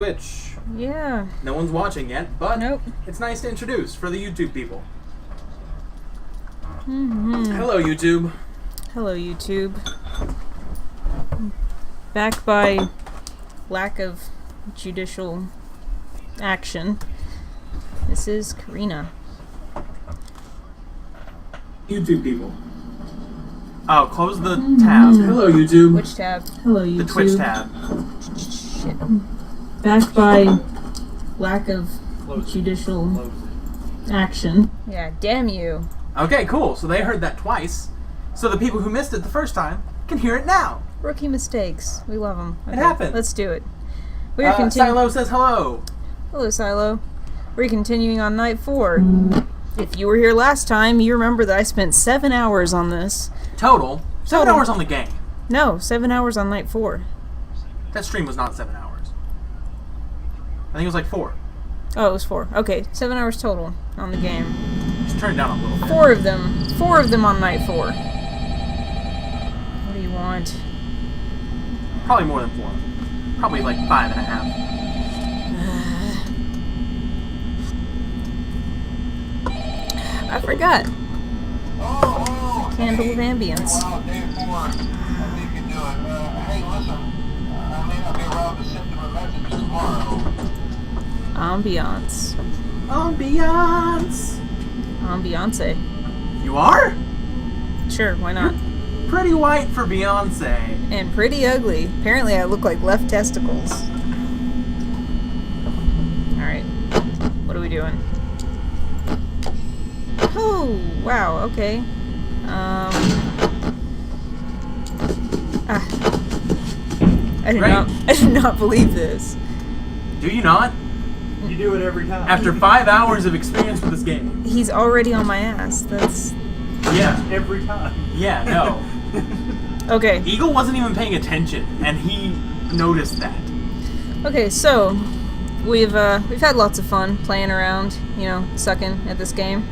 Twitch. Yeah. No one's watching yet, but Nope. it's nice to introduce for the YouTube people. Mm-hmm. Hello, YouTube. Hello, YouTube. Back by lack of judicial action. This is Karina. YouTube people. Oh, close the tab. Hello, YouTube. Which tab? Hello, YouTube. The Twitch tab. Shit. Back by lack of Close it. judicial Close it. action. Yeah, damn you. Okay, cool. So they heard that twice. So the people who missed it the first time can hear it now. Rookie mistakes. We love them. It happened. Let's do it. We are continuing. Silo says hello. Hello, Silo. We're continuing on night 4. If you were here last time, you remember that I spent 7 hours on this. Total. 7 Total. hours on the game. No, 7 hours on night 4. That stream was not 7 hours. I think it was like 4. Oh, it was 4. Okay, 7 hours total on the game. Just turn it down a little bit. 4 of them on night 4. What do you want? Probably more than 4. Probably like 5.5. I forgot. Candle of ambience. Ambiance. Ambiance. Ambiance. You are? Sure, why not? Pretty white for Beyonce. And pretty ugly. Apparently I look like left testicles. Alright. What are we doing? Oh, wow, okay. I did not believe this. Do you not? You do it every time. After 5 hours of experience with this game. He's already on my ass. That's... Yeah. Every time. Yeah, no. Okay. Eagle wasn't even paying attention, and he noticed that. Okay, so we've had lots of fun playing around, you know, sucking at this game.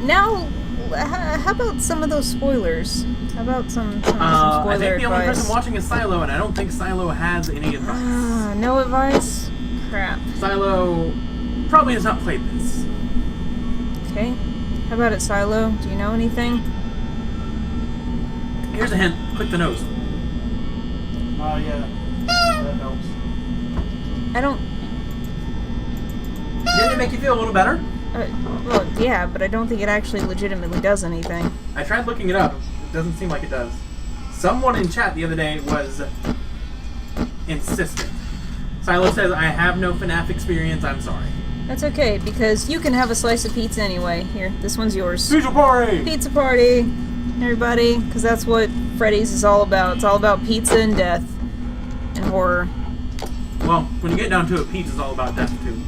Now, how about some of those spoilers? How about some spoiler I think the only advice? person watching is Silo, and I don't think Silo has any advice. No advice? Crap. Silo probably has not played this. Okay. How about it, Silo? Do you know anything? Here's a hint. Click the nose. Oh, yeah. That helps. I don't... Didn't it make you feel a little better? well, yeah, but I don't think it actually legitimately does anything. I tried looking it up. It doesn't seem like it does. Someone in chat the other day was insistent. Silo says, I have no FNAF experience, I'm sorry. That's okay, because you can have a slice of pizza anyway. Here, this one's yours. Pizza party! Pizza party, everybody, because that's what Freddy's is all about. It's all about pizza and death and horror. Well, when you get down to it, pizza's all about death, too.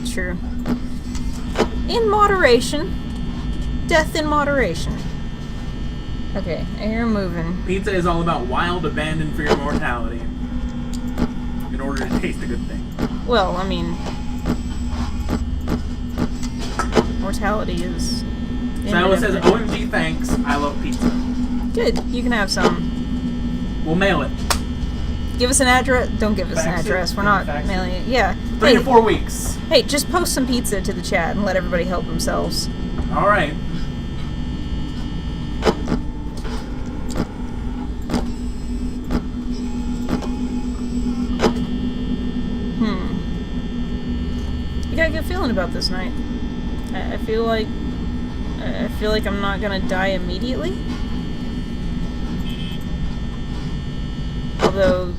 True. In moderation. Death in moderation. Okay, I hear him moving. Pizza is all about wild abandon for your mortality. In order to taste a good thing. Well, I mean... mortality is... Silo says, imminent. OMG thanks, I love pizza. Good, you can have some. We'll mail it. Give us an address. Don't give us an Fax it. address. We're not Fax it. mailing it. Yeah. 3 to 4 weeks. Hey, just post some pizza to the chat and let everybody help themselves. Alright. I got a good feeling about this night. I feel like I'm not gonna die immediately. Although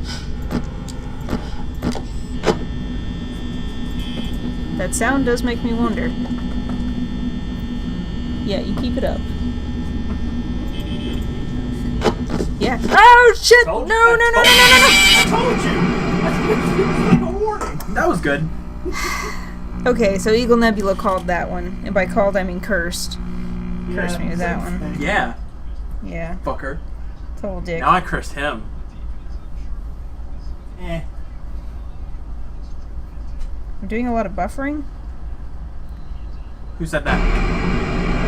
that sound does make me wonder. Yeah, you keep it up. Yeah. Oh shit! No, no, no, no, no, no, no! I told you! That's like a warning. That was good. Okay, so Eagle Nebula called that one. And by called, I mean cursed. Cursed me with that one. Yeah, Yeah, fucker. total dick. Now I cursed him. Eh. I'm doing a lot of buffering. Who said that?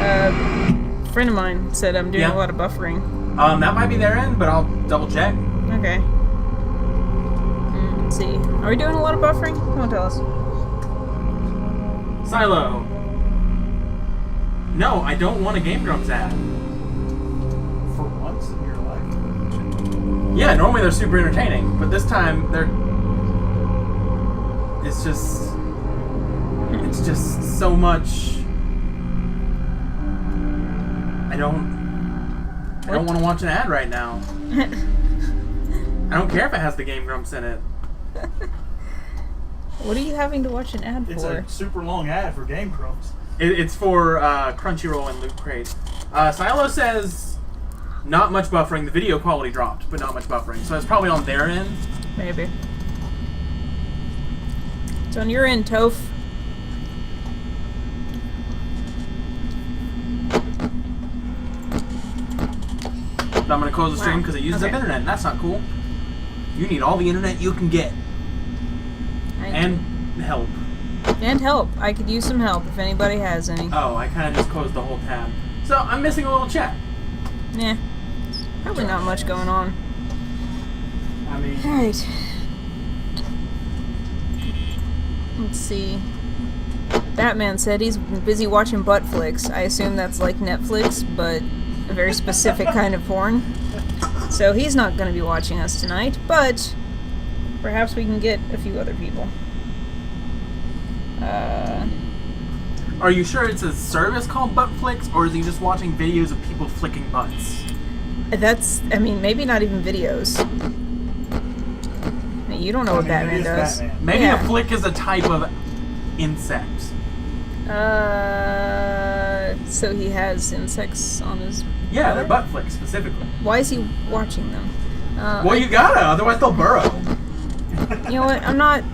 A friend of mine said I'm doing Yeah. a lot of buffering. That might be their end, but I'll double check. Okay. Let's see. Are we doing a lot of buffering? Come on, tell us. Silo. No, I don't want a Game Grumps ad. For once in your life. Yeah, normally they're super entertaining, but this time they're. It's just so much. I don't want to watch an ad right now. I don't care if it has the Game Grumps in it. What are you having to watch an ad It's for? a super long ad for Game Grumps. It's for Crunchyroll and Loot Crate. Silo says not much buffering. The video quality dropped, but not much buffering. So it's probably on their end. Maybe. It's on your end, Toph. But I'm gonna close the stream Wow. because it uses up Okay. internet. And that's not cool. You need all the internet you can get and help. And help. I could use some help if anybody has any. Oh, I kind of just closed the whole tab. So I'm missing a little chat. Nah. Probably not much going on. I mean, Alright. Let's see. Batman said he's busy watching butt flicks. I assume that's like Netflix, but a very specific kind of porn. So he's not going to be watching us tonight, but perhaps we can get a few other people. Are you sure it's a service called Butt Flicks, or is he just watching videos of people flicking butts? I mean, maybe not even videos. You don't know what Batman it is does. Batman. Maybe Yeah. a flick is a type of insect. So he has insects on his... Yeah, they're butt flicks specifically. Why is he watching them? Well, you gotta, otherwise they'll burrow. You know what? I'm not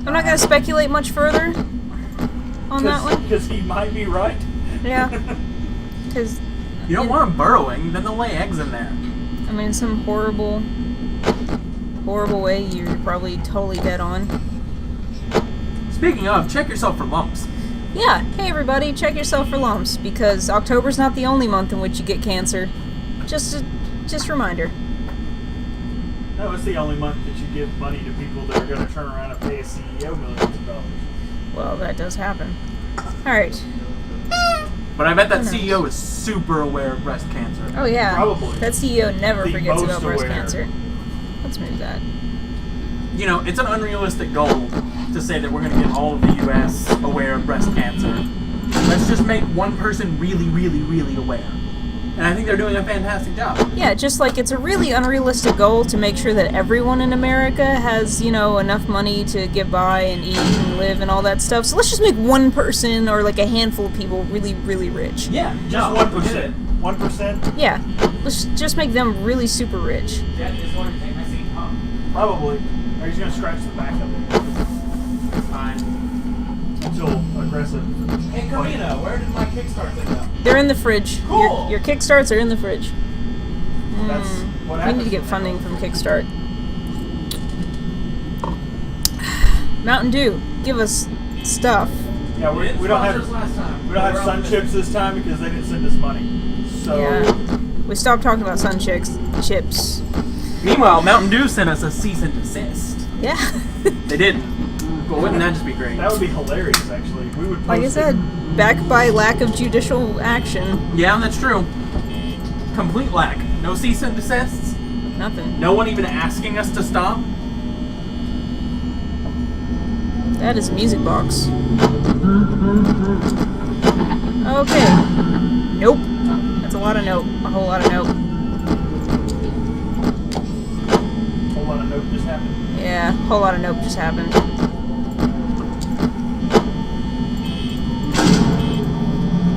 gonna speculate much further on that one. Because he might be right. Yeah. Because, You don't want them burrowing, then they'll lay eggs in there. I mean, some horrible way you're probably totally dead on. Speaking of, check yourself for lumps. Yeah. Hey, everybody, check yourself for lumps, because October's not the only month in which you get cancer. Just a reminder. No, it's the only month that you give money to people that are going to turn around and pay a CEO millions of dollars. Well, that does happen. Alright. But I bet that Who knows? CEO is super aware of breast cancer. Oh, yeah. Probably. That CEO never The forgets most about breast aware. cancer. Let's move that. You know, it's an unrealistic goal to say that we're going to get all of the U.S. aware of breast cancer. Let's just make one person really, really, really aware. And I think they're doing a fantastic job. Yeah, just like it's a really unrealistic goal to make sure that everyone in America has, enough money to get by and eat and live and all that stuff. So let's just make one person or like a handful of people really, really rich. Yeah, Just 1%. 1%? Yeah, let's just make them really super rich. Dad just wanted to take my seat home. Probably. Or he's going to scratch the back of it. Fine. Until aggressive. Hey, Karina, where did my Kickstart thing go? They're in the fridge. Cool. Your Kickstarts are in the fridge. That's what We happens. need to get funding from Kickstart. Mountain Dew, give us stuff. Yeah, we don't have last time. we don't have Sun Chips this time because they didn't send us money. So Yeah. We stopped talking about Sun Chips. Meanwhile, Mountain Dew sent us a cease and desist. Yeah. They didn't. But wouldn't that just be great? that would be hilarious. Actually, we would. Post Like I it. said, back by lack of judicial action. Yeah, that's true. Complete lack. No cease and desists. Nothing. No one even asking us to stop. That is a music box. Okay. Nope. That's a lot of nope. A whole lot of nope. A whole lot of nope just happened. Yeah, a whole lot of nope just happened.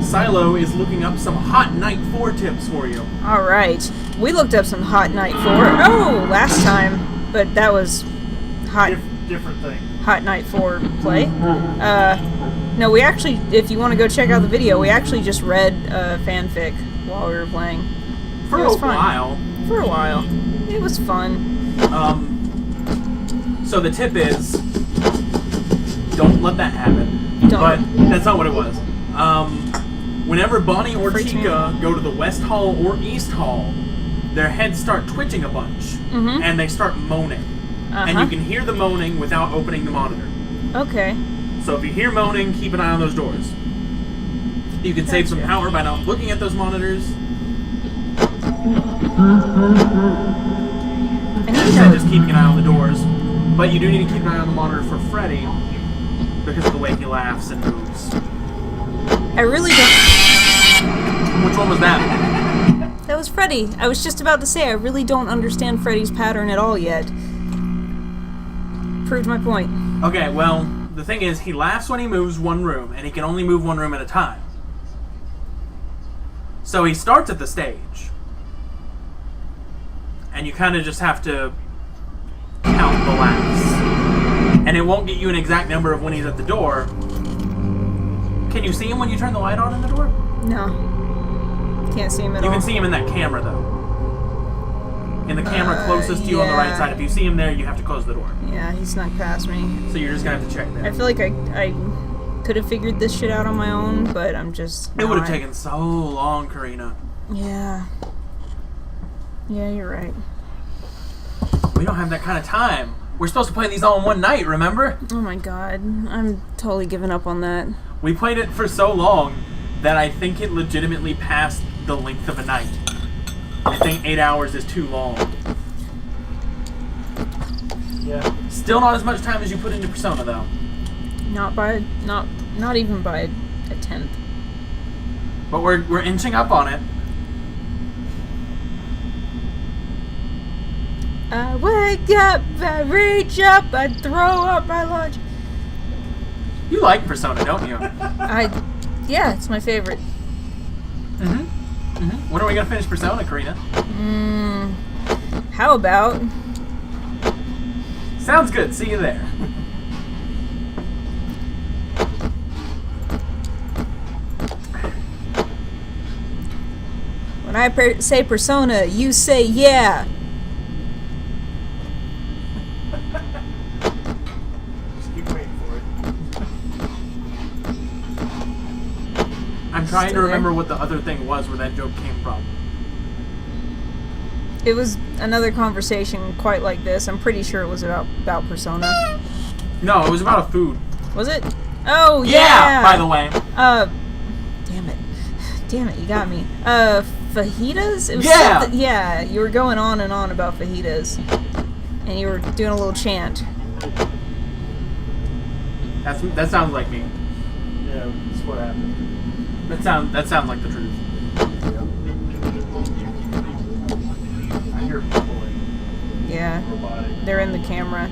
Silo is looking up some Hot Night 4 tips for you. Alright. We looked up some Hot Night 4. Oh, last time. But that was Different thing. Hot Night 4 play. No, we actually, if you want to go check out the video, we actually just read fanfic while we were playing. For It a was fun. while. For a while. It was fun. So the tip is, don't let that happen. Don't. But that's not what it was. Whenever Bonnie or Freaks me Chica go to the West Hall or East Hall, their heads start twitching a bunch, Mhm. and they start moaning. and you can hear the moaning without opening the monitor. Okay. So if you hear moaning, keep an eye on those doors. You can save some Gotcha. power by not looking at those monitors. I need Instead of to. just keeping an eye on the doors. But you do need to keep an eye on the monitor for Freddy because of the way he laughs and moves. I really don't. Which one was that? That was Freddy. I was just about to say I really don't understand Freddy's pattern at all yet. Proved my point. Okay, well, the thing is, he laughs when he moves one room, and he can only move one room at a time. So he starts at the stage. And you kind of just have to count the laughs. And it won't get you an exact number of when he's at the door. Can you see him when you turn the light on in the door? No. Can't see him at You all. can see him in that camera, though. In the camera closest to you on the right yeah. side. If you see him there, you have to close the door. Yeah, he snuck past me. So you're just going to have to check I that. feel like I could have figured this shit out on my own, but I'm just. It would have not. taken so long, Karina. Yeah. Yeah, you're right. We don't have that kind of time. We're supposed to play these all in one night, remember? Oh my god. I'm totally giving up on that. We played it for so long that I think it legitimately passed the length of a night. I think 8 hours is too long. Yeah. Still not as much time as you put into Persona, though. Not even by a tenth. But we're inching up on it. I wake up, I reach up, I throw up my lunch. You like Persona, don't you? Yeah, it's my favorite. When are we gonna finish Persona, Karina? How about? Sounds good. See you there. When I say Persona, you say yeah. Just keep waiting for it. I'm trying to Still there? remember what the other thing was where that joke came from. It was another conversation quite like this. I'm pretty sure it was about Persona. No, it was about a food. Was it? Oh Yeah, yeah. by the way. Damn it, you got me. Fajitas? It was Yeah! something- yeah, you were going on and on about fajitas. And you were doing a little chant. That sounds like me. Yeah, that's what happened. That sounds like the truth. I hear people in Yeah, robotic. they're in the camera.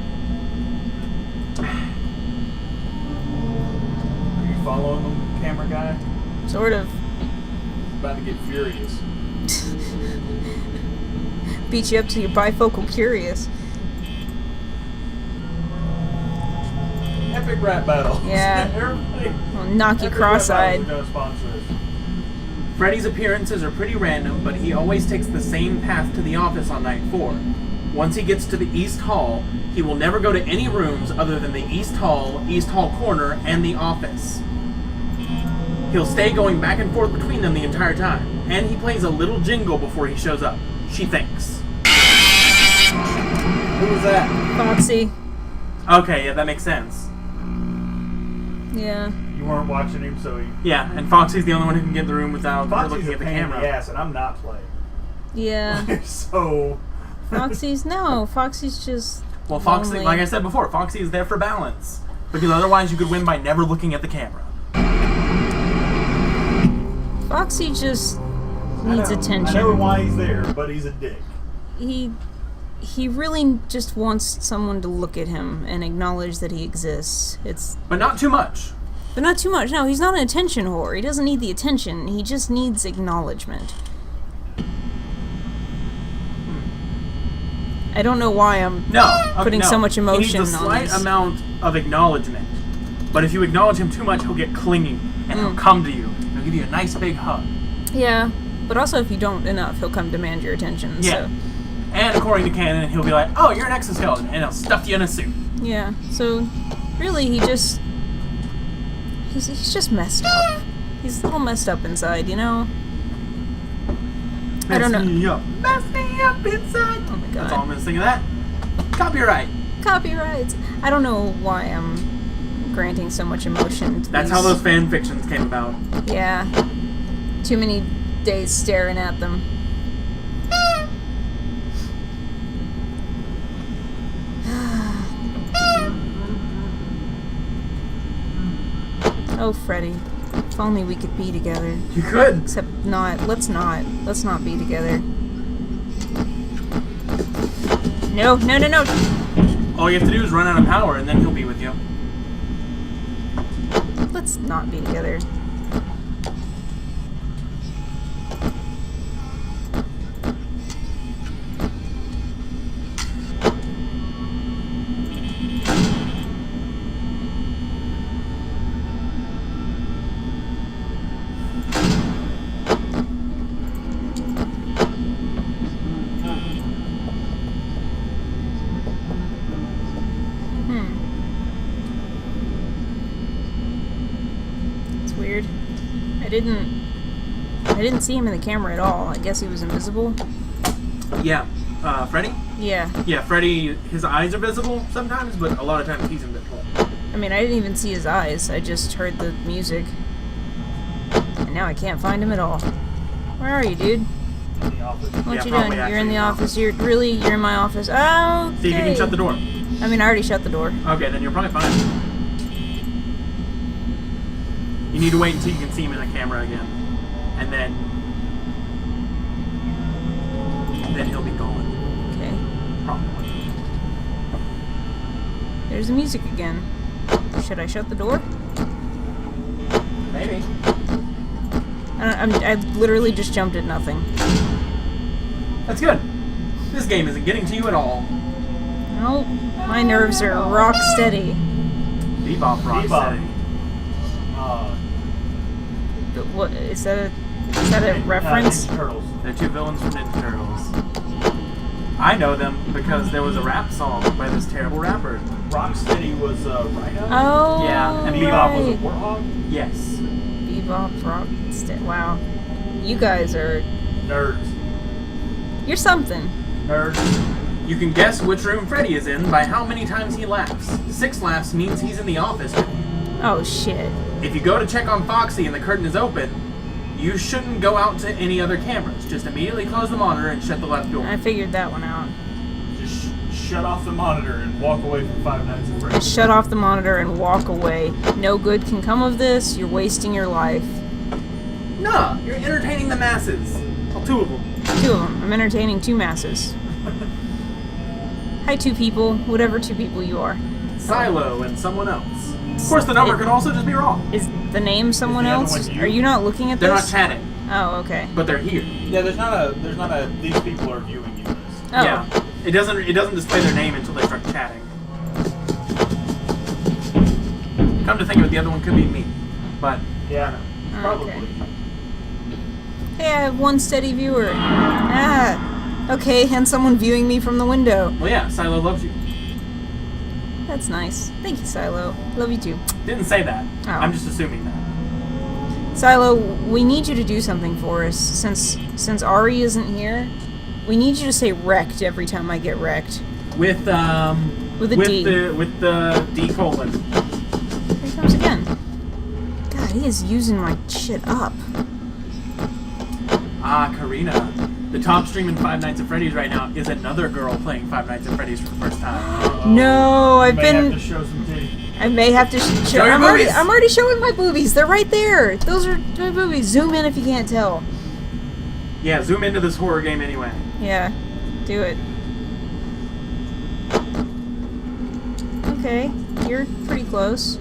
Are you following them, camera guy? Sort of. About to get furious. Beat you up to your bifocal curious. Epic rap battle. Yeah. Everybody. I'll knock you Epic rap cross-eyed. battles are gonna sponsor us. Freddy's appearances are pretty random, but he always takes the same path to the office on night 4. Once he gets to the East Hall, he will never go to any rooms other than the East Hall Corner, and the office. He'll stay going back and forth between them the entire time, and he plays a little jingle before he shows up. She thinks. Who was that? Foxy. Okay, yeah, that makes sense. Yeah. You weren't watching him, so he. Yeah, and Foxy's the only one who can get in the room without her Foxy's looking a at the pain in camera. the ass, and I'm not playing. Yeah. So. Foxy's just Well, Foxy, lonely. like I said before, Foxy is there for balance. Because otherwise you could win by never looking at the camera. Foxy just needs I know attention. why he's there, but he's a dick. He really just wants someone to look at him and acknowledge that he exists. But not too much. But not too much. No, he's not an attention whore. He doesn't need the attention. He just needs acknowledgement. I don't know why I'm putting so much emotion he needs a on slight this. amount of acknowledgement. But if you acknowledge him too much, he'll get clingy and he'll come to you. He'll give you a nice big hug. Yeah, but also if you don't enough, he'll come demand your attention. Yeah. So. And according to canon, he'll be like, "Oh, you're an exoskeleton," and he'll stuff you in a suit. Yeah. So really, he's just messed up. He's a little messed up inside, you know. I don't know. Mess me up inside. Oh my That's all I'm god. gonna sing of that. Copyright. Copyrights. I don't know why I'm granting so much emotion to That's these. how those fan fictions came about. Yeah. Too many days staring at them. Oh, Freddy. If only we could be together. You could. Except not. Let's not. Let's not be together. No, no, no, no! All you have to do is run out of power, and then he'll be with you. Let's not be together. Weird. I didn't see him in the camera at all. I guess he was invisible. Yeah. Freddy? Yeah. Yeah, Freddy, his eyes are visible sometimes, but a lot of times he's invisible. I mean, I didn't even see his eyes. I just heard the music. And now I can't find him at all. Where are you, dude? In the office. What Yeah, you probably doing? You're actually in the in the office. You're in my office. Oh, okay. See if you can shut the door. I mean, I already shut the door. Okay, then you're probably fine. You need to wait until you can see him in the camera again. And then he'll be gone. Okay. Probably. There's the music again. Should I shut the door? Maybe. I literally just jumped at nothing. That's good. This game isn't getting to you at all. Nope. My nerves are rock steady. Bebop rock Bebop. steady. But what is that? Is that a reference? Ninja Turtles. They're two villains from Ninja Turtles. I know them because there was a rap song by this terrible rapper. Rocksteady was Rhino. Oh, Yeah, and Bebop was a right. warthog. Yes. Bebop, rock, wow. You guys are, Nerds. you're something. Nerds. You can guess which room Freddy is in by how many times he laughs. 6 laughs means he's in the office with you. Oh shit. If you go to check on Foxy and the curtain is open, you shouldn't go out to any other cameras. Just immediately close the monitor and shut the left door. I figured that one out. Just shut off the monitor and walk away from Five Nights at Freddy's. Shut off the monitor and walk away. No good can come of this. You're wasting your life. Nah, you're entertaining the masses. Well, 2 of them. 2 of them. I'm entertaining 2 masses. Hi, 2 people. Whatever 2 people you are. Silo and someone else. Of course, the number could also just be wrong. Is the name someone the other else? one you? Are you not looking at They're not this? chatting, Oh, okay. but they're here. Yeah, there's not a. These people are viewing you. List. Oh. Yeah. It doesn't display their name until they start chatting. Come to think of it, the other one could be me. But Yeah, Oh, probably. okay. Hey, I have 1 steady viewer. Ah. Okay, and someone viewing me from the window. well, yeah, Silo loves you. That's nice. Thank you, Silo. Love you too. Didn't say that. Oh. I'm just assuming that. Silo, we need you to do something for us. Since Ari isn't here, we need you to say wrecked every time I get wrecked. With With a D. with the D colon. Here he comes again. God, he is using my shit up. Ah, Karina. The top stream in Five Nights at Freddy's right now is another girl playing Five Nights at Freddy's for the first time. No, I've May have been. to show some titty. I may have to show. Show your I'm already. boobies. I'm already showing my boobies. They're right there. Those are my boobies. Zoom in if you can't tell. Yeah, zoom into this horror game anyway. Yeah, do it. Okay, you're pretty close.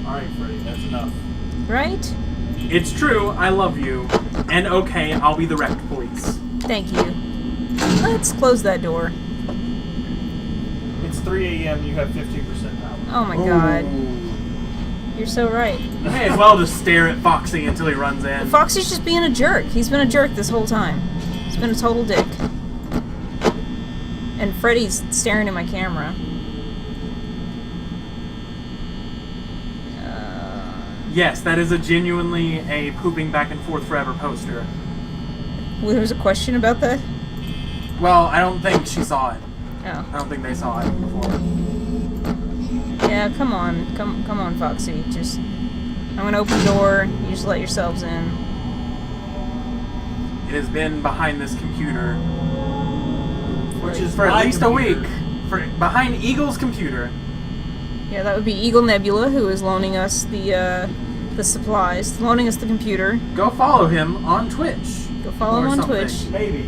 Alright, Freddy, that's enough. Right? It's true, I love you. And okay, I'll be the wrecked police. Thank you. Let's close that door. It's 3 a.m. You have 15% power. Oh my god. You're so right. You may as well just stare at Foxy until he runs in. Foxy's just being a jerk. He's been a jerk this whole time. He's been a total dick. And Freddy's staring at my camera. Yes, that is a genuinely a pooping back and forth forever poster. Well, there was a question about that? Well, I don't think she saw it. Oh. I don't think they saw it before. Yeah, come on. Come on, Foxy. Just... I'm gonna open the door. You just let yourselves in. It has been behind this computer Which is for at my least computer. a week. Behind Eagle's computer. Yeah, that would be Eagle Nebula, who is loaning us the supplies. Loaning us the computer. Go follow him on Twitch. Go follow him Or on something. Twitch. Maybe.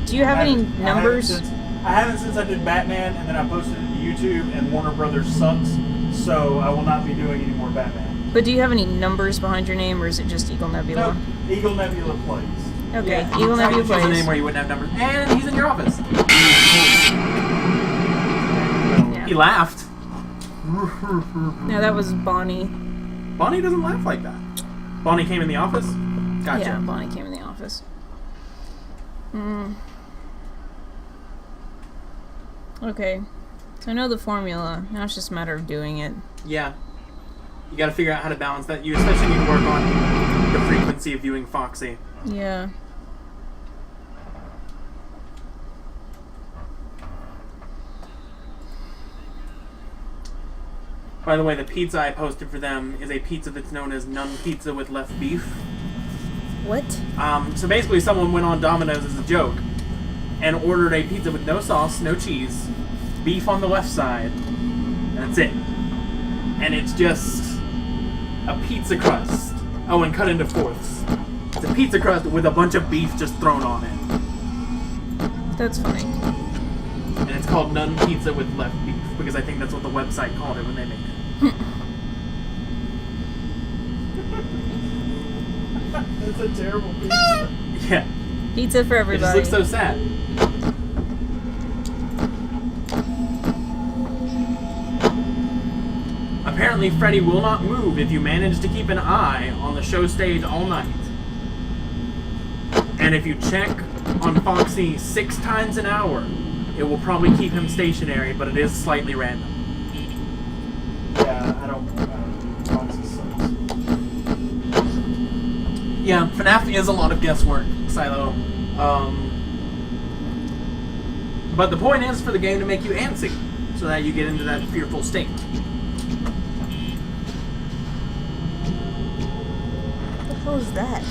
Do you have any numbers? I haven't since I did Batman, and then I posted it to YouTube, and Warner Brothers sucks, so I will not be doing any more Batman. But do you have any numbers behind your name, or is it just Eagle Nebula? Nope. Eagle Nebula plays. Okay, Yeah, Eagle Nebula Choose a name plays. where you wouldn't have numbers. And he's in your office. Yeah. He laughed. No, that was Bonnie. Bonnie doesn't laugh like that. Bonnie came in the office? Gotcha. Yeah, Bonnie came in the office. Okay, so I know the formula. Now it's just a matter of doing it. Yeah. You gotta figure out how to balance that. You especially need to work on the frequency of viewing Foxy. Yeah. By the way, the pizza I posted for them is a pizza that's known as Nun Pizza with left beef. What? So basically someone went on Domino's as a joke and ordered a pizza with no sauce, no cheese, beef on the left side. That's it. And it's just a pizza crust. Oh, and cut into fourths. It's a pizza crust with a bunch of beef just thrown on it. That's funny. And it's called Nun Pizza with left beef because I think that's what the website called it when they made it. It's a terrible pizza. Yeah. Pizza for It everybody. just looks so sad. Apparently, Freddy will not move if you manage to keep an eye on the show stage all night. And if you check on Foxy 6 times an hour, it will probably keep him stationary, but it is slightly random. Yeah, I don't Foxy sucks. Yeah, FNAF is a lot of guesswork, Silo. But the point is for the game to make you antsy, so that you get into that fearful state. What the hell is that?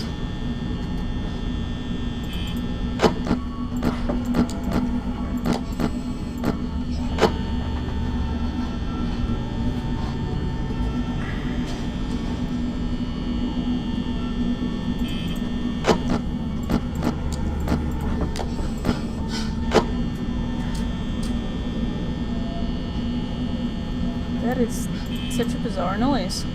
That is such a bizarre noise.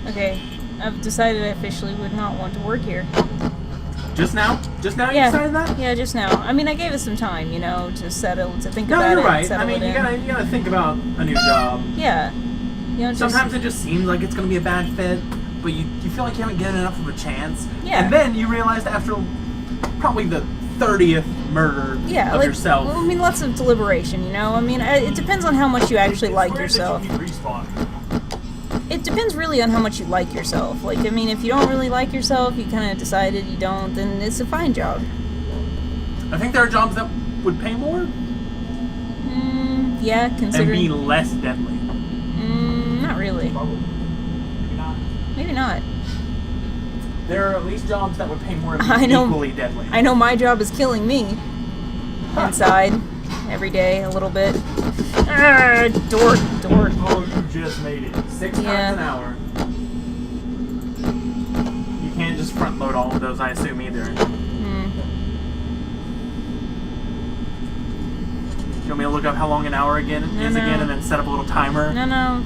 Okay, I've decided I officially would not want to work here. Just now? Just now you Yeah, decided that? yeah, just now. I mean, I gave it some time, you know, to settle, to think No, about you're it. right. Settle I mean, it you in. gotta think about a new job. Yeah. You know, just, Sometimes it just seems like it's gonna be a bad fit, but you feel like you haven't given enough of a chance. Yeah. And then you realize after probably the 30th murder yeah, of like, yourself. well, I mean, lots of deliberation, you know? I mean, it depends on how much you actually It's like weird yourself. That you keep respawning. It depends really on how much you like yourself. Like, I mean, if you don't really like yourself, you kind of decided you don't, then it's a fine job. I think there are jobs that would pay more Yeah, and considering... be less deadly. Not really. Probably. Maybe not. Maybe not. There are at least jobs that would pay more and I be know- equally deadly. I know my job is killing me. Inside. Every day, a little bit. Door. Oh, you just made it. 6 times Yeah. an hour. You can't just front load all of those, I assume, either. You want me to look up how long an hour again is No. again and then set up a little timer? No.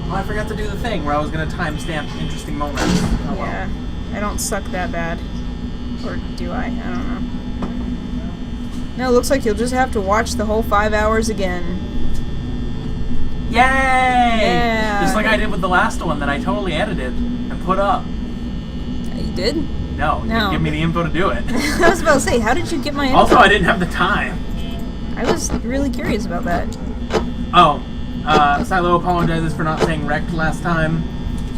Oh, I forgot to do the thing where I was going to timestamp interesting moments. Oh, well. Yeah. I don't suck that bad. Or do I? I don't know. No, it looks like you'll just have to watch the whole 5 hours again. Yay! Yeah. Just like I did with the last one that I totally edited and put up. You did? No, you No. didn't give me the info to do it. I was about to say, how did you get my info? Also, I didn't have the time. I was really curious about that. Oh, Silo apologizes for not saying wrecked last time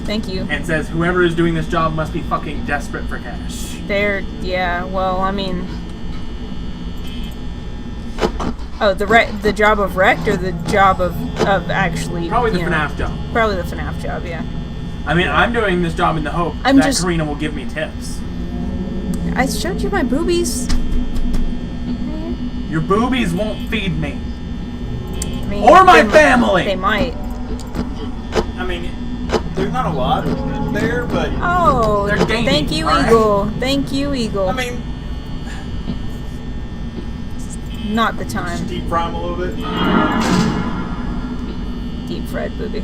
Thank you. and says whoever is doing this job must be fucking desperate for cash. Yeah, well, I mean... Oh, the job of wrecked or the job of actually... Probably the you know, FNAF job. Probably the FNAF job, yeah. I mean, I'm doing this job in the hope I'm that just- Karina will give me tips. I showed you my boobies. Your boobies won't feed me. I mean, Or my they- family! They might. I mean, there's not a lot there, but Oh, They're gaining, thank you, alright? Eagle. Thank you, Eagle. I mean, Not the just time. deep fry them a little bit. Deep fried booby.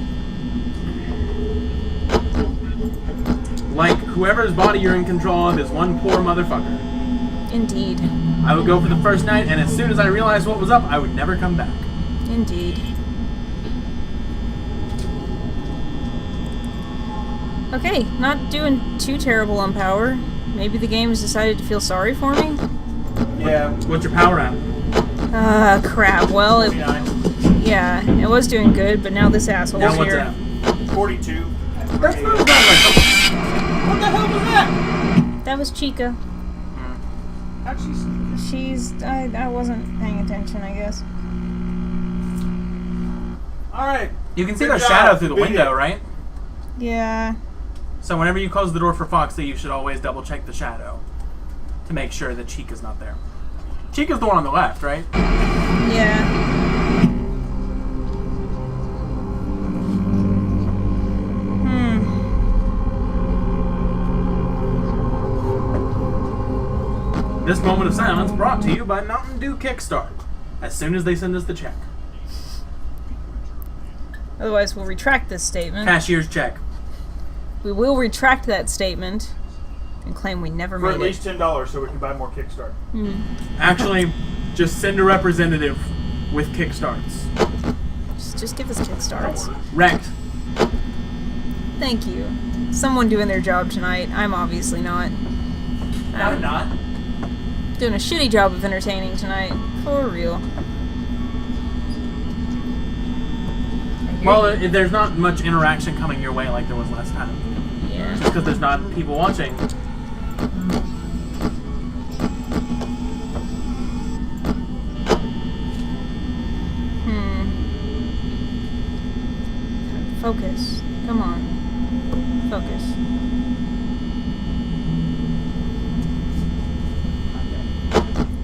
Like, whoever's body you're in control of is one poor motherfucker. Indeed. I would go for the first night, and as soon as I realized what was up, I would never come back. Indeed. Okay, not doing too terrible on power. Maybe the game has decided to feel sorry for me? Yeah. What's your power at? Crap. Well, 49, yeah, it was doing good, but now this asshole's Now what's here. that? 42. That's not bad. What the hell was that? That was Chica. How'd she see? I wasn't paying attention, I guess. Alright. You can see Good their job. shadow through the Beat window, it. right? Yeah. So whenever you close the door for Foxy, you should always double check the shadow to make sure that Chica's not there. Chica's the one on the left, right? Yeah. This moment of silence brought to you by Mountain Dew Kickstart. As soon as they send us the check. Otherwise, we'll retract this statement. Cashier's check. We will retract that statement and claim we never For made at it. least $10 so we can buy more Kickstart. Actually, just send a representative with Kickstarts. Just give us kickstarts. Wrecked. Thank you. Someone doing their job tonight. I'm obviously not. I'm not. Doing a shitty job of entertaining tonight. For real. Well, there's not much interaction coming your way like there was last time. Yeah. Just because there's not people watching. Focus. Come on. Focus.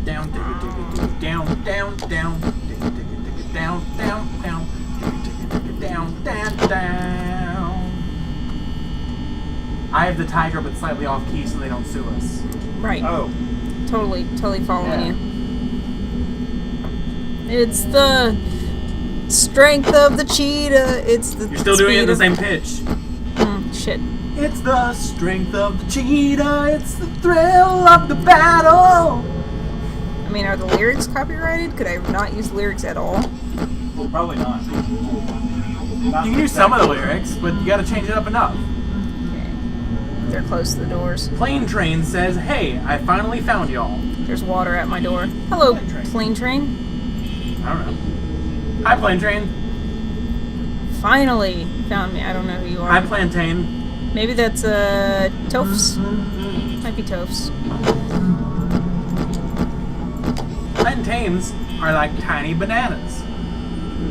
Down, digga, digga, digga, down, down, down, digga, digga, digga, down, down, down, digga, digga, digga, down, down, down. I have the tiger, but slightly off key, so they don't sue us. Right. Oh. Totally following Yeah. you. It's the strength of the cheetah. It's the You're still doing it in the speed same pitch. of... Shit. It's the strength of the cheetah. It's the thrill of the battle. I mean, are the lyrics copyrighted? Could I not use lyrics at all? Well, probably not. You can use some of the lyrics, but you gotta change it up enough. Okay. They're close to the doors. Plane Train says, "Hey, I finally found y'all." There's water at my door. Hello, Plane train. plane train. I don't know. Hi, Plane Train. Finally found me. I don't know who you are. Hi, Plantain. Maybe that's Tophs. Might be Tophs. Plantains are like tiny bananas.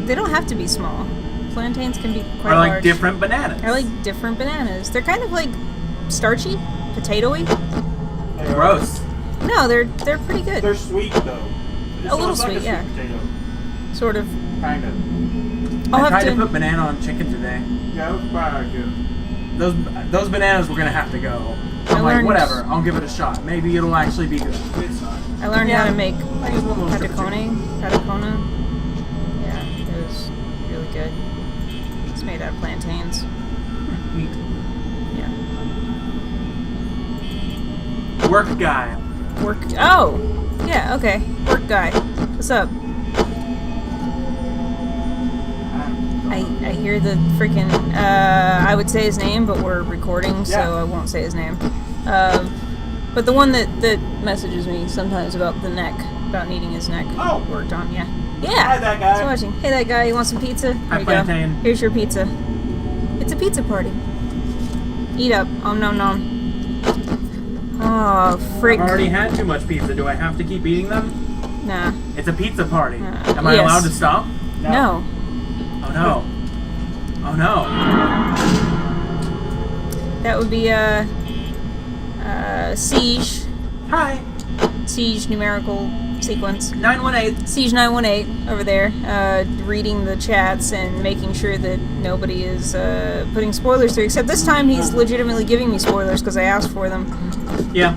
They don't have to be small. Plantains can be quite Are like large. different bananas. They're like different bananas. They're kind of like starchy, potatoey. They are. Gross. No, they're pretty good. They're sweet, though. A little It's like sweet, a yeah. potato. Sort of. Kind of. I'll I have tried to to. put banana on chicken today. Yeah, it was probably good. Those bananas were gonna have to go. I I'm like, learned- whatever. I'll give it a shot. Maybe it'll actually be good. It's not. I learned how Yeah. to make I use one of those for patacona. Yeah, it was really good. It's made out of plantains. Neat. Yeah. Work guy. Work. Oh, Yeah, okay. Work guy. What's up? I hear the freaking, I would say his name, but we're recording, so Yeah. I won't say his name. But the one that messages me sometimes about the neck, about needing his neck Oh. worked on, yeah. Yeah! Hi, that guy. He's watching. Hey, that guy, you want some pizza? Hi, Here you Plantain. go. Here's your pizza. It's a pizza party. Eat up. Om nom nom. Oh, frick. I've already had too much pizza. Do I have to keep eating them? Nah. It's a pizza party. Am I yes. allowed to stop? No. Oh no. Oh no. That would be, Siege. Hi. Siege numerical sequence. 918. Siege 918 over there, reading the chats and making sure that nobody is putting spoilers through. Except this time he's legitimately giving me spoilers because I asked for them. Yeah.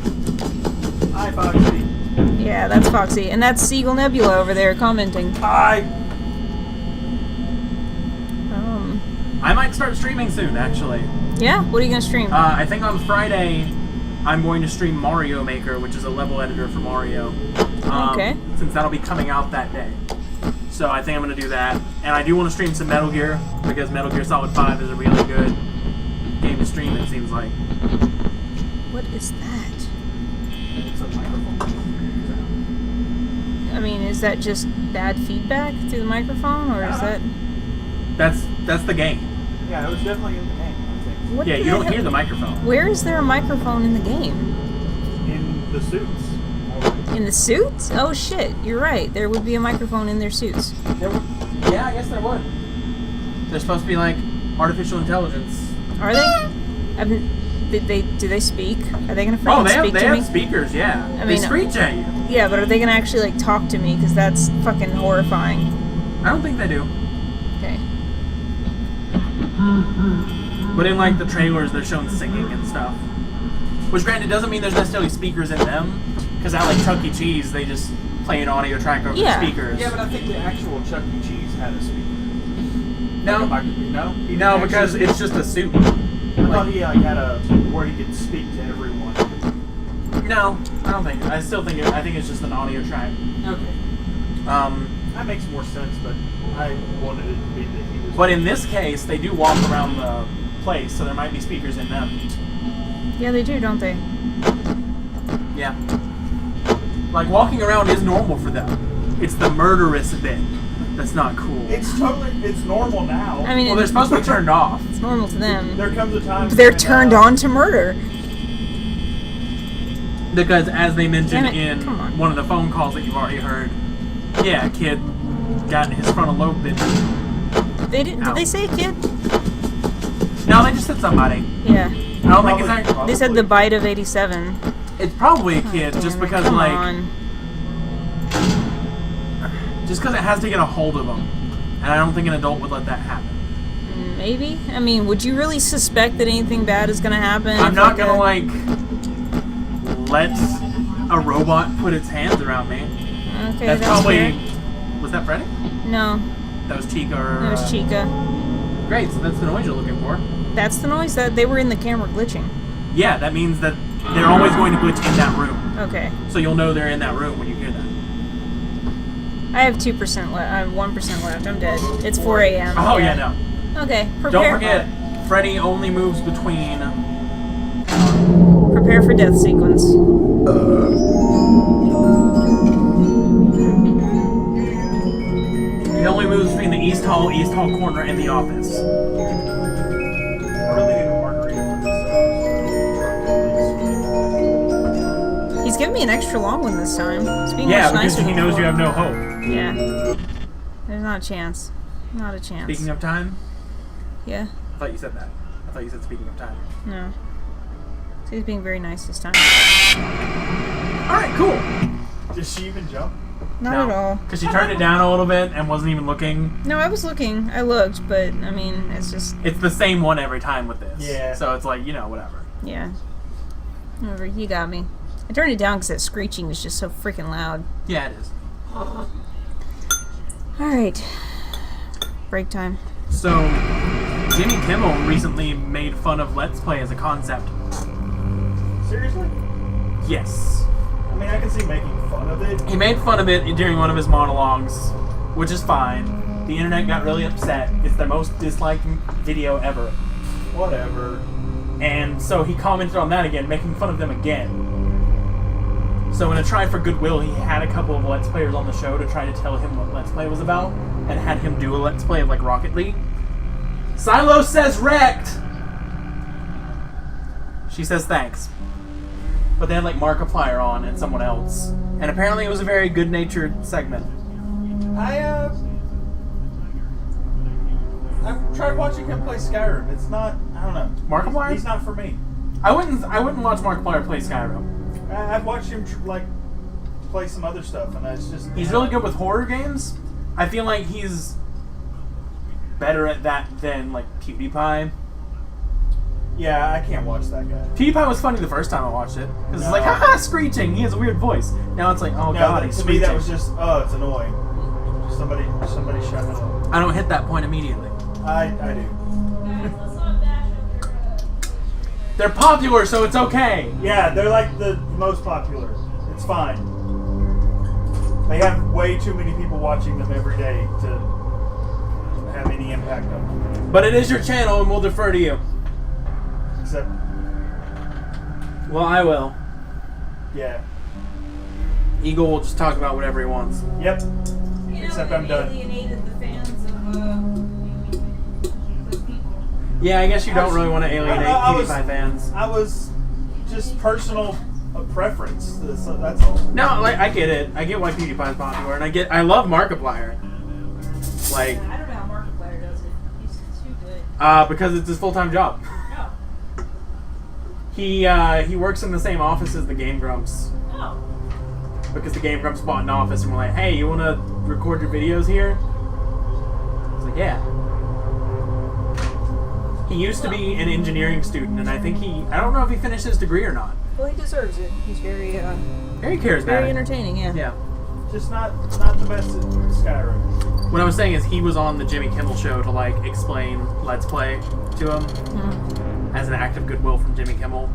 Hi, Foxy. Yeah, that's Foxy. And that's Seagull Nebula over there commenting. Hi. I might start streaming soon, actually. Yeah? What are you going to stream? I think on Friday, I'm going to stream Mario Maker, which is a level editor for Mario. Okay. Since that'll be coming out that day. So I think I'm going to do that. And I do want to stream some Metal Gear, because Metal Gear Solid 5 is a really good game to stream, it seems like. What is that? It's a microphone. I mean, is that just bad feedback through the microphone, or is that... That's the game. Yeah, it was definitely in the game, I think. What Yeah, the you don't hell- hear the microphone. Where is there a microphone in the game? In the suits. In the suits? Oh shit, you're right. There would be a microphone in their suits. Yeah, I guess there would. They're supposed to be like artificial intelligence. Are they? Do they speak? Are they gonna freaking Oh, speak they to have me? speakers, yeah. I They mean, screech at you. Yeah, but are they gonna actually like talk to me? Because that's fucking horrifying. I don't think they do. Okay. But in like the trailers, they're shown singing and stuff. Which, granted, doesn't mean there's necessarily speakers in them. Because at like Chuck E. Cheese, they just play an audio track over Yeah. the speakers. Yeah, but I think the actual Chuck E. Cheese had a speaker. No. Like, no? He didn't No, actually- because it's just a suit. I thought he like had a where he could speak to everyone. No, I don't think. I still think I think it's just an audio track. Okay. That makes more sense, but I wanted it to be that he was. But in this case, they do walk around the place, so there might be speakers in them. Yeah, they do, don't they? Yeah. Like, walking around is normal for them. It's the murderous bit that's not cool. It's normal now. I mean, Well, they're supposed to be turned off. it's normal to them. there comes a time. They're when, turned on to murder. Because, as they mentioned Damn it, in come on. one of the phone calls that you've already heard, yeah, a kid got his frontal lobe bitten. They didn't. Did Ow. they say a kid? No, they just said somebody. Yeah. I don't think it's actually. They said the bite of 87. It's probably a kid, Oh, just damn it, because, come like, on. just because it has to get a hold of them. And I don't think an adult would let that happen. Maybe. I mean, would you really suspect that anything bad is gonna happen? I'm if, not a- gonna, like, let a robot put its hands around me. Okay, That's that's probably. fair. Was that Freddy? No, That was Chica or. that was Chica. Great, so that's the noise you're looking for. That's the noise that they were in the camera glitching. Yeah, that means that they're always going to glitch in that room. Okay. So you'll know they're in that room when you hear that. I have 2% left. I have 1% left. I'm dead. It's 4 a.m. Oh, yeah, no. Okay. Don't Prepare. forget, Freddy only moves between. Prepare for death sequence. He only moves between the East Hall corner, and the office. I really need a margarita for this. He's giving me an extra long one this time. It's being Yeah, much because nicer he than knows you before. have no hope. Yeah. There's not a chance. Not a chance. Speaking of time, Yeah. I thought you said that. I thought you said speaking of time. No. So he's being very nice this time. Alright, cool. Did she even jump? Not at all. Because she turned it down a little bit and wasn't even looking. No, I was looking. I looked, but I mean, it's just, It's the same one every time with this. Yeah. So it's like, whatever. yeah. Whatever, you got me. I turned it down because that screeching was just so freaking loud. Yeah, it is. Alright. Break time. So, Jimmy Kimmel recently made fun of Let's Play as a concept. Seriously? Yes. mean, I can see making fun of it. He made fun of it during one of his monologues, which is fine. The internet got really upset. It's the most disliked video ever. Whatever. And so he commented on that again, making fun of them again. So in a try for goodwill, he had a couple of Let's Players on the show to try to tell him what Let's Play was about, and had him do a Let's Play of, like, Rocket League. Silo says wrecked! She says thanks. But they had, like, Markiplier on and someone else. And apparently it was a very good-natured segment. I've tried watching him play Skyrim. It's not, I don't know. Markiplier? He's not for me. I wouldn't watch Markiplier play Skyrim. I've watched him play some other stuff, and it's just He's really good with horror games. I feel like he's better at that than, like, PewDiePie. Yeah, I can't watch that guy. PewDiePie was funny the first time I watched it. Because it's like, No. haha, screeching. He has a weird voice. Now it's like, oh No, god, he's to screeching. me that was just, oh, it's annoying. Just somebody shut it up. I don't hit that point immediately. I do. They're popular, so it's okay. Yeah, they're like the most popular. It's fine. They have way too many people watching them every day to have any impact on them. But it is your channel, and we'll defer to you. Except, Well, I will. yeah. Eagle will just talk about whatever he wants. Yep. You know, Except they I'm done. alienated the fans of those people. Yeah, I guess you don't really want to alienate I was- PewDiePie fans. I was just personal preference. That's all. No, like, I get it. I get why PewDiePie's popular, and I love Markiplier. Like, I don't know how Markiplier does it. He's too good. because it's his full-time job. Oh. He works in the same office as the Game Grumps. Oh. Because the Game Grumps bought an office and were like, hey, you want to record your videos here? I was like, yeah. He used to be an engineering student, and I think I don't know if he finished his degree or not. Well, he deserves it. He's very Very charismatic. very entertaining, yeah. Yeah. Just not the best at Skyrim. What I was saying is he was on the Jimmy Kimmel show to, like, explain Let's Play to him as an act of goodwill from Jimmy Kimmel.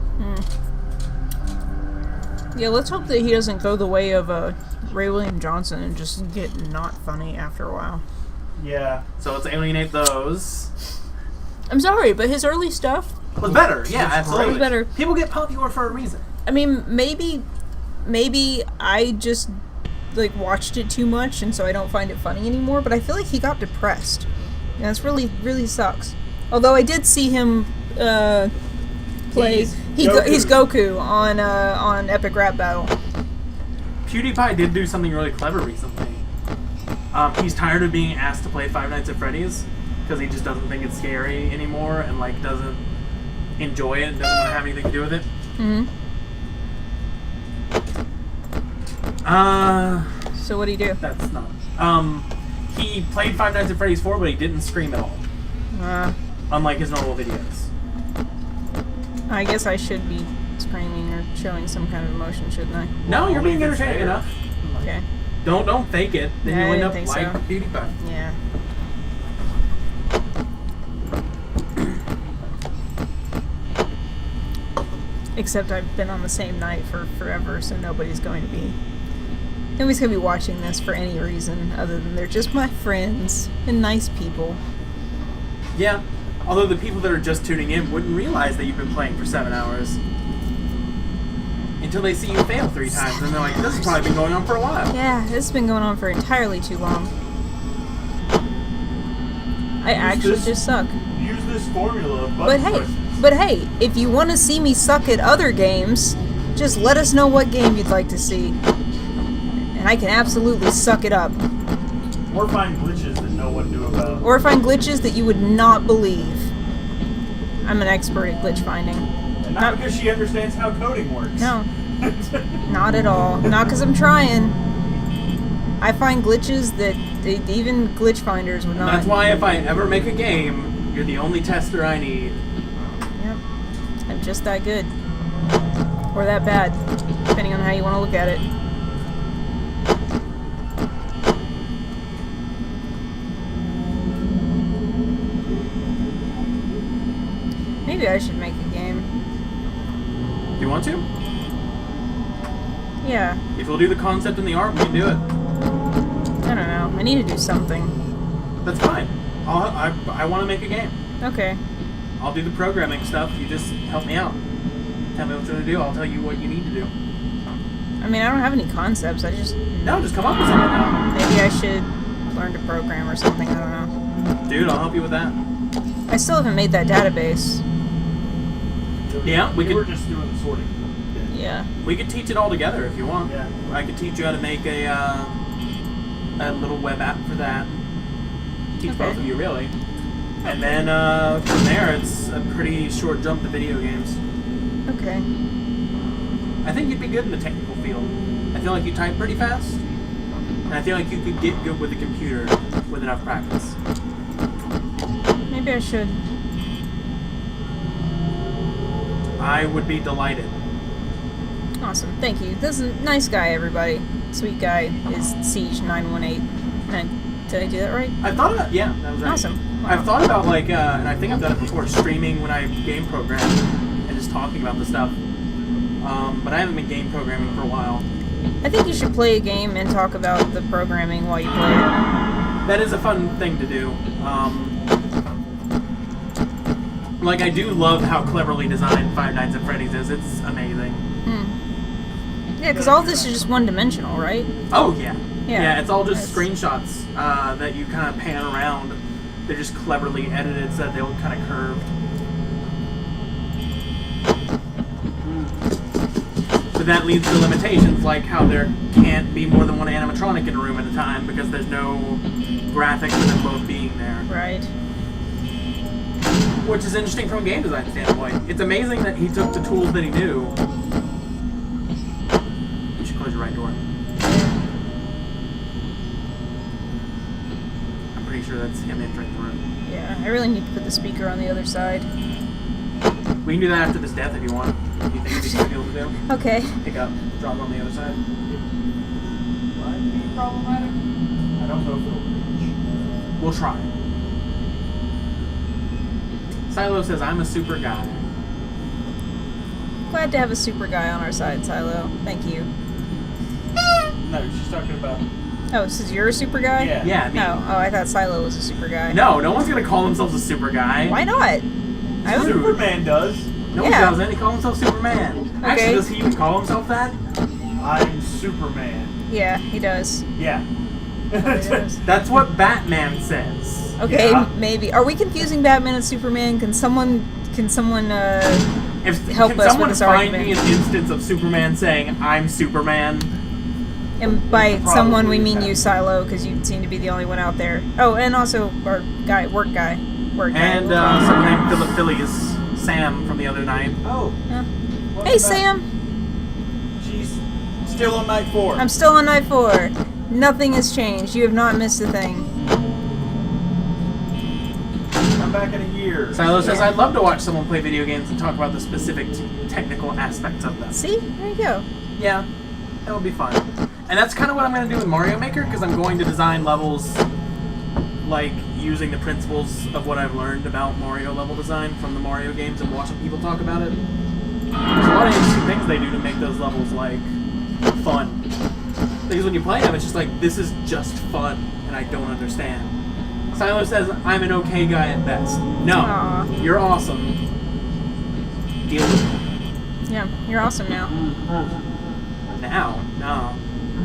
Yeah, let's hope that he doesn't go the way of Ray William Johnson and just get not funny after a while. Yeah. So let's alienate those. I'm sorry, but his early stuff, Was better, yeah, It's absolutely. great. Better. People get popular for a reason. I mean, maybe I just like watched it too much and so I don't find it funny anymore, but I feel like he got depressed. And that's really sucks. Although I did see him play He's he's Goku on Epic Rap Battle. PewDiePie did do something really clever recently. He's tired of being asked to play Five Nights at Freddy's because he just doesn't think it's scary anymore and, like, doesn't enjoy it and doesn't want to have anything to do with it. So what do you do? That's not. He played Five Nights at Freddy's 4, but he didn't scream at all, unlike his normal videos. I guess I should be screaming or showing some kind of emotion, shouldn't I? No, you're being Only if it's entertaining there. enough. Okay. Don't fake it. Then Yeah, I you end didn't up think like so. PewDiePie. Yeah. Except I've been on the same night for forever, so nobody's going to be watching this for any reason other than they're just my friends and nice people. Yeah. Although the people that are just tuning in wouldn't realize that you've been playing for 7 hours until they see you fail 3 times, and they're like, "This has probably been going on for a while." Yeah, this has been going on for entirely too long. I actually this- just suck. Use this formula of But button hey, presses. if you want to see me suck at other games, just let us know what game you'd like to see. And I can absolutely suck it up. Or find glitches that no one knew about. Or find glitches that you would not believe. I'm an expert at glitch finding. And not because she understands how coding works. No, not at all. Not because I'm trying. I find glitches that even glitch finders would not. That's why if I ever make a game, you're the only tester I need. Yep. I'm just that good. Or that bad, depending on how you want to look at it. Maybe I should make a game. Do you want to? Yeah. If we'll do the concept and the art, we can do it. I don't know. I need to do something. That's fine. I want to make a game. Okay. I'll do the programming stuff. You just help me out. Tell me what you're going to do. I'll tell you what you need to do. I mean, I don't have any concepts. I just... No, just come up with something now. Maybe I should learn to program or something. I don't know. Dude, I'll help you with that. I still haven't made that database. Yeah, we were could just doing the sorting. Yeah. we could teach it all together if you want. Yeah. I could teach you how to make a little web app for that. Teach Okay. both of you, really. And then from there, it's a pretty short jump to video games. Okay. I think you'd be good in the technical field. I feel like you type pretty fast. And I feel like you could get good with a computer with enough practice. Maybe I should. I would be delighted. Awesome. Thank you. This is a nice guy, everybody. Sweet guy is Siege918. Did I do that right? I've thought about, yeah, that was right. Awesome. Wow. I've thought about, like, and I think I've done it before, streaming when I game program and just talking about the stuff. But I haven't been game programming for a while. I think you should play a game and talk about the programming while you play it. That is a fun thing to do. Like, I do love how cleverly designed Five Nights at Freddy's is. It's amazing. Yeah, because all this is just one-dimensional, right? Oh, yeah. Yeah. Yeah, it's all just Nice. screenshots that you kind of pan around. They're just cleverly edited so that they look kind of curved. But that leads to limitations, like how there can't be more than one animatronic in a room at a time because there's no graphics for them both being there. Right. Which is interesting from a game design standpoint. It's amazing that he took the tools that he knew. You should close your right door. I'm pretty sure that's him entering the room. Yeah, I really need to put the speaker on the other side. We can do that after this death if you want. Do you think it'd be something able to do? Okay. Pick up, drop on the other side. Might be problematic. I don't know if it'll reach. We'll try. Silo says, I'm a super guy. Glad to have a super guy on our side, Silo. Thank you. No, she's talking about. Oh, so you're a super guy? Yeah. Yeah, me. No. Oh, I thought Silo was a super guy. No, no one's gonna call themselves a super guy. Why not? I would. Superman does. No one Yeah. doesn't. He calls himself Superman. Okay. Actually, does he even call himself that? I'm Superman. Yeah, he does. Yeah. He does. That's what Batman says. Okay, Yeah. maybe. Are we confusing Batman and Superman? Can someone If help can us with someone this find argument? me an instance of Superman saying I'm Superman? and by Probably someone we mean have. you, Silo, because you seem to be the only one out there. Oh, and also our work guy. And someone named Philip Phileas, Sam from the other night. Oh. Yeah. welcome Hey, back. Sam. She's still on night 4. I'm still on night 4. Nothing has changed. You have not missed a thing. I'm back in a year. Silo says, I'd love to watch someone play video games and talk about the specific technical aspects of them. See? There you go. Yeah, that would be fun. And that's kind of what I'm going to do with Mario Maker, because I'm going to design levels like using the principles of what I've learned about Mario level design from the Mario games and watching people talk about it. There's a lot of interesting things they do to make those levels, like, fun. Because when you play them, it's just like, this is just fun, and I don't understand. Silo says, I'm an okay guy at best. No, Aw. you're awesome. Deal with it. Yeah, you're awesome now. Now, no.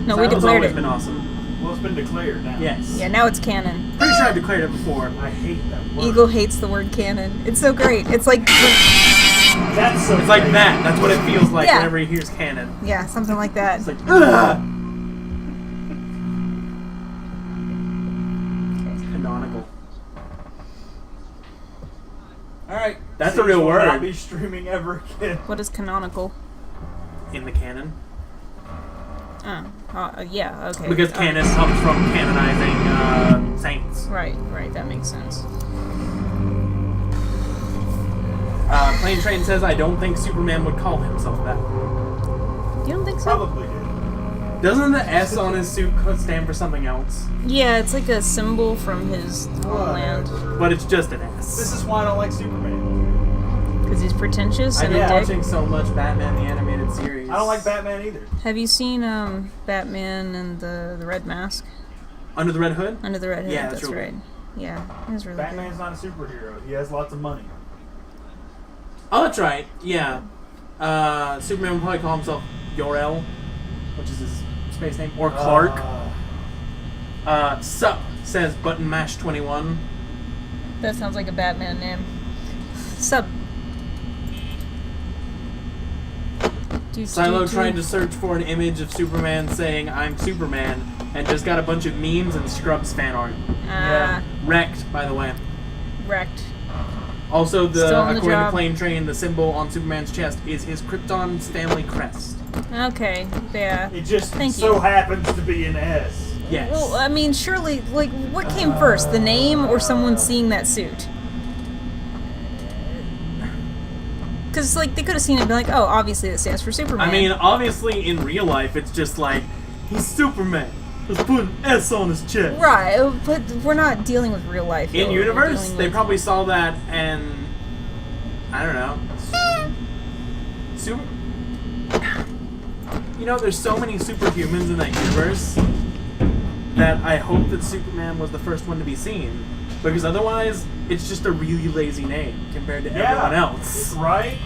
No, we Silo's declared always it. been awesome. Well, it's been declared now. Yes. Yeah, now it's canon. Pretty sure I've declared it before. I hate that word. Eagle hates the word canon. It's so great. It's like, That's so It's like great. that. That's what it feels like Yeah. whenever he hears canon. yeah, something like that. It's like, ugh! Canonical. Alright. That's Siege a real will word. not be streaming ever again. What is canonical? In the canon. Yeah, okay. Because canon comes from canonizing saints. Right, that makes sense. Plane Train says, I don't think Superman would call himself that. You don't think so? Probably did. Doesn't the S on his suit stand for something else? Yeah, it's like a symbol from his homeland. But it's just an This S. is why I don't like Superman. Because he's pretentious I've and been a dick. watching so much Batman the Animated animated series. I don't like Batman either. Have you seen Batman and the Red Mask? Under the Red Hood? Under the Red Hood, Yeah, that's that's real right. Yeah, it was really Batman's not a superhero. He has lots of money. Oh, that's right. Yeah. Superman would probably call himself Jor-El, which is his space name, or Clark. Sup says Button Mash 21. good. That sounds like a Batman name. Sup? Silo tried to search for an image of Superman saying "I'm Superman" and just got a bunch of memes and Scrubs fan art. Yeah. Wrecked, by the way. Wrecked. Also, Still on the according to job. Plane Train, the symbol on Superman's chest is his Krypton's family crest. Okay, yeah. It just Thank so you. happens to be an S. Yes. Well, I mean, surely, like, what came first, the name or someone seeing that suit? Because, like, they could have seen it and be like, oh, obviously that stands for Superman. I mean, obviously, in real life, it's just like, he's Superman. Let's put an S on his chest. Right, but we're not dealing with real life. In We're universe, dealing they with- probably saw that and I don't know. Super. You know, there's so many superhumans in that universe that I hope that Superman was the first one to be seen, because otherwise, it's just a really lazy name compared to everyone else. Right?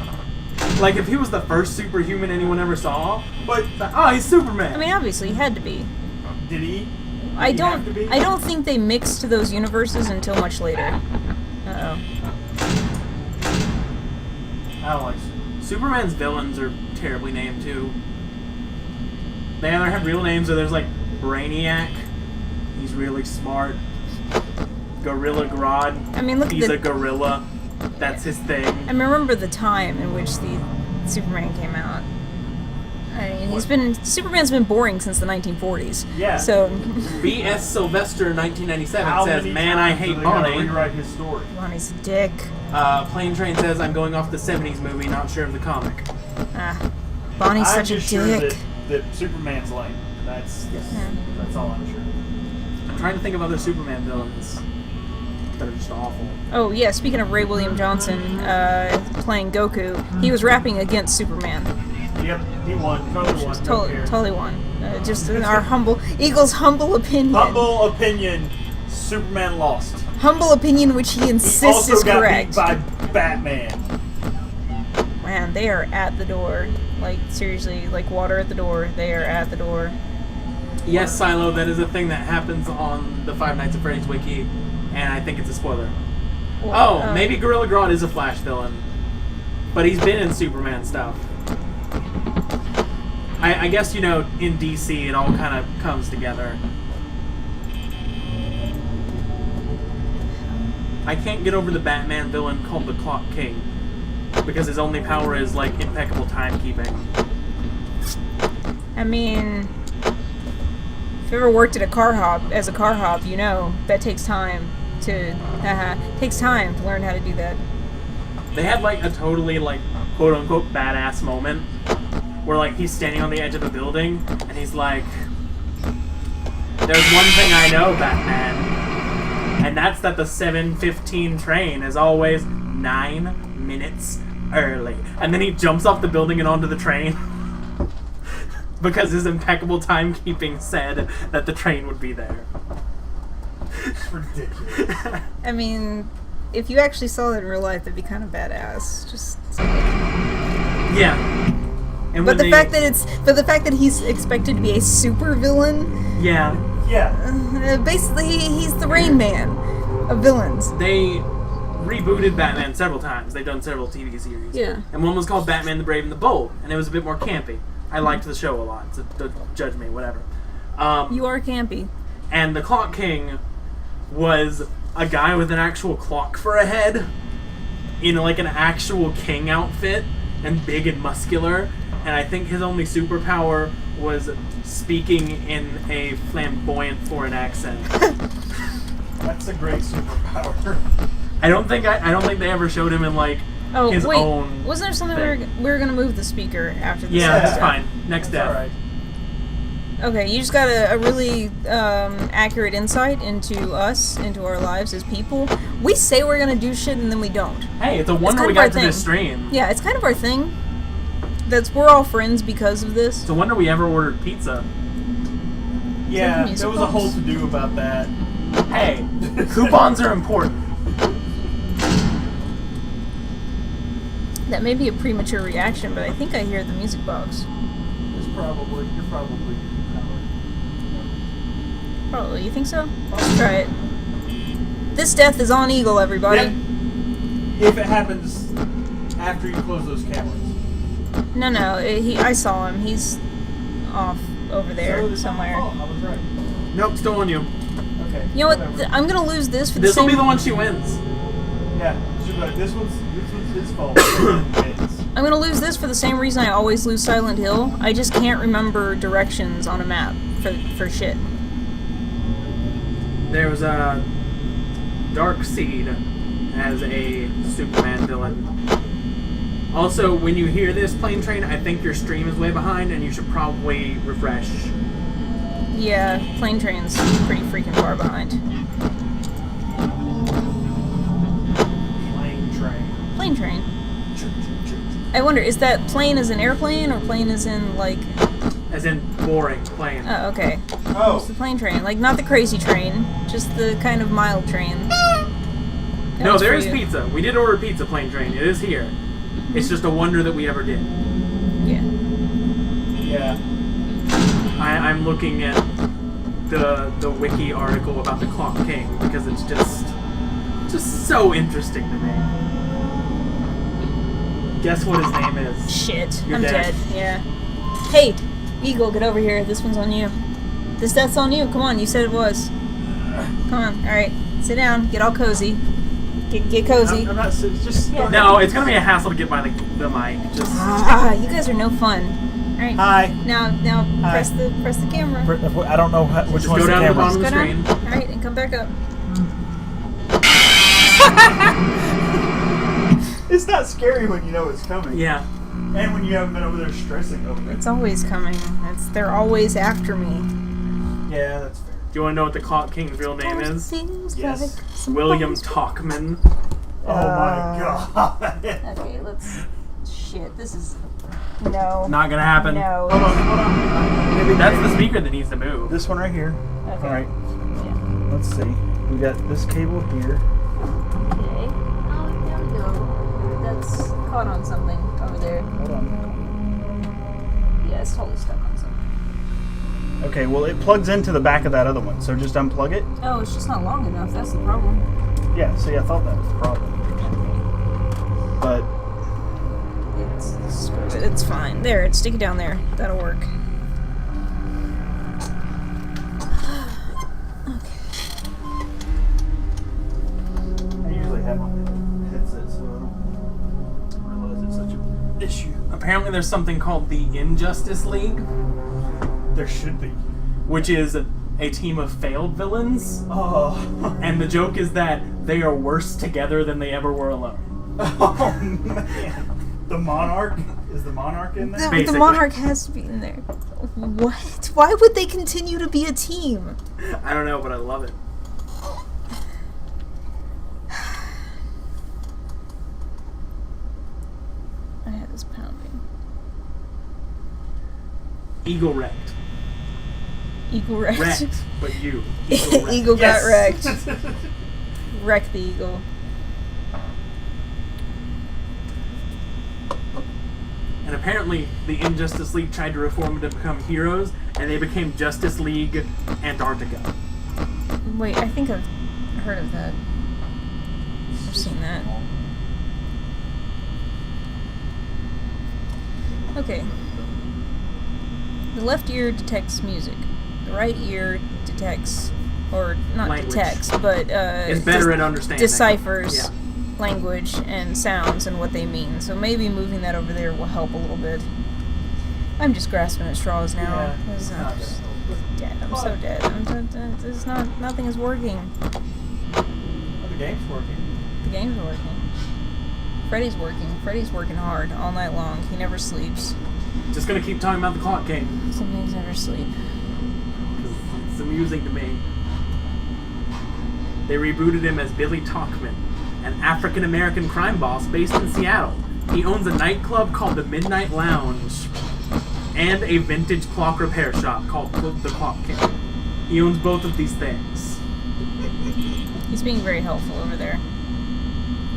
Like if he was the first superhuman anyone ever saw, But oh, he's Superman. I mean, obviously, he had to be. did he? I Did he have to be? don't think they mixed those universes until much later. Uh-oh. I don't like Superman's villains are terribly named too. They either have real names or there's like Brainiac. He's really smart. Gorilla Grodd. I mean, look He's at a the... gorilla. That's his thing. I remember the time in which the Superman came out. I mean, Superman's been boring since the 1940s. Yeah. So, B.S. Sylvester, 1997 How says, many "Man, I times hate are they gonna Bonnie." rewrite his story. Bonnie's a dick. Plane Train says, "I'm going off the 70s movie, not sure of the comic." Bonnie's I'm such a just sure dick. that Superman's lame. That's all I'm sure. I'm trying to think of other Superman villains that are just awful. Oh yeah, speaking of Ray William Johnson playing Goku, he was rapping against Superman. Yep, he won. Totally won. Don't care. Totally won. Just in our Eagle's humble opinion. Humble opinion, Superman lost. Humble opinion, which he He insists also is got correct. beat by Batman. Man, they are at the door. Like seriously, like water at the door. They are at the door. Yes, Silo, that is a thing that happens on the Five Nights at Freddy's wiki, and I think it's a spoiler. Oh, maybe Gorilla Grodd is a Flash villain, but he's been in Superman stuff. I guess, you know, in DC it all kind of comes together. I can't get over the Batman villain called the Clock King, because his only power is, like, impeccable timekeeping. I mean, if you ever worked at a car hop, you know that takes time to learn how to do that. They had, like, a totally, like, quote-unquote badass moment where, like, he's standing on the edge of a building, and he's like, "There's one thing I know, Batman, and that's that the 7:15 train is always 9 minutes early." And then he jumps off the building and onto the train because his impeccable timekeeping said that the train would be there. It's ridiculous. I mean, if you actually saw that in real life, that'd be kind of badass. Just. Yeah. And But when the fact that he's expected to be a super villain, yeah, Yeah. basically he's the Rain Man of villains. they rebooted Batman several times. They've done several TV series. Yeah. And one was called Batman the Brave and the Bold, and it was a bit more campy. I liked the show a lot, so don't judge me, whatever. You are campy. And the Clock King was a guy with an actual clock for a head, in like an actual king outfit, and big and muscular. And I think his only superpower was speaking in a flamboyant foreign accent. That's a great superpower. I don't think they ever showed him in like Oh his wait, own. wasn't there something thing. we were gonna move the speaker after this? Yeah, that's episode? fine. Next That's step. alright. Okay, you just got a really accurate insight into us, into our lives as people. We say we're gonna do shit and then we don't. Hey, it's a wonder kind we of our got to this thing. stream. Yeah, it's kind of our thing. we're all friends because of this. It's a wonder we ever ordered pizza. Yeah, music there was a box? whole to-do about that. Hey, coupons are important. That may be a premature reaction, but I think I hear the music box. You're probably Probably. You think so? Let's try it. This death is on Eagle, everybody. Yeah. If it happens after you close those cameras. No, I saw him. He's off over there So it's somewhere. my fault. I was right. Nope, still on you. Okay. You know what? whatever. I'm gonna lose this for the This will same. be the one she wins. Yeah. She'll be like, this one's his fault. I'm gonna lose this for the same reason I always lose Silent Hill. I just can't remember directions on a map for shit. There was a Darkseid as a Superman villain. Also, when you hear this plane train, I think your stream is way behind and you should probably refresh. Yeah, plane train's pretty freaking far behind. Plane train. I wonder, is that plane as an airplane or plane as in like? As in boring plane. Oh, okay. Oh. It's the plane train, like not the crazy train, just the kind of mild train. That No, was there for is you. pizza. We did order pizza plane train. It is here. It's just a wonder that we ever did. Yeah. Yeah. I'm looking at the wiki article about the Clock King because it's just so interesting to me. Guess what his name is? Shit, You're I'm dead. dead. Yeah. Hey, Eagle, get over here. This one's on you. This death's on you. Come on, you said it was. Come on. All right, sit down. Get all cozy. Get cozy. I'm not. Just go ahead. No, it's gonna be a hassle to get by the mic. Just Ah, you guys are no fun. All right. Hi. Now Hi. press the camera. I don't know which Just one's go the down to the camera. bottom. Go the down. screen. All right, and come back up. It's not scary when you know it's coming. Yeah. And when you haven't been over there stressing over it. It's always coming. They're always after me. Yeah, that's fair. Do you want to know what the Clock King's real name is? Seems Yes. like some William fun- Talkman. Oh my god. Okay, let's. Shit, this is. No. Not gonna happen. No. Hold on. Maybe That's the speaker that needs to move. this one right here. Okay. All right. Yeah. Let's see. We got this cable here. Okay. Oh, there we go. That's caught on something over there. Hold on. Yeah, it's totally stuck on something. Okay, well it plugs into the back of that other one, so just unplug it. Oh, it's just not long enough. That's the problem. Yeah, see, I thought that was the problem. But Screw it. It's fine. There, stick it down there. That'll work. I usually have my headset, so I don't realize it's such an issue. Apparently, there's something called the Injustice League, There should be. which is a team of failed villains. Oh, And the joke is that they are worse together than they ever were alone. oh man. The Monarch? Is the Monarch in there? The Basically. Monarch has to be in there. What? Why would they continue to be a team? I don't know, but I love it. I had this pounding. Eagle wrecked. Eagle wrecked. Wrecked, but you. Eagle wrecked. Eagle Yes. got wrecked. Wreck the eagle. And apparently, the Injustice League tried to reform to become heroes, and they became Justice League Antarctica. Wait, I think I've heard of that. I've seen that. Okay. The left ear detects music. The right ear detects, or not Language. detects, but It's better at understanding. deciphers Yeah. language and sounds and what they mean. So maybe moving that over there will help a little bit. I'm just grasping at straws now. Yeah, 'Cause I'm not just bad. dead. I'm so dead. There's nothing is working. Well, the game's working. The game's working. Freddy's working. Freddy's working hard all night long. He never sleeps. Just gonna keep talking about the Clock King. Some days never sleep. 'Cause it's amusing to me. They rebooted him as Billy Talkman, an African-American crime boss based in Seattle. He owns a nightclub called the Midnight Lounge and a vintage clock repair shop called the Clock King. He owns both of these things. He's being very helpful over there.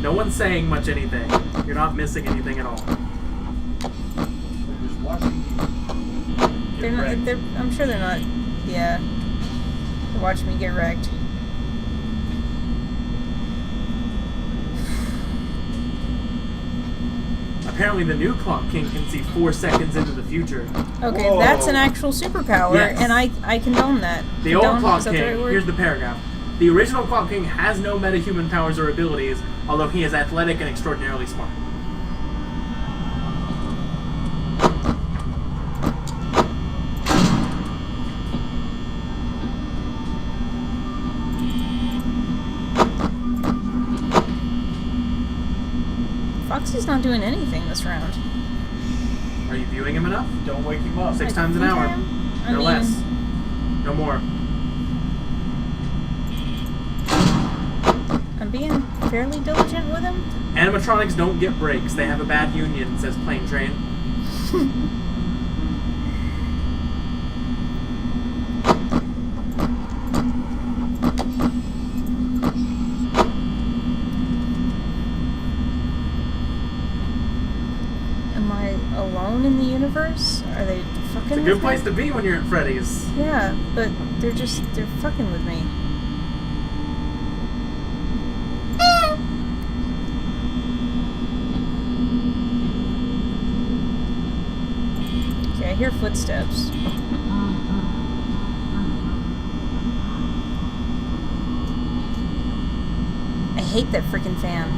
No one's saying much anything. You're not missing anything at all. They're just watching you. They're not. I'm sure they're not. Yeah. They're watching me get wrecked. Apparently the new Clock King can see 4 seconds into the future. Okay, Whoa. that's an actual superpower, Yes. and I condone that. The old Condone, Clock is that the King, right word? here's the paragraph. The original Clock King has no metahuman powers or abilities, although he is athletic and extraordinarily smart. Foxy's not doing anything this round. Are you viewing him enough? Don't wake him up. 6 I times an think hour. I am. I No mean, less. No more. I'm being fairly diligent with him. Animatronics don't get breaks. They have a bad union, says Plane Train. Am I alone in the universe? Are they fucking It's a with good me? place to be when you're at Freddy's. Yeah, but they're fucking with me. Okay, I hear footsteps. I hate that freaking fan.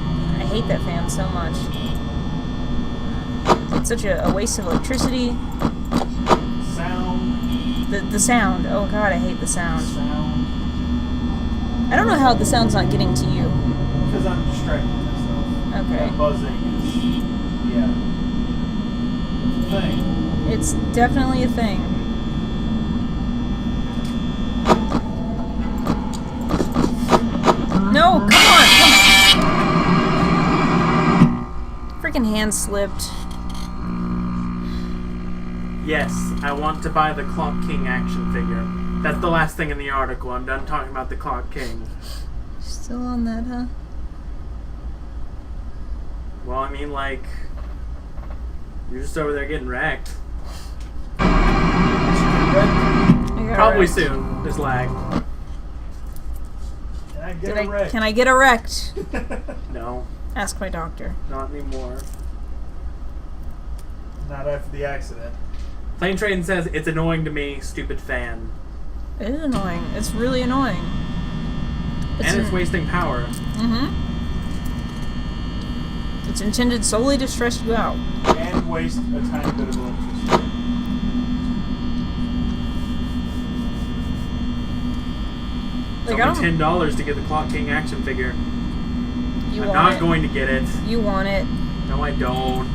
I hate that fan so much. It's such a waste of electricity. Sound. The sound. Oh god, I hate the sound. Sound. I don't know how the sound's not getting to you. Because I'm distracted myself. Okay. That buzzing is. Yeah. It's a thing. It's definitely a thing. No, come on! Freaking hand slipped. Yes, I want to buy the Clock King action figure. That's the last thing in the article. I'm done talking about the Clock King. Still on that, huh? Well, I mean, like, you're just over there getting wrecked. I got Probably wrecked. soon. There's lag. Can I get a wreck? Can I get erect? No, Ask my doctor. not anymore. Not after the accident. Plane Train says, it's annoying to me, stupid fan. It is annoying. It's really annoying. And it's wasting power. Mm-hmm. It's intended solely to stress you out. And waste a tiny bit of electricity. It's Like, I only don't. $10 to get the Clock King action figure. You I'm want not it. going to get it. You want it. No, I don't.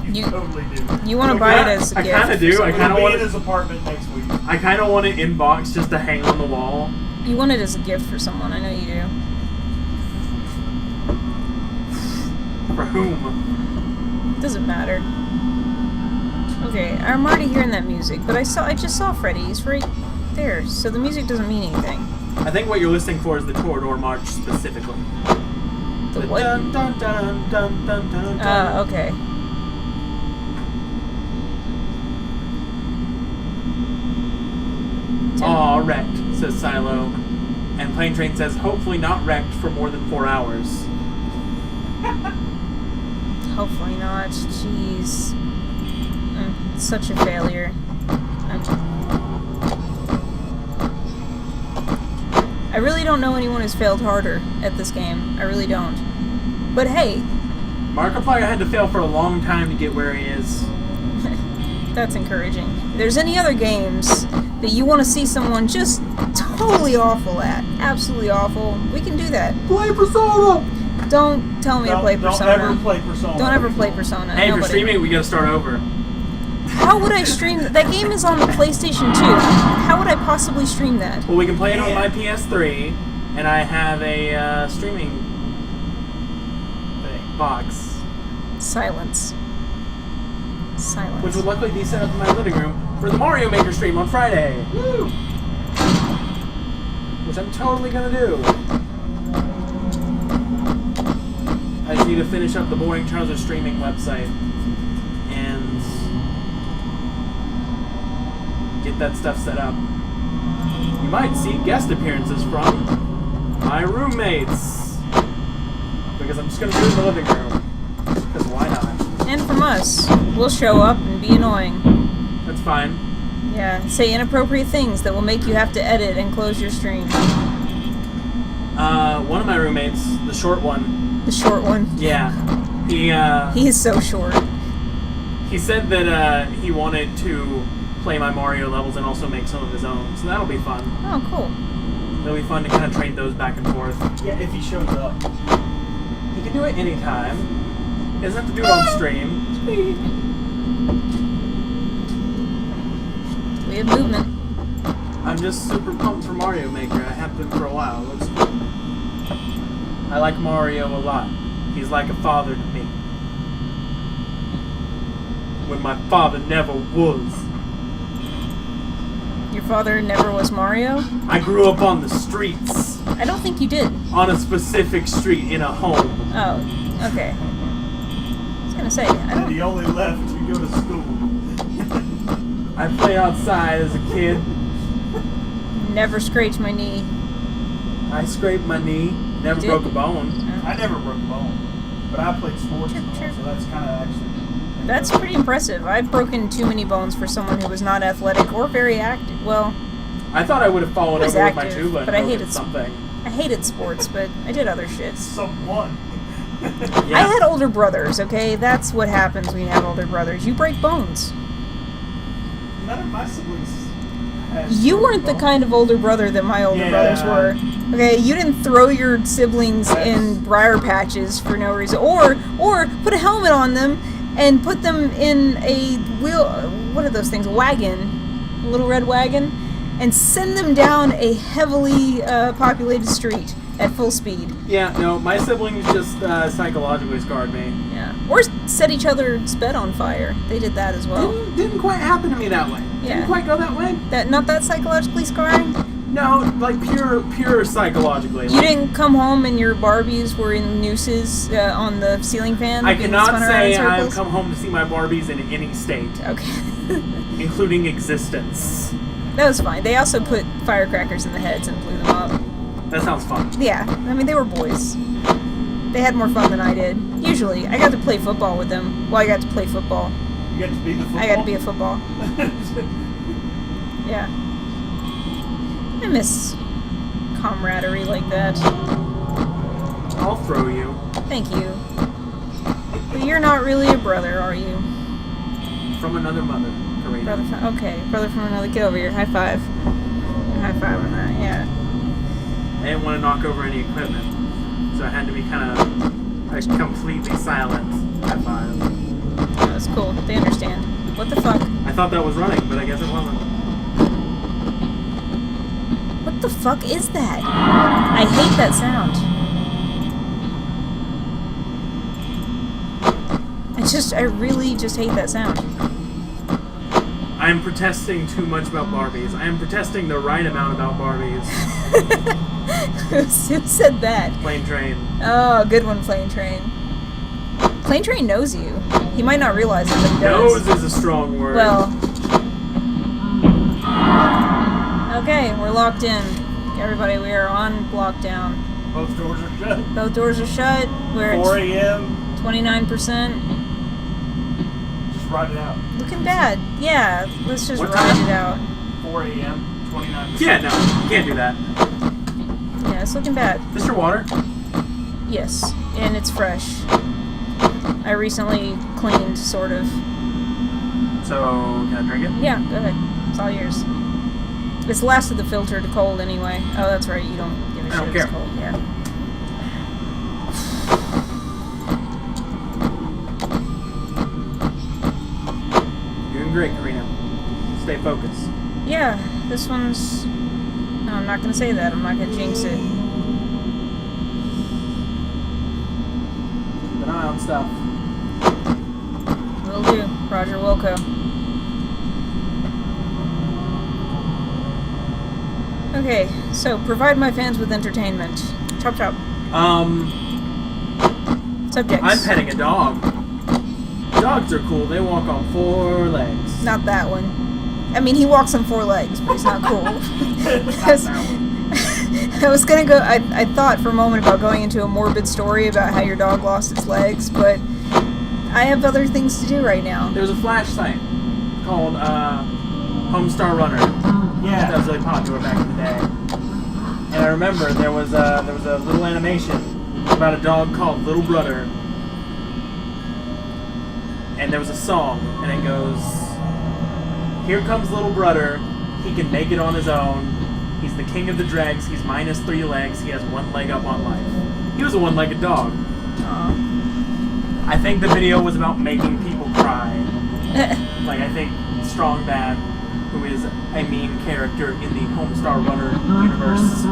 You You- totally do. You want to Look, buy I- it as a I gift. kinda do. for I We'll kinda be want in it- his apartment next week. I kind of want it in box just to hang on the wall. You want it as a gift for someone. I know you do. For whom? Doesn't matter. Okay, I'm already hearing that music, but I just saw Freddy. He's right there, so the music doesn't mean anything. I think what you're listening for is the Torador March specifically. The what? Dun, dun, dun, dun, dun, dun, dun. Okay. Aw, wrecked, says Silo. And Plane Train says, hopefully not wrecked for more than 4 hours. Hopefully not. Jeez. It's such a failure. I really don't know anyone who's failed harder at this game. I really don't. But hey, Markiplier had to fail for a long time to get where he is. that's encouraging. If there's any other games that you want to see someone just totally awful at, absolutely awful, we can do that. Play Persona! Don't tell me to play Persona. Don't ever play Persona. Don't ever play Persona. Hey, if you're Nobody. streaming, we gotta start over. How would I stream that? That game is on the PlayStation 2. How would I possibly stream that? Well, we can play it on Yeah. my PS3, and I have a streaming Thing. box. Silence. Silence. Which would luckily be set up in my living room for the Mario Maker stream on Friday. Woo! Which I'm totally gonna do. I just need to finish up the Boring Trouser streaming website and get that stuff set up. You might see guest appearances from my roommates. Because I'm just gonna do it in the living room. Because why not? And from us. We'll show up and be annoying. That's fine. Yeah, say inappropriate things that will make you have to edit and close your stream. One of my roommates, the short one. The short one. Yeah. He is so short. He said that he wanted to play my Mario levels and also make some of his own. So that'll be fun. Oh, cool. It'll be fun to kind of trade those back and forth. Yeah, if he shows up. He can do it anytime. He doesn't have to do it on stream. We have movement. I'm just super pumped for Mario Maker. I have been for a while. It looks cool. I like Mario a lot. He's like a father to me. When my father never was. Your father never was Mario? I grew up on the streets. I don't think you did. On a specific street in a home. Oh, okay. I was gonna say, I And don't... he only left to go to school. I played outside as a kid. Never scraped my knee. I scraped my knee. Never You broke did? a bone. I never broke a bone. But I played sports and all, Sure. so that's kind of actually... That's pretty impressive. I've broken too many bones for someone who was not athletic or very active. Well, I thought I would have fallen I was over with my active, tuba and but I broken hated something. I hated sports, but I did other shit. Someone. Yeah. I had older brothers, okay? That's what happens when you have older brothers. You break bones. None of my siblings had You broken weren't the bones. kind of older brother that my older Yeah. brothers were. Okay, you didn't throw your siblings in briar patches for no reason, or put a helmet on them and put them in a what are those things? A wagon, a little red wagon, and send them down a heavily populated street at full speed. Yeah, no, my siblings just psychologically scarred me. Yeah, or set each other's bed on fire. They did that as well. Didn't quite happen to me that way. Yeah. Didn't quite go that way. That not that psychologically scarring. No, like pure psychologically. You didn't come home and your Barbies were in nooses on the ceiling fan? I being cannot spun around say in I've circles? come home to see my Barbies in any state, Okay. including existence. That was fine. They also put firecrackers in the heads and blew them up. That sounds fun. Yeah, I mean, they were boys. They had more fun than I did. Usually, I got to play football with them. Well, I got to play football. You got to be the football? I got to be a football. Yeah. I miss camaraderie like that. I'll throw you. Thank you. But you're not really a brother, are you? From another mother, Karina. Brother from, okay, brother from another. Get over here. High five. High five on that, yeah. I didn't want to knock over any equipment, so I had to be kind of like completely silent. High five. That's cool. They understand. What the fuck? I thought that was running, but I guess it wasn't. What the fuck is that? I hate that sound. I really just hate that sound. I am protesting too much about Barbies. I am protesting the right amount about Barbies. Who said that? Plane train. Oh, good one, Plane Train. Plane Train knows you. He might not realize it, but he does. Nose is a strong word. Well. Okay, we're locked in. Everybody, we are on lockdown. Both doors are shut. Both doors are shut. We're 4 at a.m. 29%. Just ride it out. Looking bad. Yeah, let's just What ride time? it out. 4 a.m. 29%. yeah, no, you can't do that. Yeah, it's looking bad. Just your water. Yes, and it's fresh. I recently cleaned, sort of. So, can I drink it? Yeah, go ahead. It's all yours. It's lasted the filter to cold anyway. Oh, that's right. You don't give a I shit don't if it's care. cold. Yeah. Doing great, Karina. Stay focused. Yeah, this one's... No, I'm not going to say that. I'm not going to jinx it. Keep an eye on stuff. Wilco. Okay, so provide my fans with entertainment. Chop chop. Subjects. I'm petting a dog. Dogs are cool. They walk on 4 legs. Not that one. I mean, he walks on 4 legs, but he's not cool. Because I was gonna go. I thought for a moment about going into a morbid story about how your dog lost its legs, but I have other things to do right now. There was a Flash site called Homestar Runner. Yeah. That was really popular back in the day. And I remember there was a little animation about a dog called Little Brother. And there was a song, and it goes, "Here comes Little Brother. He can make it on his own. He's the king of the dregs. He's minus 3 legs. He has 1 leg up on life." He was a 1-legged dog. Aw. I think the video was about making people cry. Like, I think Strong Bad, who is a main character in the Homestar Runner universe,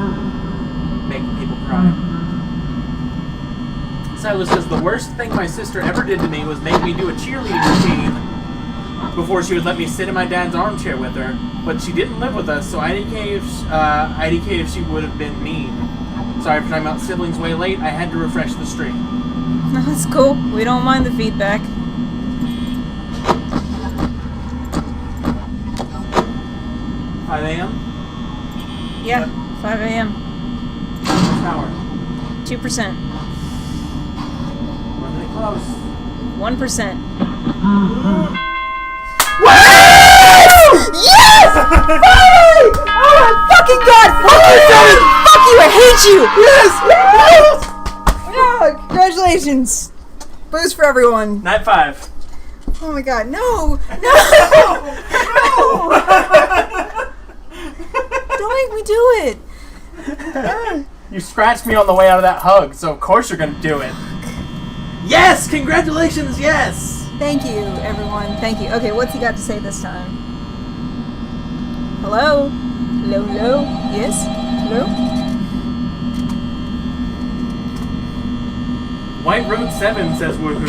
making people cry. Silas says, "The worst thing my sister ever did to me was make me do a cheerleading routine before she would let me sit in my dad's armchair with her. But she didn't live with us, so IDK if she would have been mean. Sorry for talking about siblings way late. I had to refresh the stream." That's cool. We don't mind the feedback. 5 a.m.? Yeah, 5 a.m. Power. 2%. We're really close. 1%. Yes! Finally! Oh my fucking god! Fuck you! I hate you! Yes! Oh, congratulations! Boost for everyone. Night 5. Oh my god, no! No! Don't make me do it! You scratched me on the way out of that hug, so of course you're gonna do it. Yes! Congratulations, yes! Thank you, everyone. Thank you. Okay, what's he got to say this time? Hello? Hello, hello? Yes? Hello? White Road 7 says woohoo.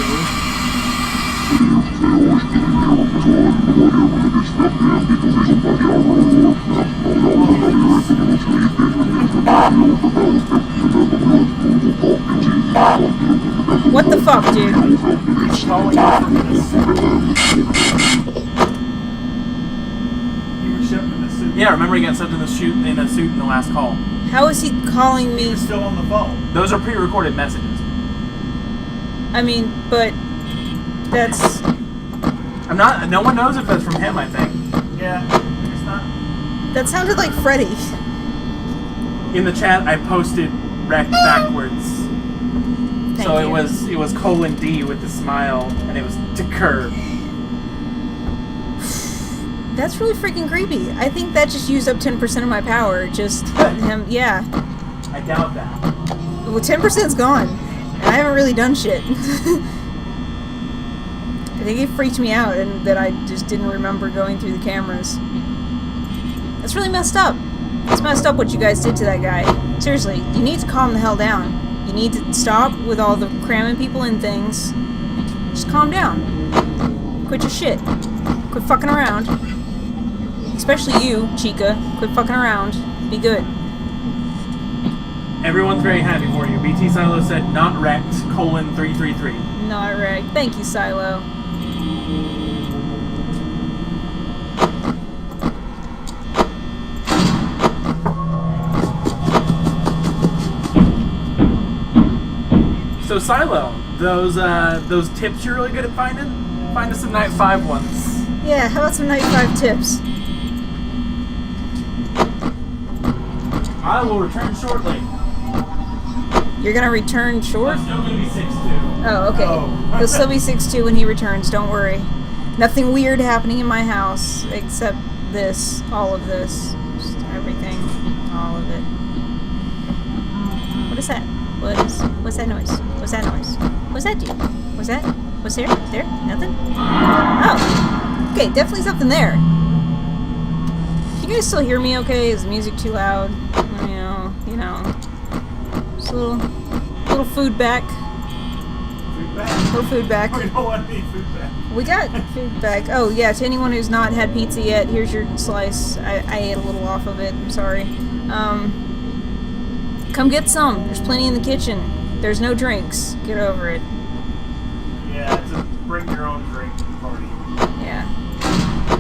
What the fuck, dude? He's calling us from the suit. You were shoved in the suit. Yeah, remember he got subbed in a suit in the last call. How is he calling He me? was still on the phone. Those are pre-recorded messages. I mean, but that's... No one knows if that's from him, I think. Yeah, it's not. That sounded like Freddy. In the chat, I posted wrecked backwards. Thank So you. it was :D with the smile, and it was to curve. That's really freaking creepy. I think that just used up 10% of my power. Just him, yeah. I doubt that. Well, 10%'s gone. And I haven't really done shit. I think it freaked me out and that I just didn't remember going through the cameras. That's really messed up. It's messed up what you guys did to that guy. Seriously, you need to calm the hell down. You need to stop with all the cramming people in things. Just calm down. Quit your shit. Quit fucking around. Especially you, Chica. Quit fucking around. Be good. Everyone's very happy for you. BT Silo said not wrecked, :333. Not right. Thank you, Silo. So Silo, those tips you're really good at finding? Find us some night 5 ones. Yeah, how about some night 5 tips? I will return shortly. You're gonna return short? I'm still gonna be 6'2". Oh, okay. Oh. He'll still be 6'2" when he returns, don't worry. Nothing weird happening in my house, except this, all of this. Just everything, all of it. What is that? What's that noise? What's that noise? What's that do? What's that? What's there? There? Nothing? Oh. Okay, definitely something there. Can you guys still hear me okay? Is the music too loud? You know. Just a little food back. food back. Or food back. We don't want any food back. We got food back. Oh, yeah, to anyone who's not had pizza yet, here's your slice. I ate a little off of it. I'm sorry. Come get some. There's plenty in the kitchen. There's no drinks. Get over it. Yeah, it's a bring your own drink party. Yeah.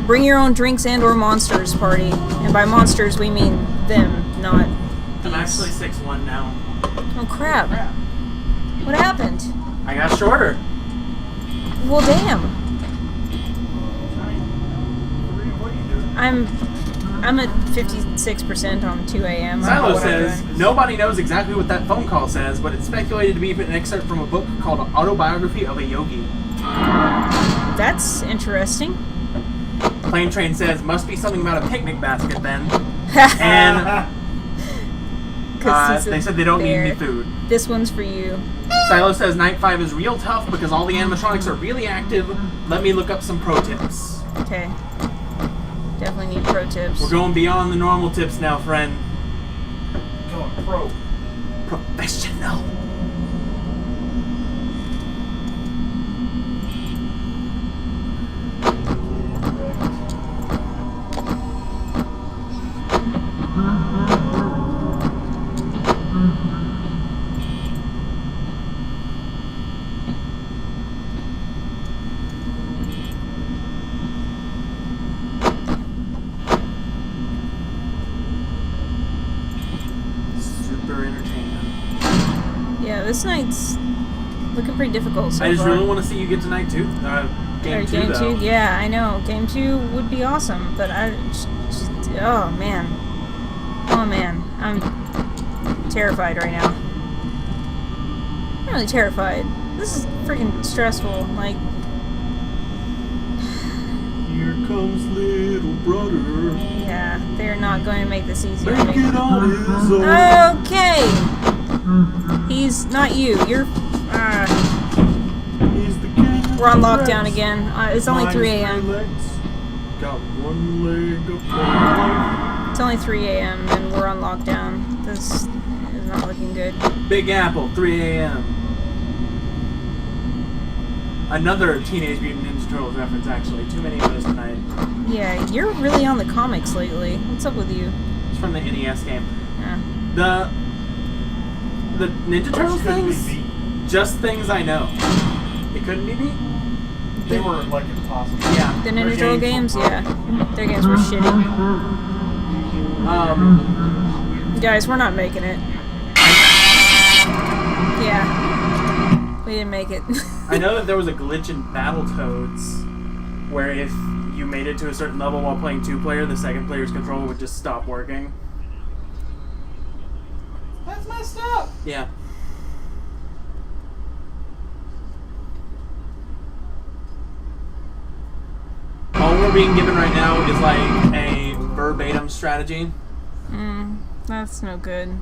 Bring your own drinks and or monsters party. And by monsters, we mean them, not... I'm actually 6'1" now. Oh, crap. What happened? I got shorter. Well, damn. What are you doing? I'm at 56% on 2 a.m. I don't know Silo what I'm says, doing. nobody knows exactly what that phone call says, but it's speculated to be an excerpt from a book called Autobiography of a Yogi. That's interesting. Plane Train says, must be something about a picnic basket then. And 'Cause he's a they said they don't bear. need any food. This one's for you. Silo says, Night 5 is real tough because all the animatronics are really active. Let me look up some pro tips. Okay. Definitely need pro tips. We're going beyond the normal tips now, friend. Going pro. Professional. Super entertaining. Yeah, this night's looking pretty difficult so I just far. really want to see you get to night 2. Game Or 2, game though. 2, yeah, I know. Game 2 would be awesome, but oh man. Oh man. I'm terrified right now. I'm really terrified. This is freaking stressful. Like, Here comes little brother. yeah, they're not going to make this easy on Make me. it on his own. Okay! He's not you. You're. He's the king. We're on lockdown again. It's only Mine's 3 three a.m. legs. Got one leg up on It's only 3 a.m. and we're on lockdown. This is not looking good. Big Apple, 3 a.m. Another Teenage Mutant Ninja Turtles reference, actually. Too many of those tonight. Yeah, you're really on the comics lately. What's up with you? It's from the NES game. Yeah. The Ninja Turtles Couldn't be things? beat. Just things I know. It couldn't be beat? They were like impossible. Yeah. The Their Ninja Turtle games games, were yeah. Their games were shitty. Guys, we're not making it. Yeah. We didn't make it. I know that there was a glitch in Battletoads where if you made it to a certain level while playing 2-player, the second player's controller would just stop working. That's messed up. Yeah. All we're being given right now is like a verbatim strategy. That's no good.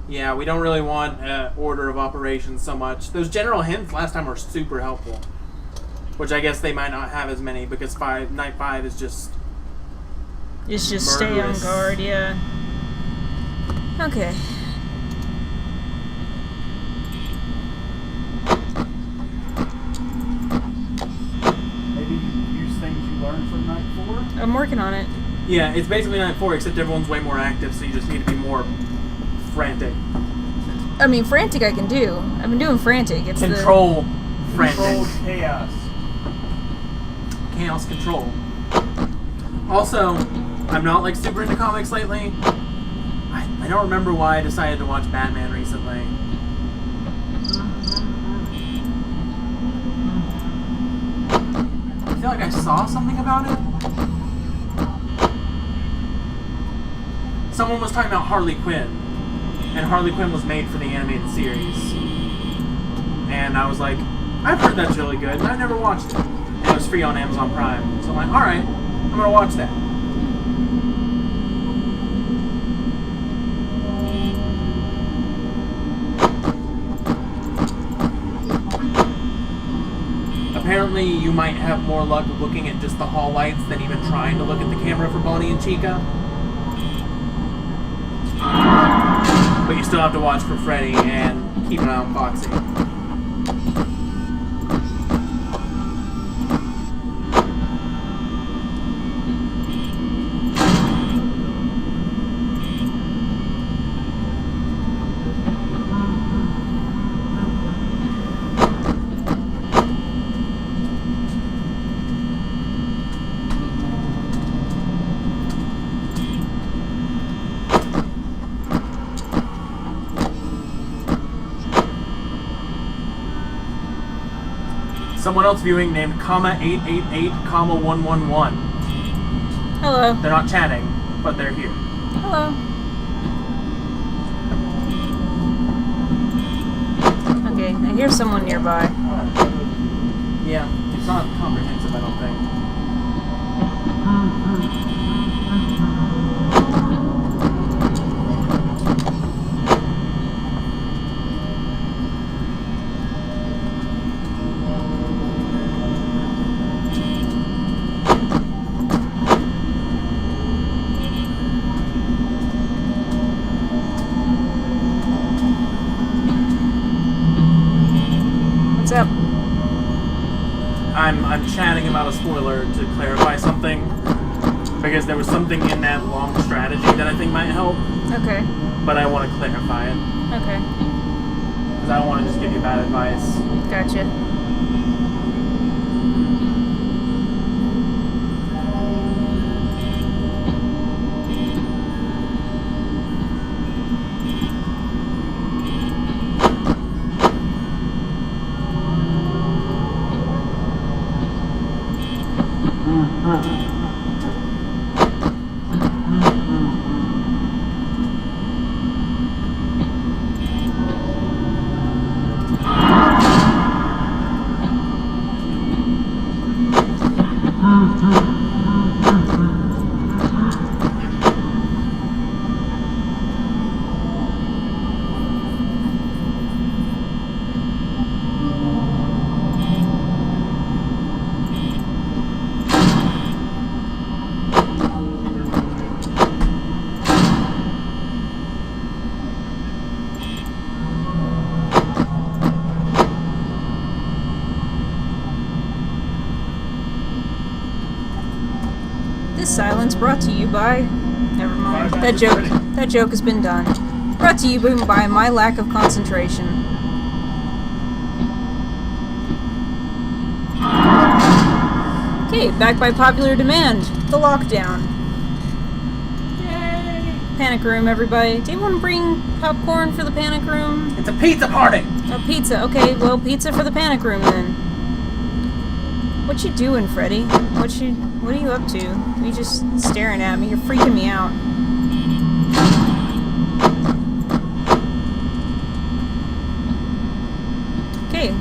Yeah, we don't really want order of operations so much. Those general hints last time were super helpful. Which I guess they might not have as many because night 5 is just... It's just stay on murderous. guard, yeah. Okay. Maybe use things you learned from night 4. I'm working on it. Yeah, it's basically night 4 except everyone's way more active, so you just need to be more frantic. I mean, frantic I can do. I've been doing frantic. It's Control frantic. Controlled chaos. Chaos control. Also, I'm not like super into comics lately. I don't remember why I decided to watch Batman recently. I feel like I saw something about it. Someone was talking about Harley Quinn, and Harley Quinn was made for the animated series. And I was like, I've heard that's really good, and I never watched it. And it was free on Amazon Prime. So I'm like, alright, I'm gonna watch that. Apparently, you might have more luck looking at just the hall lights than even trying to look at the camera for Bonnie and Chica. But you still have to watch for Freddy and keep an eye on Foxy. Someone else viewing named comma 888 comma 111. Hello. They're not chatting, but they're here. Hello. Okay, I hear someone nearby. Yeah, it's not comprehensive, I don't think. What's up? I'm chatting about a spoiler to clarify something, because there was something in that long strategy that I think might help, Okay. but I want to clarify it, Okay. because I don't want to just give you bad advice. Gotcha. This silence brought to you by... Never mind. That joke has been done. Brought to you by my lack of concentration. Okay, back by popular demand. The lockdown. Yay! Panic room, everybody. Did anyone bring popcorn for the panic room? It's a pizza party! Oh, pizza. Okay, well, pizza for the panic room then. What you doing, Freddy? What are you up to? You just staring at me. You're freaking me out. Okay,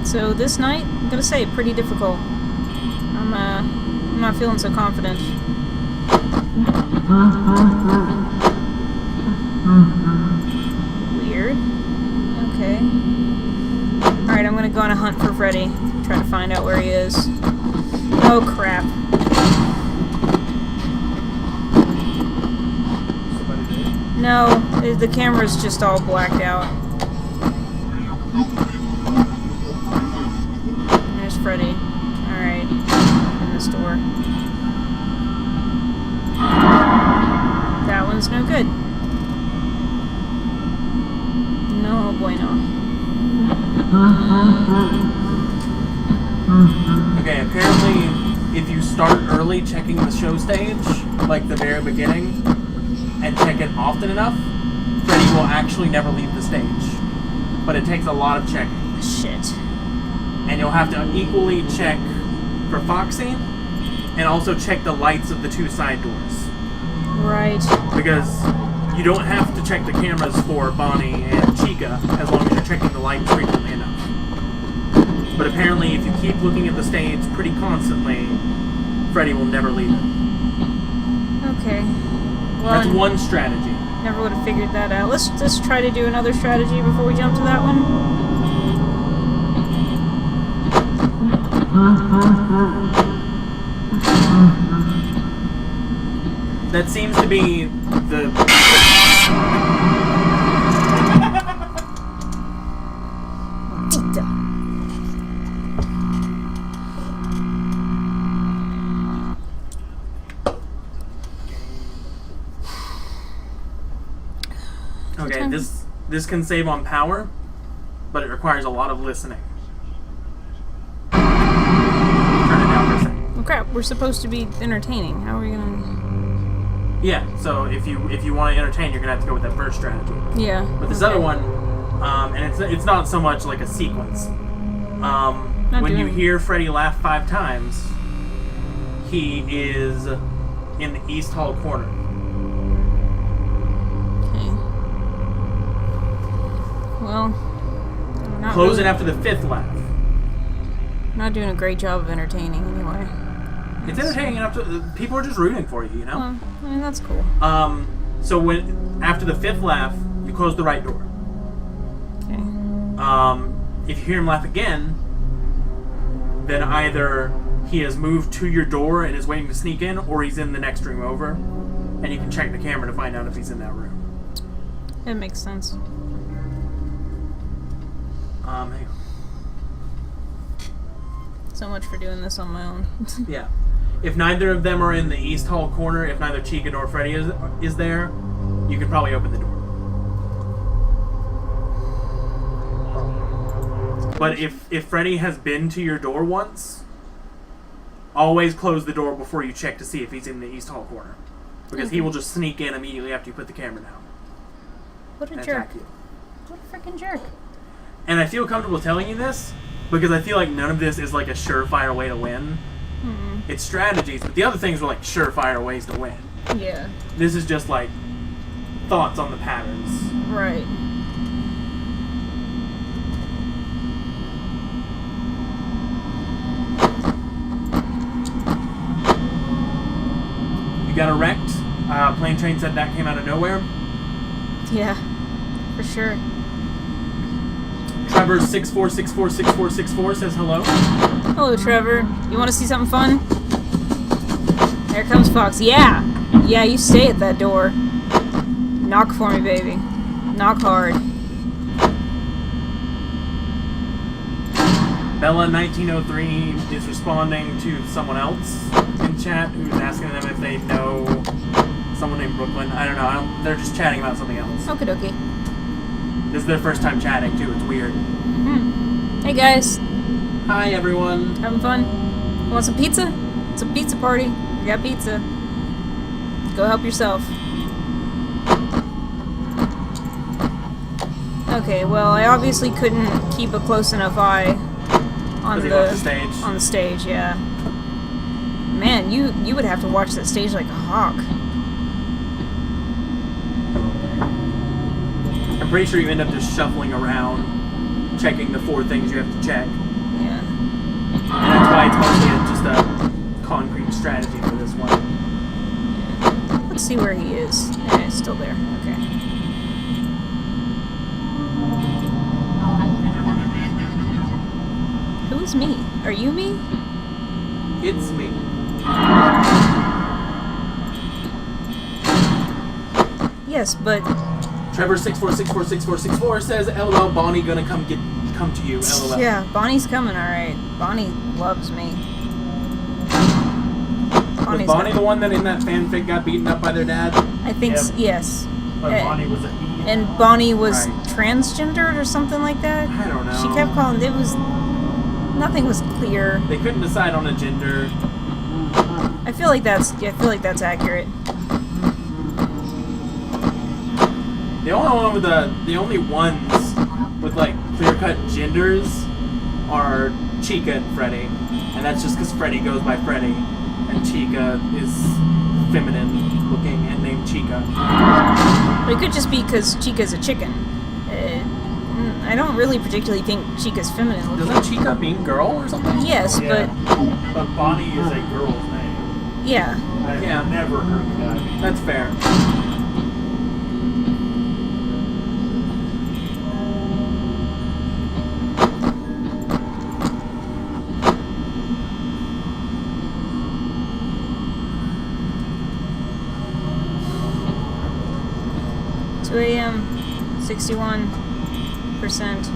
so this night, I'm gonna say pretty difficult. I'm not feeling so confident. Weird. Okay. Alright, I'm gonna go on a hunt for Freddy. Try to find out where he is. Oh crap. No, the camera's just all blacked out. There's Freddy. Alright. In this door. That one's no good. No bueno. Okay, apparently if you start early checking the show stage, like the very beginning, and check it often enough, Freddy will actually never leave the stage. But it takes a lot of checking. Shit. And you'll have to equally check for Foxy, and also check the lights of the two side doors. Right. Because you don't have to check the cameras for Bonnie and Chica, as long as you're checking the lights frequently enough. But apparently, if you keep looking at the stage pretty constantly, Freddy will never leave it. Okay. Well, That's one strategy. never would have figured that out. Let's just try to do another strategy before we jump to that one. That seems to be the... Tita. This can save on power, but it requires a lot of listening. Turn it down for a second. Oh crap, we're supposed to be entertaining. How are we gonna... Yeah, so if you want to entertain, you're gonna have to go with that first strategy. Yeah. But this other one, and it's not so much like a sequence. When you hear Freddy laugh 5 times, he is in the east hall corner. Okay. Well, not Close really, it after the 5th laugh. not doing a great job of entertaining anyway. It's entertaining enough to people are just rooting for you, you know. Well, I mean, that's cool. So when after the 5th laugh, you close the right door. Okay. If you hear him laugh again, then either he has moved to your door and is waiting to sneak in, or he's in the next room over, and you can check the camera to find out if he's in that room. It makes sense. Hang on. So much for doing this on my own. Yeah. If neither of them are in the east hall corner, if neither Chica nor Freddy is there, you can probably open the door. But if Freddy has been to your door once, always close the door before you check to see if he's in the east hall corner. Because he will just sneak in immediately after you put the camera down. What a And jerk. attack you. What a freaking jerk. And I feel comfortable telling you this because I feel like none of this is like a surefire way to win. It's strategies, but the other things were like surefire ways to win. Yeah. This is just like thoughts on the patterns. Right. You got erect. Plane Train said that came out of nowhere. Yeah. For sure. Trevor 64646464 says hello. Hello, Trevor. You want to see something fun? There comes Fox. Yeah! Yeah, you stay at that door. Knock for me, baby. Knock hard. Bella 1903 is responding to someone else in chat who's asking them if they know someone named Brooklyn. I don't know. They're just chatting about something else. Okie dokie. This is their first time chatting too. It's weird. Hey, guys. Hi everyone. Having fun? Want some pizza? It's a pizza party. We got pizza. Go help yourself. Okay, well, I obviously couldn't keep a close enough eye on Was he off the stage? On the stage, yeah. Man, you would have to watch that stage like a hawk. I'm pretty sure you end up just shuffling around, checking the 4 things you have to check. Yeah. And that's why it's mostly just a concrete strategy for this one. Let's see where he is. Yeah, he's still there. Okay. Who's me? Are you me? It's me. Yes, but Trevor 64646464 says, "LOL, Bonnie gonna come to you." LOL. yeah, Bonnie's coming. All right, Bonnie loves me. Was Bonnie's Bonnie coming. the one that in that fanfic got beaten up by their dad? I think Yep. yes. But Eh, Bonnie was a he. And Bonnie was Right. transgendered or something like that. I don't know. She kept calling. It was nothing was clear. They couldn't decide on a gender. I feel like that's accurate. The only ones with like clear-cut genders are Chica and Freddy, and that's just because Freddy goes by Freddy, and Chica is feminine-looking and named Chica. But it could just be because Chica's a chicken. I don't really particularly think Chica's feminine looking. Doesn't Chica mean girl or something? Yes, Yeah. But Bonnie is a girl's name. but yeah. I've Yeah. never heard the guy be. That's fair. Two a.m. 61%.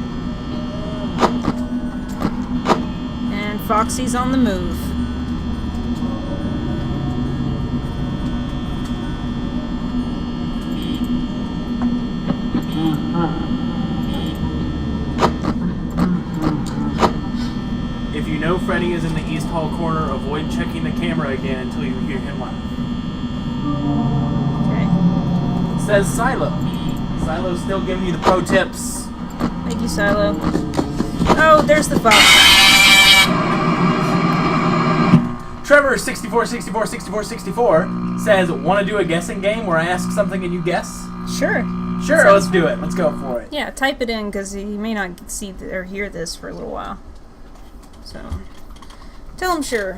And Foxy's on the move. If you know Freddy is in the East Hall corner, avoid checking the camera again until you hear him laugh. Okay. Says Silo. Silo's still giving you the pro tips. Thank you, Silo. Oh, there's the fox. Trevor 64646464 says, "Want to do a guessing game where I ask something and you guess?" Sure. Sure, Sounds let's do it. Let's go for it. Yeah, type it in because he may not see or hear this for a little while. So, tell him sure.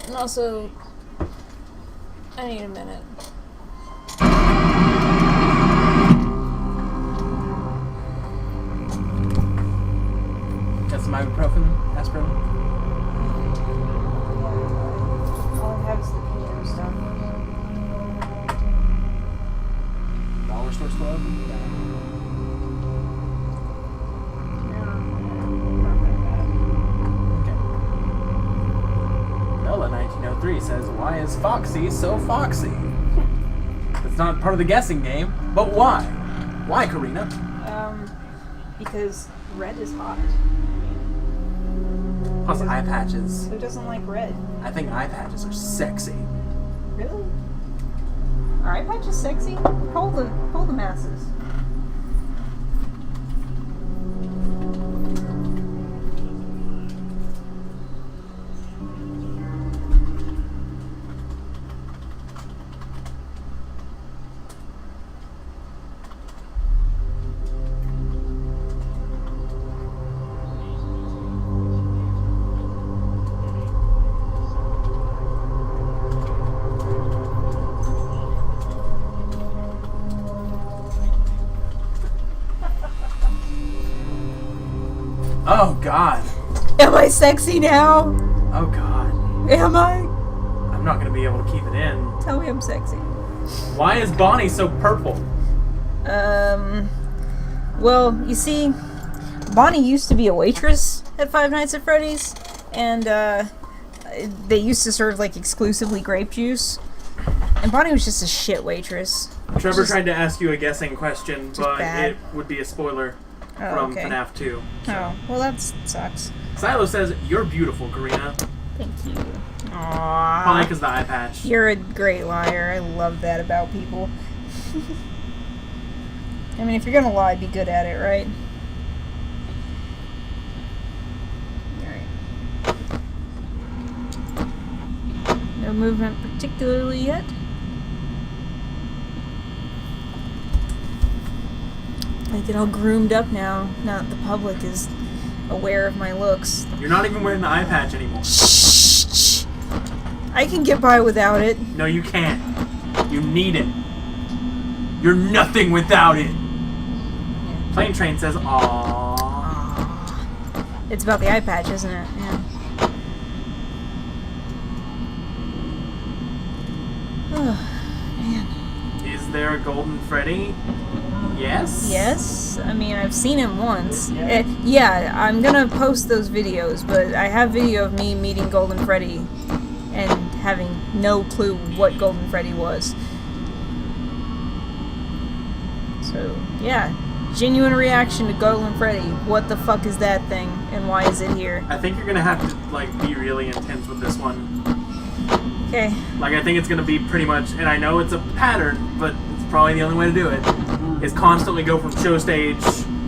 And also, I need a minute. Got some ibuprofen, aspirin. All I have is the Pinot stuff. Dollar store still open? Okay. Bella 1903 says, "Why is Foxy so foxy?" It's not part of the guessing game, but why? Why, Karina? Because red is hot. Plus eye patches. Who doesn't like red? I think eye patches are sexy. Really? Are eye patches sexy? Hold the masses. Oh God. Am I sexy now? Oh God. Am I? I'm not gonna be able to keep it in. Tell me I'm sexy. Why is Bonnie so purple? Well, you see, Bonnie used to be a waitress at Five Nights at Freddy's, and, they used to serve, like, exclusively grape juice. And Bonnie was just a shit waitress. Trevor Just- tried to ask you a guessing question, but bad. it would be a spoiler Oh, from okay. FNAF 2. Oh, well, that sucks. Silo says, "You're beautiful, Karina." Thank you. Probably Aww. because the eye patch. You're a great liar. I love that about people. I mean, if you're gonna lie, be good at it, right? Alright. No movement particularly yet. I get all groomed up now. Now that the public is aware of my looks. You're not even wearing the eye patch anymore. Shh. I can get by without it. No, you can't. You need it. You're nothing without it. Plane Train says, "Aww." It's about the eye patch, isn't it? Yeah. Oh, man. Is there a Golden Freddy? Yes. Yes. I mean, I've seen him once. Yeah, I'm gonna post those videos, but I have video of me meeting Golden Freddy and having no clue what Golden Freddy was. So, yeah. Genuine reaction to Golden Freddy. What the fuck is that thing, and why is it here? I think you're gonna have to be really intense with this one. Okay. I think it's gonna be pretty much, and I know it's a pattern, but it's probably the only way to do it. Is constantly go from show stage.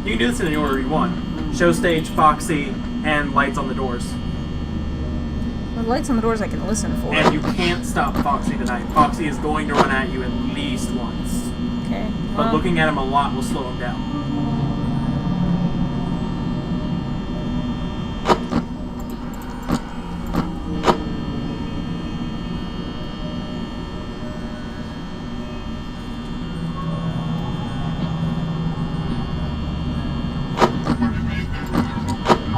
You can do this in any order you want. Show stage, Foxy, and lights on the doors. The lights on the doors I can listen for. And you can't stop Foxy tonight. Foxy is going to run at you at least once. Okay. But well, looking at him a lot will slow him down.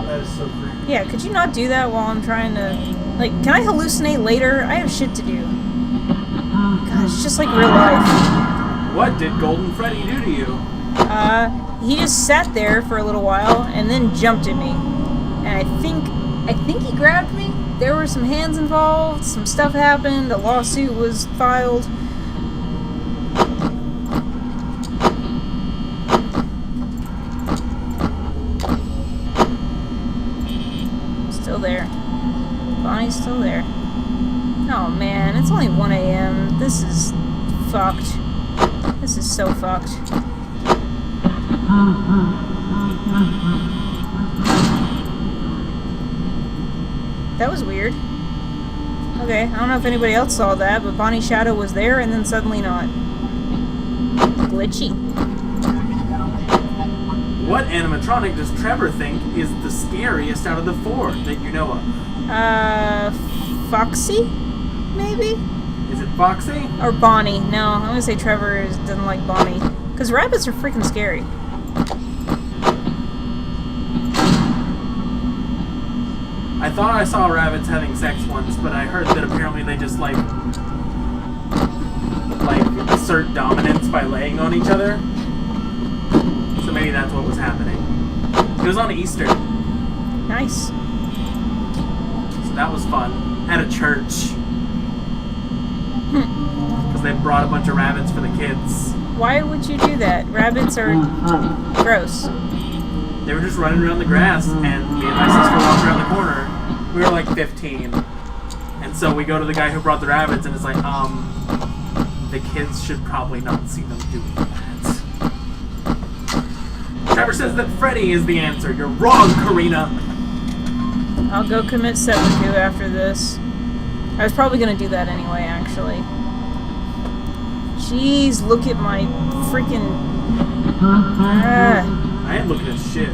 That is so creepy. yeah, could you not do that while I'm trying to... Like, can I hallucinate later? I have shit to do. God, it's just like real life. What did Golden Freddy do to you? He just sat there for a little while and then jumped at me. And I think he grabbed me. There were some hands involved, some stuff happened, a lawsuit was filed. Still Bonnie's still there. Oh man, it's only 1 a.m. This is fucked. This is so fucked. That was weird. Okay, I don't know if anybody else saw that, but Bonnie's shadow was there and then suddenly not. Glitchy. What animatronic does Trevor think is the scariest out of the 4 that you know of? Foxy? Maybe? Is it Foxy? Or Bonnie. No, I'm gonna say Trevor doesn't like Bonnie. Because rabbits are freaking scary. I thought I saw rabbits having sex once, but I heard that apparently they just like assert dominance by laying on each other. So maybe that's what was happening. It was on Easter, Nice. so that was fun. At a church. Because they brought a bunch of rabbits for the kids. Why would you do that? Rabbits are gross. They were just running around the grass, and me and my sister walked around the corner. We were like 15. And so we go to the guy who brought the rabbits, and it's like, the kids should probably not see them doing that. Trevor says that Freddy is the answer. You're wrong, Karina. I'll go commit seppuku after this. I was probably gonna do that anyway, actually. Jeez, look at my freaking... I ain't looking at shit.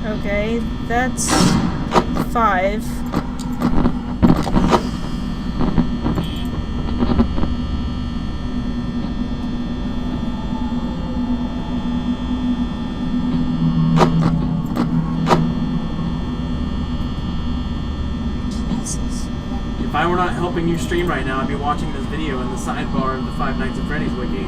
Okay, that's 5. Jesus. If I were not helping you stream right now, I'd be watching this video in the sidebar of the Five Nights at Freddy's wiki.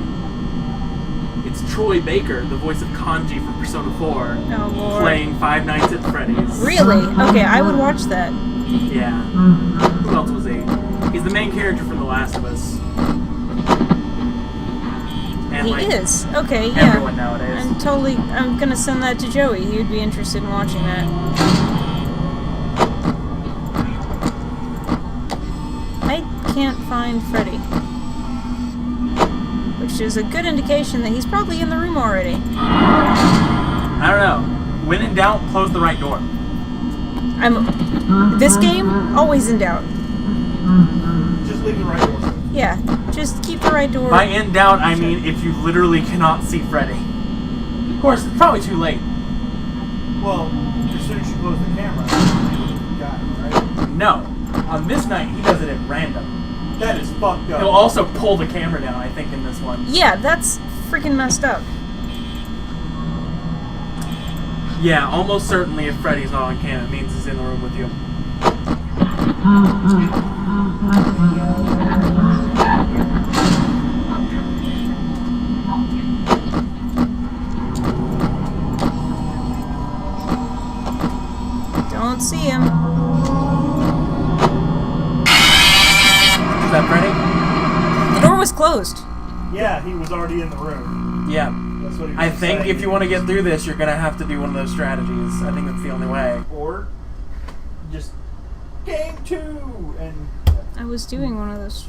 It's Troy Baker, the voice of Kanji from Persona 4, Oh, Lord. playing Five Nights at Freddy's. Really? Okay, I would watch that. Yeah. Who else was he? He's the main character from The Last of Us. And He like is. Okay, yeah. everyone nowadays. I'm gonna send that to Joey. He would be interested in watching that. I can't find Freddy. Which is a good indication that he's probably in the room already. I don't know. When in doubt, close the right door. This game, always in doubt. Just leave the right door. Yeah, just keep the right door. By in doubt, I mean if you literally cannot see Freddy. Of course, it's probably too late. Well, as soon as you close the camera, you got it, right? No. On this night, he does it at random. That is fucked up. He'll also pull the camera down, I think, in this one. Yeah, that's freaking messed up. Yeah, almost certainly if Freddy's not on cam, it means he's in the room with you. Don't see him. Is that Freddy? The door was closed. Yeah, he was already in the room. Yeah. That's what he was I think saying. if you want to get through this, you're going to have to do one of those strategies. I think that's the only way. Or just game 2 and I was doing one of those.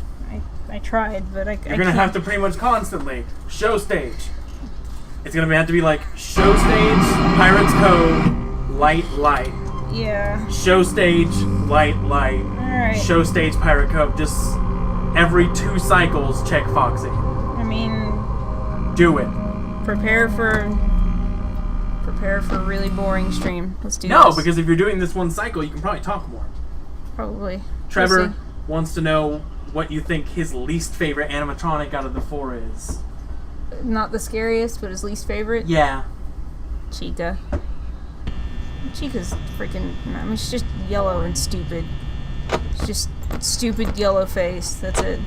I tried, but I You're can't. going to have to pretty much constantly show stage. It's going to have to be like show stage, Pirates Cove, light, light. Yeah. Show stage, light, light. Alright. Show stage, Pirate Cove. Just every 2 cycles, check Foxy. I mean, Do it. prepare for a really boring stream. Let's do No, this. because if you're doing this one cycle, you can probably talk more. Probably. Trevor We'll see. wants to know what you think his least favorite animatronic out of the 4 is. Not the scariest, but his least favorite. Yeah. Chica. Chica's freaking. I mean, she's just yellow and stupid. She's just stupid yellow face. That's it.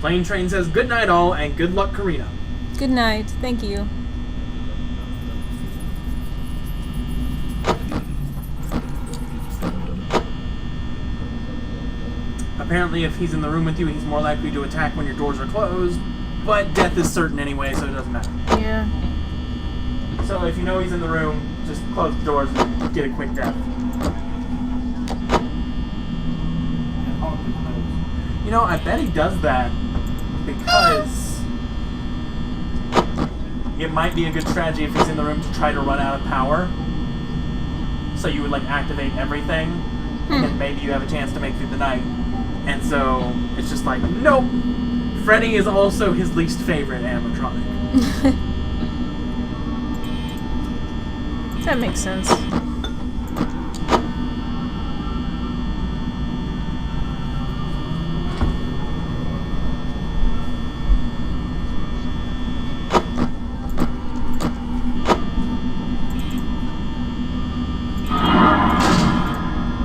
Plane Train says, good night all, and good luck, Karina. Good night. Thank you. Apparently, if he's in the room with you, he's more likely to attack when your doors are closed. But death is certain anyway, so it doesn't matter. Yeah. So if you know he's in the room, just close the doors and get a quick death. And honk his nose. You know, I bet he does that because it might be a good strategy if he's in the room to try to run out of power. So you would like activate everything, and then maybe you have a chance to make through the night. And so it's just like, nope. Freddy is also his least favorite animatronic. That makes sense.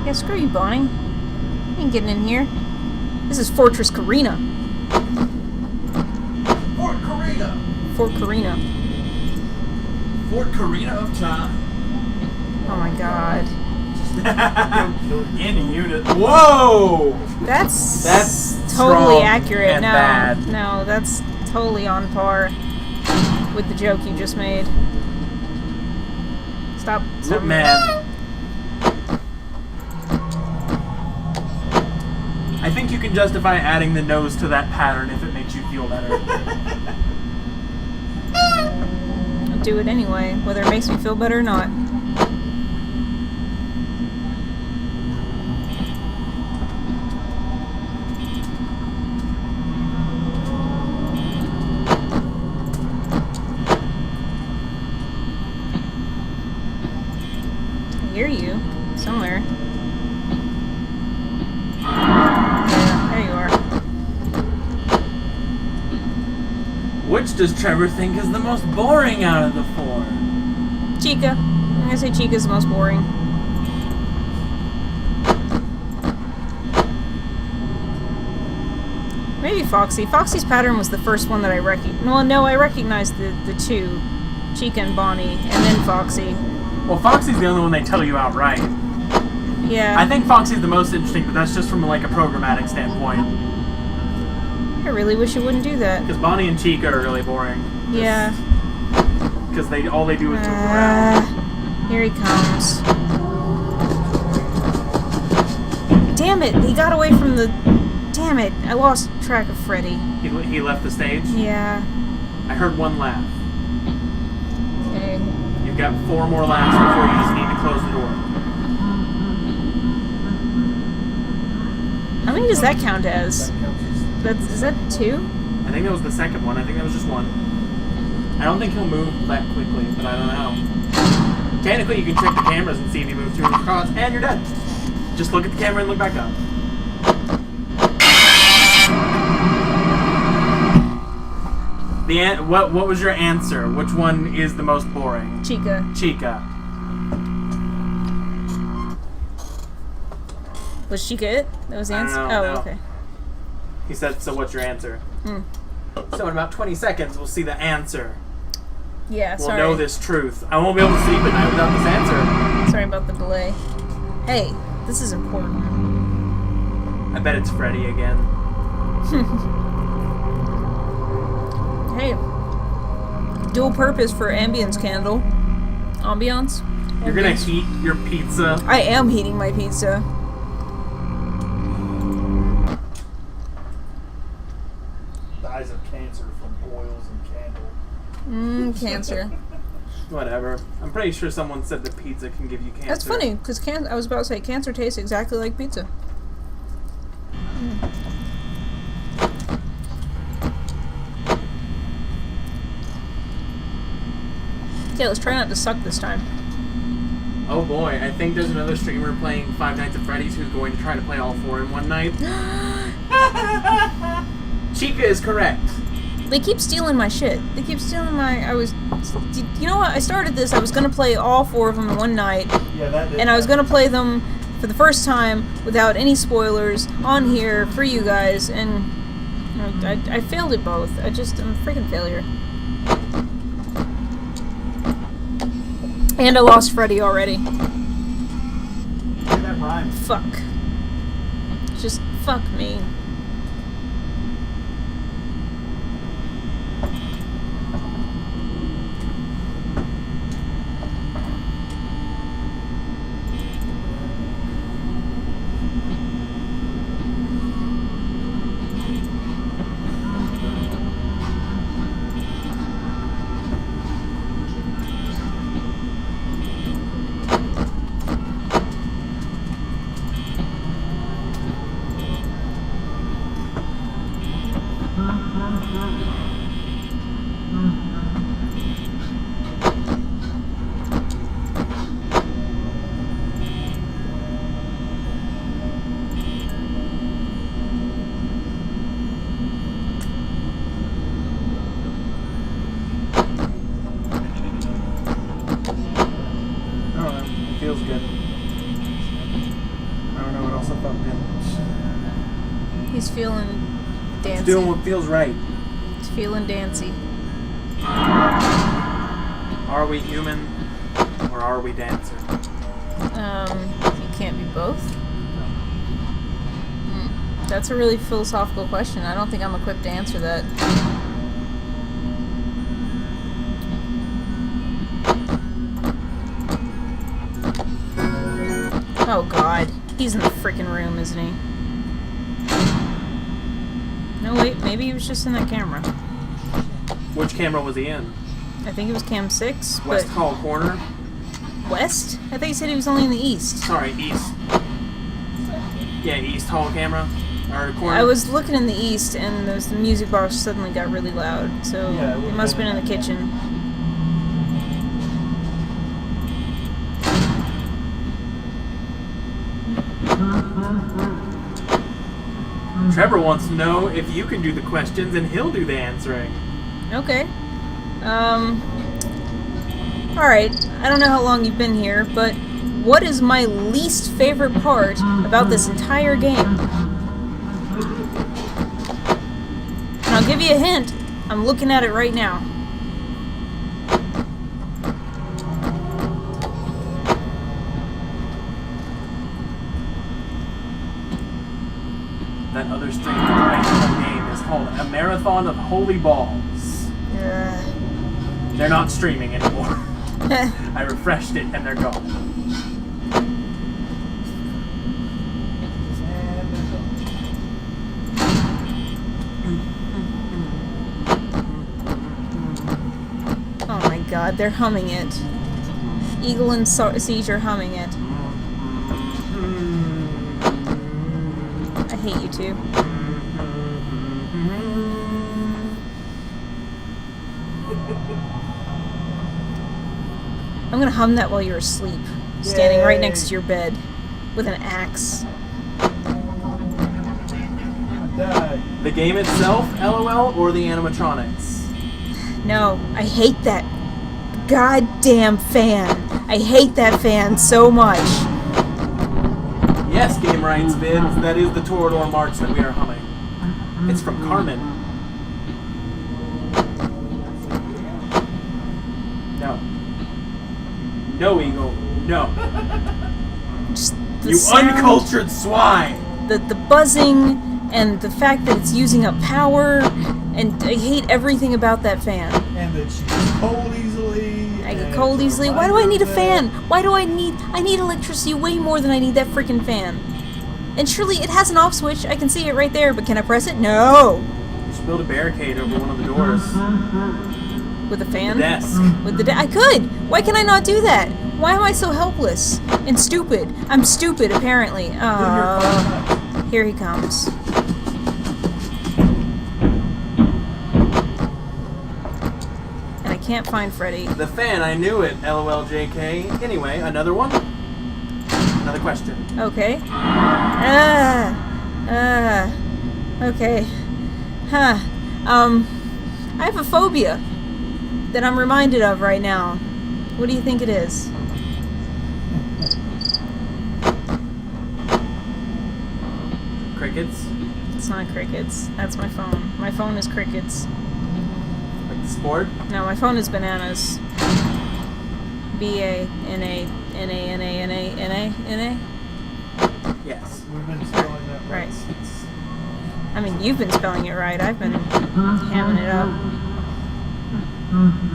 Yeah, screw you, Bonnie. You ain't getting in here. This is Fortress Carina. Fort Carina! Fort Carina. Fort Carina of time. Oh my god. In unit. Whoa! That's strong totally accurate. and No, bad. no, that's totally on par with the joke you just made. Stop. Look, man. I think you can justify adding the nose to that pattern if it makes you feel better. I'll do it anyway, whether it makes me feel better or not. I hear you somewhere. Yeah, there you are. Which does Trevor think is the most boring out of the four? Chica. I'm gonna say Chica's the most boring. Maybe Foxy. Foxy's pattern was the first one that I recognized. Well, no, I recognized the two. Chica and Bonnie, and then Foxy. Well, Foxy's the only one they tell you outright. Yeah. I think Foxy's the most interesting, but that's just from like a programmatic standpoint. I really wish it wouldn't do that. Because Bonnie and Chica are really boring. Yeah. Because all they do is joke around. Here he comes. Damn it! He got away from the... Damn it! I lost track of Freddy. He left the stage. Yeah. I heard one laugh. Okay. You've got 4 more laughs before you just need to close the door. How many does that count as? Is that 2? I think that was the second one. I think that was just 1. I don't think he'll move that quickly, but I don't know. Technically, you can check the cameras and see if he moves through his cross, and you're dead. Just look at the camera and look back up. What was your answer? Which one is the most boring? Chica. Chica. Was Chica it? That was the I don't answer? know, Oh, no. okay. He said, so what's your answer? Hmm. So in about 20 seconds, we'll see the answer. Yeah, We'll sorry. know this truth. I won't be able to sleep at night without this answer. Sorry about the delay. Hey, this is important. I bet it's Freddy again. Hey. Dual purpose for ambience candle. Ambiance? You're gonna Ambience. heat your pizza. I am heating my pizza. Dies of cancer from oils and candle. Cancer. Whatever. I'm pretty sure someone said that pizza can give you cancer. That's funny, because I was about to say cancer tastes exactly like pizza. Yeah, let's try not to suck this time. Oh boy, I think there's another streamer playing Five Nights at Freddy's who's going to try to play all 4 in one night. Chica is correct. They keep stealing my shit. They keep stealing my... You know what? I started this, I was going to play all 4 of them in one night, Yeah, that did. and I was going to play them for the first time without any spoilers on here for you guys, and I failed at both. I'm a freaking failure. And I lost Freddy already. That rhymes. Fuck. Just fuck me. He's feeling He's dancy. doing what feels right. He's feeling dancy. Are we human or are we dancer? You can't be both. That's a really philosophical question. I don't think I'm equipped to answer that. Oh god. He's in the freaking room, isn't he? No, wait. Maybe he was just in that camera. Which camera was he in? I think it was cam 6, West but... Hall Corner? West? I thought you said he was only in the east. Sorry, East. Yeah, East Hall camera? Or corner? I was looking in the east, and the music bar suddenly got really loud, so Yeah, it must have been in the kitchen. Trevor wants to know if you can do the questions and he'll do the answering. Okay. Alright, I don't know how long you've been here, but what is my least favorite part about this entire game? And I'll give you a hint. I'm looking at it right now. That other strange informational game is called A Marathon of Holy Balls. They're not streaming anymore. I refreshed it and they're gone. Oh my god, they're humming it. Eagle and Seizure humming it. I hate you two. I'm gonna hum that while you're asleep, standing right Yay. next to your bed with an axe. Die. The game itself, LOL, or the animatronics? No, I hate that goddamn fan. I hate that fan so much. Yes, Game Rights Vids, that is the Torador March that we are humming. It's from Carmen. No. No, Eagle. No. Just the You sound, uncultured swine! the buzzing, and the fact that it's using up power, and I hate everything about that fan. And that she gets cold easily. I get and cold it's a easily. Why do I need a reminder fan? Why do I need electricity way more than I need that freaking fan? And surely it has an off switch. I can see it right there, but can I press it? No. You should build a barricade over one of the doors. With a fan? Desk. With the I could. Why can I not do that? Why am I so helpless and stupid? I'm stupid apparently. Then you're fine. Here he comes. And I can't find Freddy. The fan, I knew it, LOL JK. Anyway, another one? Another question. Okay. Okay. Huh. I have a phobia that I'm reminded of right now. What do you think it is? Crickets? It's not crickets. That's my phone. My phone is crickets. Like the sport? No, my phone is bananas. B-A-N-A-N-A-N-A-N-A-N-A-N-A? Yes. We've been spelling that Right. since. I mean, you've been spelling it right. I've been hamming it up.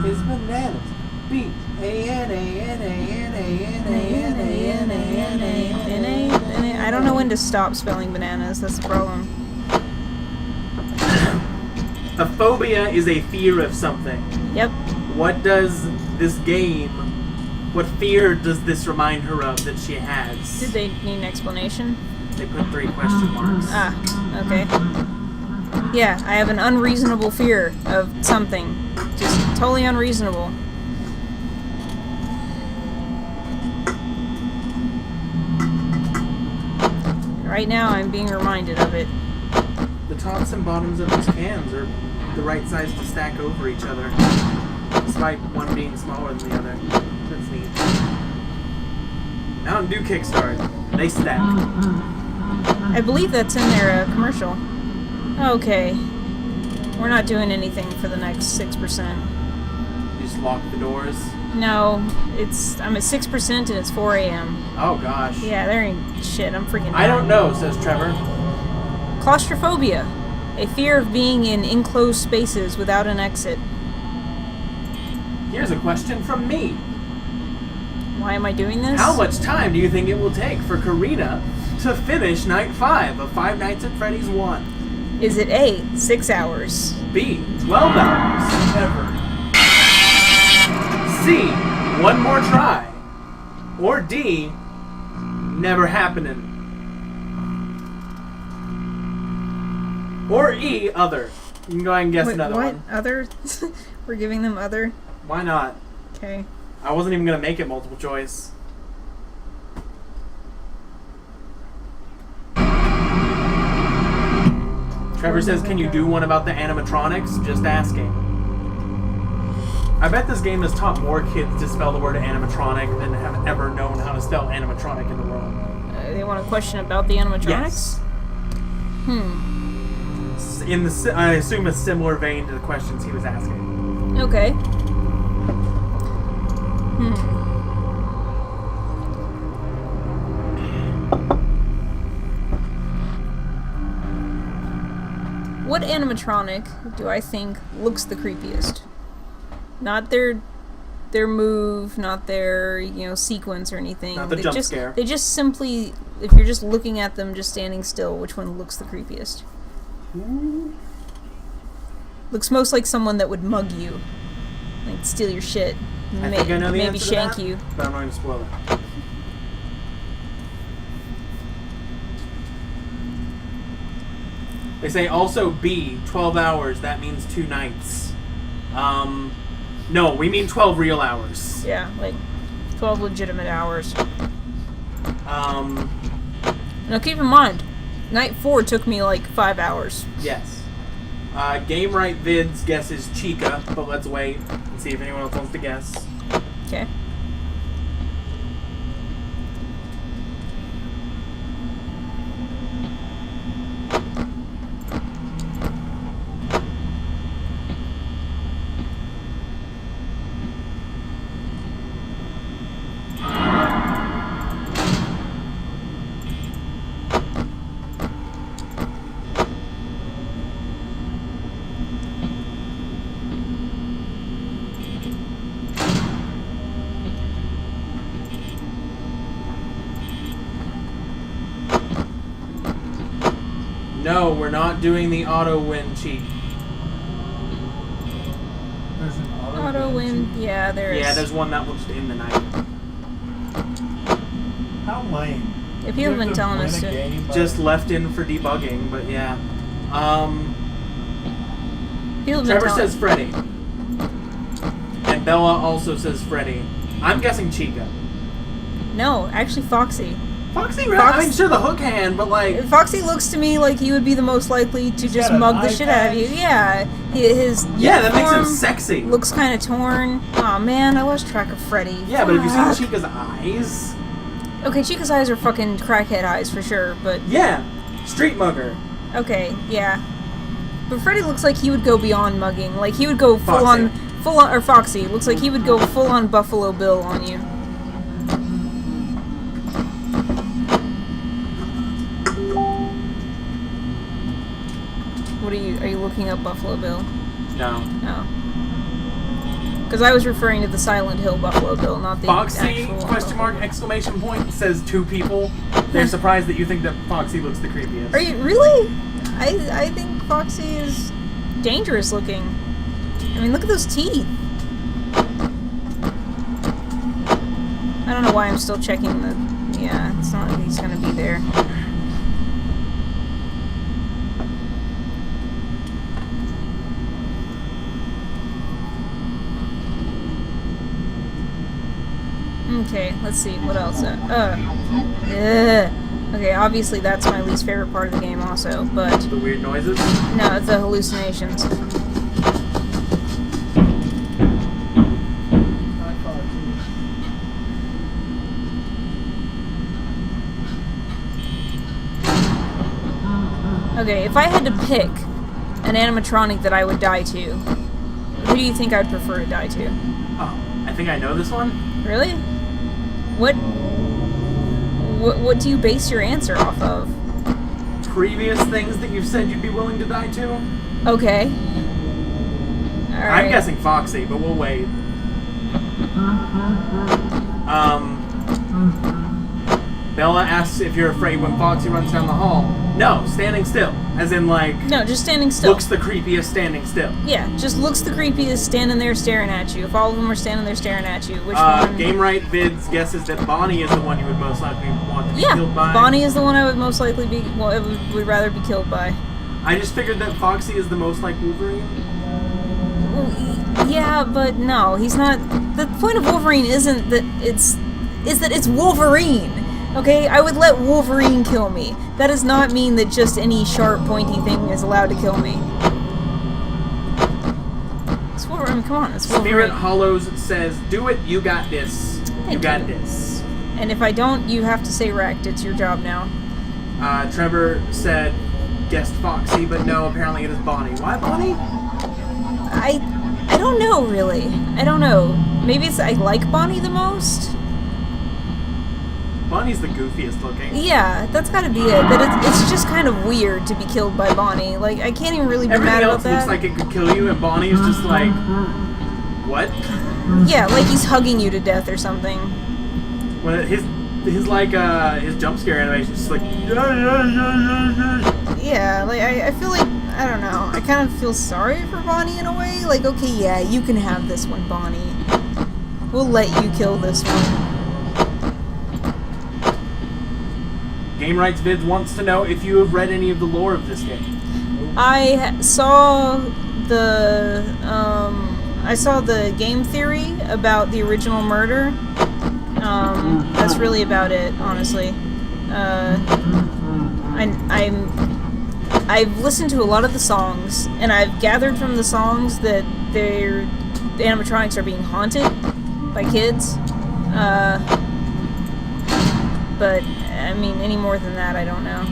It's bananas. B-A-N-A-N-A-N-A-N-A-N-A-N-A. I don't know when to stop spelling bananas. That's the problem. A phobia is a fear of something. Yep. What does this game, what fear does this remind her of that she has? Did they need an explanation? They put 3 question marks. Ah, okay. Yeah, I have an unreasonable fear of something. Just totally unreasonable. Right now, I'm being reminded of it. The tops and bottoms of these cans are the right size to stack over each other, despite one being smaller than the other. That's neat. Mountain Dew Kickstart. They stack. I believe that's in their commercial. Okay. We're not doing anything for the next 6%. You just lock the doors. No, I'm at 6% and it's 4 a.m. Oh gosh. Yeah, there ain't shit. I'm freaking I don't done. know, says Trevor. Claustrophobia. A fear of being in enclosed spaces without an exit. Here's a question from me. Why am I doing this? How much time do you think it will take for Karina to finish night 5 of Five Nights at Freddy's 1? Is it A, 6 hours? B, 12 hours. Never. C, one more try. Or D, never happening. Or E, other. You can go ahead and guess Wait, another what? one. Other? We're giving them other? Why not? Okay. I wasn't even going to make it multiple choice. Trevor says, can you do one about the animatronics? Just asking. I bet this game has taught more kids to spell the word animatronic than have ever known how to spell animatronic in the world. They want a question about the animatronics? Yes. In the, I assume a similar vein to the questions he was asking. Okay. What animatronic do I think looks the creepiest? Not their move, not their, sequence or anything. Not the jump scare. They just simply, if you're just looking at them just standing still, which one looks the creepiest? Looks most like someone that would mug you. Like steal your shit. I think I know the maybe answer to shank that, you. but I'm not going to spoil it. They say also B, 12 hours, that means 2 nights. No, we mean 12 real hours. Yeah, like 12 legitimate hours. Now keep in mind, night 4 took me like 5 hours. Yes. Game Right Vids guesses Chica, but let's wait and see if anyone else wants to guess. Okay. No, we're not doing the auto win cheat. There's an Auto win. Yeah, there is. Yeah, there's one that was in the night. How lame. If you have been telling us to. Just left in for debugging, but yeah. People have been Trevor telling says Freddy. And Bella also says Freddy. I'm guessing Chica. No, actually Foxy. Foxy, right? I mean, sure, the hook hand, but like... Foxy looks to me like he would be the most likely to just got an mug the eye shit out of you. patch. Yeah, his Yeah, that makes him uniform sexy. looks kind of torn. Aw, man, I lost track of Freddy. Yeah, but have you Fuck. seen Chica's eyes? Okay, Chica's eyes are fucking crackhead eyes for sure, but Yeah. Street mugger. okay, yeah. But Freddy looks like he would go beyond mugging. Like he would go Foxy. full on, or Foxy looks like he would go full on Buffalo Bill on you. What are you looking up Buffalo Bill? No. No. Because I was referring to the Silent Hill Buffalo Bill, not the Foxy, actual question mark, exclamation point, says 2 people. They're surprised that you think that Foxy looks the creepiest. Are you really? I think Foxy is dangerous looking. I mean, look at those teeth. I don't know why I'm still checking the... Yeah, it's not like he's gonna be there. Okay, let's see, what else? Okay, obviously that's my least favorite part of the game also, but... The weird noises? No, it's the hallucinations. Okay, if I had to pick an animatronic that I would die to, who do you think I'd prefer to die to? Oh, I think I know this one. Really? What do you base your answer off of? Previous things that you've said you'd be willing to die to? Okay. Alright. I'm guessing Foxy, but we'll wait. Bella asks if you're afraid when Foxy runs down the hall. No, standing still. As in, like, No, just standing still. looks the creepiest standing still. Yeah, just looks the creepiest standing there staring at you. If all of them are standing there staring at you, which one? Game Right Vids guesses that Bonnie is the one you would most likely want to be killed by. Bonnie is the one I would most likely be. Well, I would rather be killed by. I just figured that Foxy is the most like Wolverine. Well, yeah, but no, he's not. The point of Wolverine isn't that it's Wolverine. Okay, I would let Wolverine kill me. That does not mean that just any sharp, pointy thing is allowed to kill me. It's Wolverine. Come on, it's Wolverine. Spirit Hollows says, "Do it. You got this. You got you. this." And if I don't, you have to say wrecked. It's your job now. Trevor said, "Guessed Foxy, but no. Apparently it is Bonnie. Why Bonnie?" I don't know really. I don't know. Maybe it's I like Bonnie the most. Bonnie's the goofiest looking. Yeah, that's gotta be it. But it's just kind of weird to be killed by Bonnie. Like, I can't even really be Everything mad about else that. looks like it could kill you, and Bonnie is just like, what? Yeah, like he's hugging you to death or something. When his jump scare animation is just like, Yeah, like I feel like I don't know. I kind of feel sorry for Bonnie in a way. Like, okay, yeah, you can have this one, Bonnie. We'll let you kill this one. Game Rights Vids wants to know if you have read any of the lore of this game. I saw the game theory about the original murder. That's really about it, honestly. I've listened to a lot of the songs, and I've gathered from the songs that the animatronics are being haunted by kids. But I mean, any more than that, I don't know.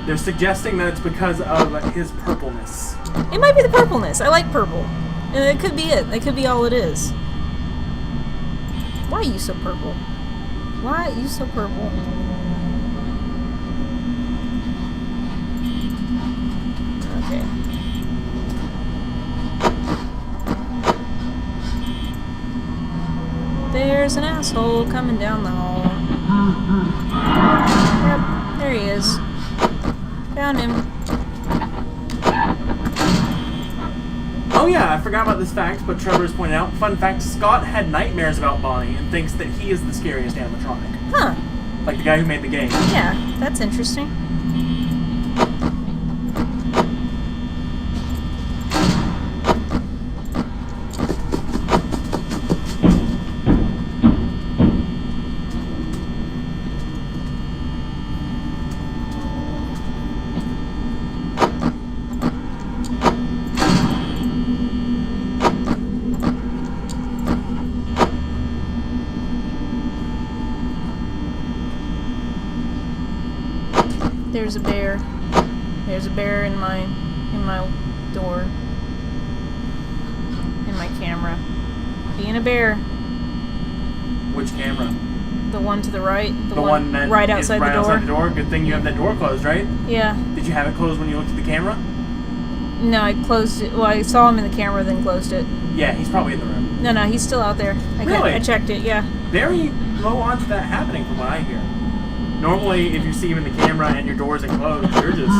They're suggesting that it's because of his purpleness. It might be the purpleness. I like purple. And it could be it. It could be all it is. Why are you so purple? Why are you so purple? Okay. There's an asshole coming down the hall. Yep, there he is. Found him. Oh yeah, I forgot about this fact, but Trevor's pointed out. Fun fact, Scott had nightmares about Bonnie and thinks that he is the scariest animatronic. Huh. Like the guy who made the game. Yeah, that's interesting. There's a bear. There's a bear in my door. In my camera. Being a bear. Which camera? The one to the right. The one that right is outside right the door. outside the door. Good thing you have that door closed, right? Yeah. Did you have it closed when you looked at the camera? No, I closed it. Well, I saw him in the camera, then closed it. Yeah, he's probably in the room. No, he's still out there. Really? I checked it, yeah. Very low odds of that happening from what I hear. Normally, if you see him in the camera and your door isn't closed, you're just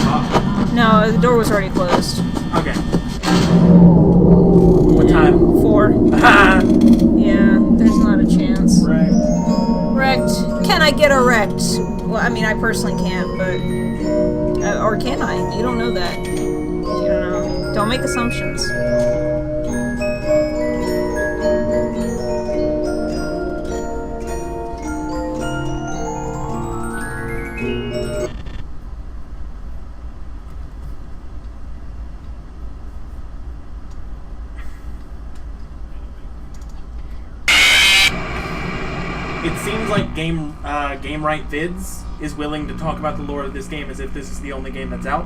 fucked. No, the door was already closed. Okay. What time? 4. Yeah, there's not a chance. Wrecked. Can I get wrecked? Well, I mean, I personally can't, but... or can I? You don't know that. You don't know. Don't make assumptions. It seems like Game Right Vids is willing to talk about the lore of this game as if this is the only game that's out,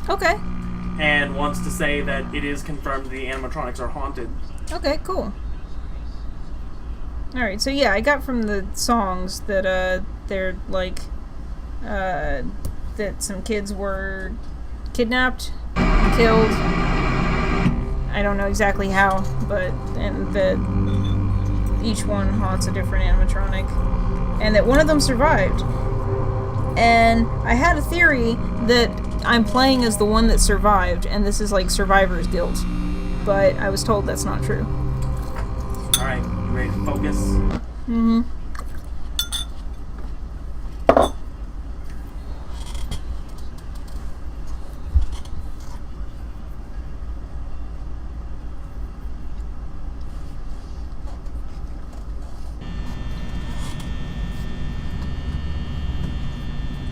Okay. and wants to say that it is confirmed the animatronics are haunted. Okay, cool. Alright, so yeah, I got from the songs that, they're like, that some kids were kidnapped, killed. I don't know exactly how, but, and that each one haunts a different animatronic. And that one of them survived. And I had a theory that I'm playing as the one that survived, and this is like survivor's guilt. But I was told that's not true. Alright, you ready to focus? Mm-hmm.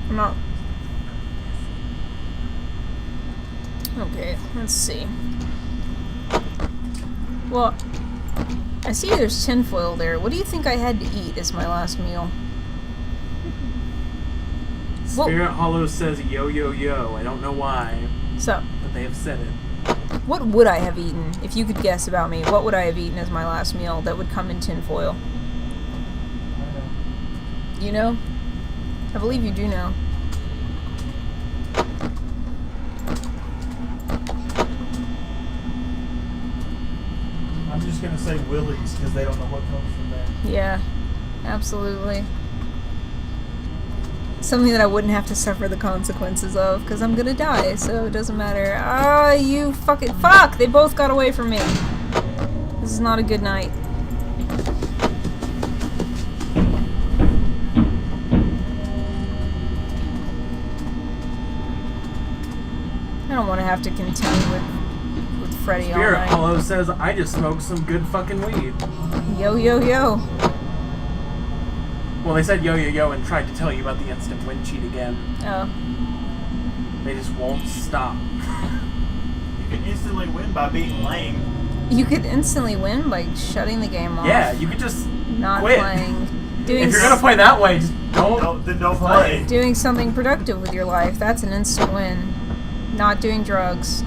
I'm out. Okay, let's see. Well, I see there's tinfoil there. What do you think I had to eat as my last meal? Well, Spirit Hollow says yo yo yo. I don't know why, so, but they have said it. what would I have eaten? If you could guess about me, what would I have eaten as my last meal that would come in tinfoil? You know? I believe you do know. I'm just gonna say Willie's because they don't know what comes from that. Yeah, absolutely. Something that I wouldn't have to suffer the consequences of, because I'm gonna die, so it doesn't matter. Ah, you fucking fuck! They both got away from me. This is not a good night. I don't want to have to continue with Freddy all Spirit night. Hollow says I just smoked some good fucking weed. Yo, yo, yo. Well, they said yo yo yo and tried to tell you about the instant wind cheat again. Oh. They just won't stop. You can instantly win by being lame. You could instantly win by shutting the game off. Yeah, you could just Not quit. playing. Doing If you're gonna play that way, just Then don't play. doing something productive with your life, that's an instant win. Not doing drugs,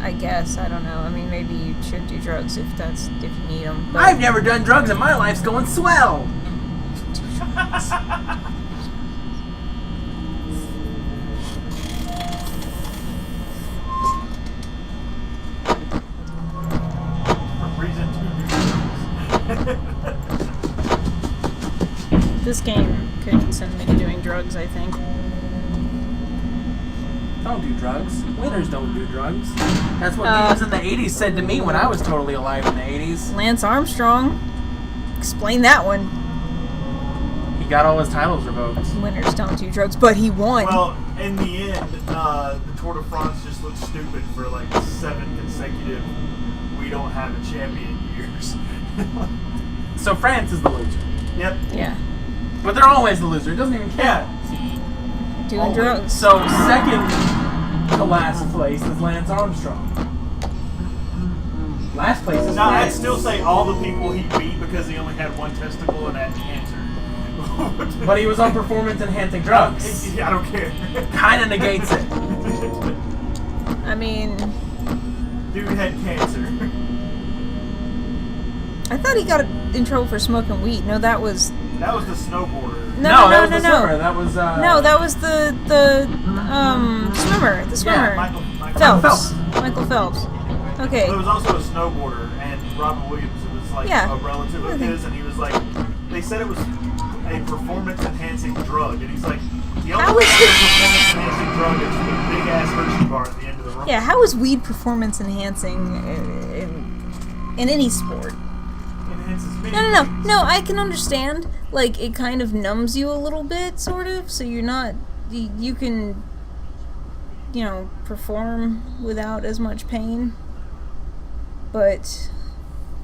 I guess. I don't know. I mean, maybe you should do drugs if you need them. But I've never done drugs and my life's going swell. Reason to do this game could send me to doing drugs, I think. Don't do drugs. Winners don't do drugs. That's what leaders in the 80s said to me when I was totally alive in the 80s. Lance Armstrong. Explain that one. He got all his titles revoked. Winners don't do drugs, but he won. Well, in the end, the Tour de France just looked stupid for like 7 consecutive we don't have a champion years. So France is the loser. Yep. Yeah. But they're always the loser. It doesn't even count. Doing drugs. So second to last place is Lance Armstrong. Last place is Now, I'd France. still say all the people he beat because he only had one testicle and had cancer. But he was on performance-enhancing drugs. I don't care. Kinda negates it. I mean, Dude had cancer. I thought he got in trouble for smoking weed. No, that was... That was the snowboarder. No, that was the no. swimmer. That was No, that was the swimmer. The swimmer. Yeah, Michael Phelps. Michael Phelps. Okay. There was also a snowboarder, and Robin Williams, it was like Yeah. a relative of his, and he was like, they said it was a performance-enhancing drug, and he's like, the only How way is to get a performance-enhancing drug is the big-ass Hershey bar at the end of the run. Yeah, how is weed performance enhancing in any sport? Enhances me. No, I can understand. Like, it kind of numbs you a little bit, sort of, so you're not... You can, perform without as much pain. But...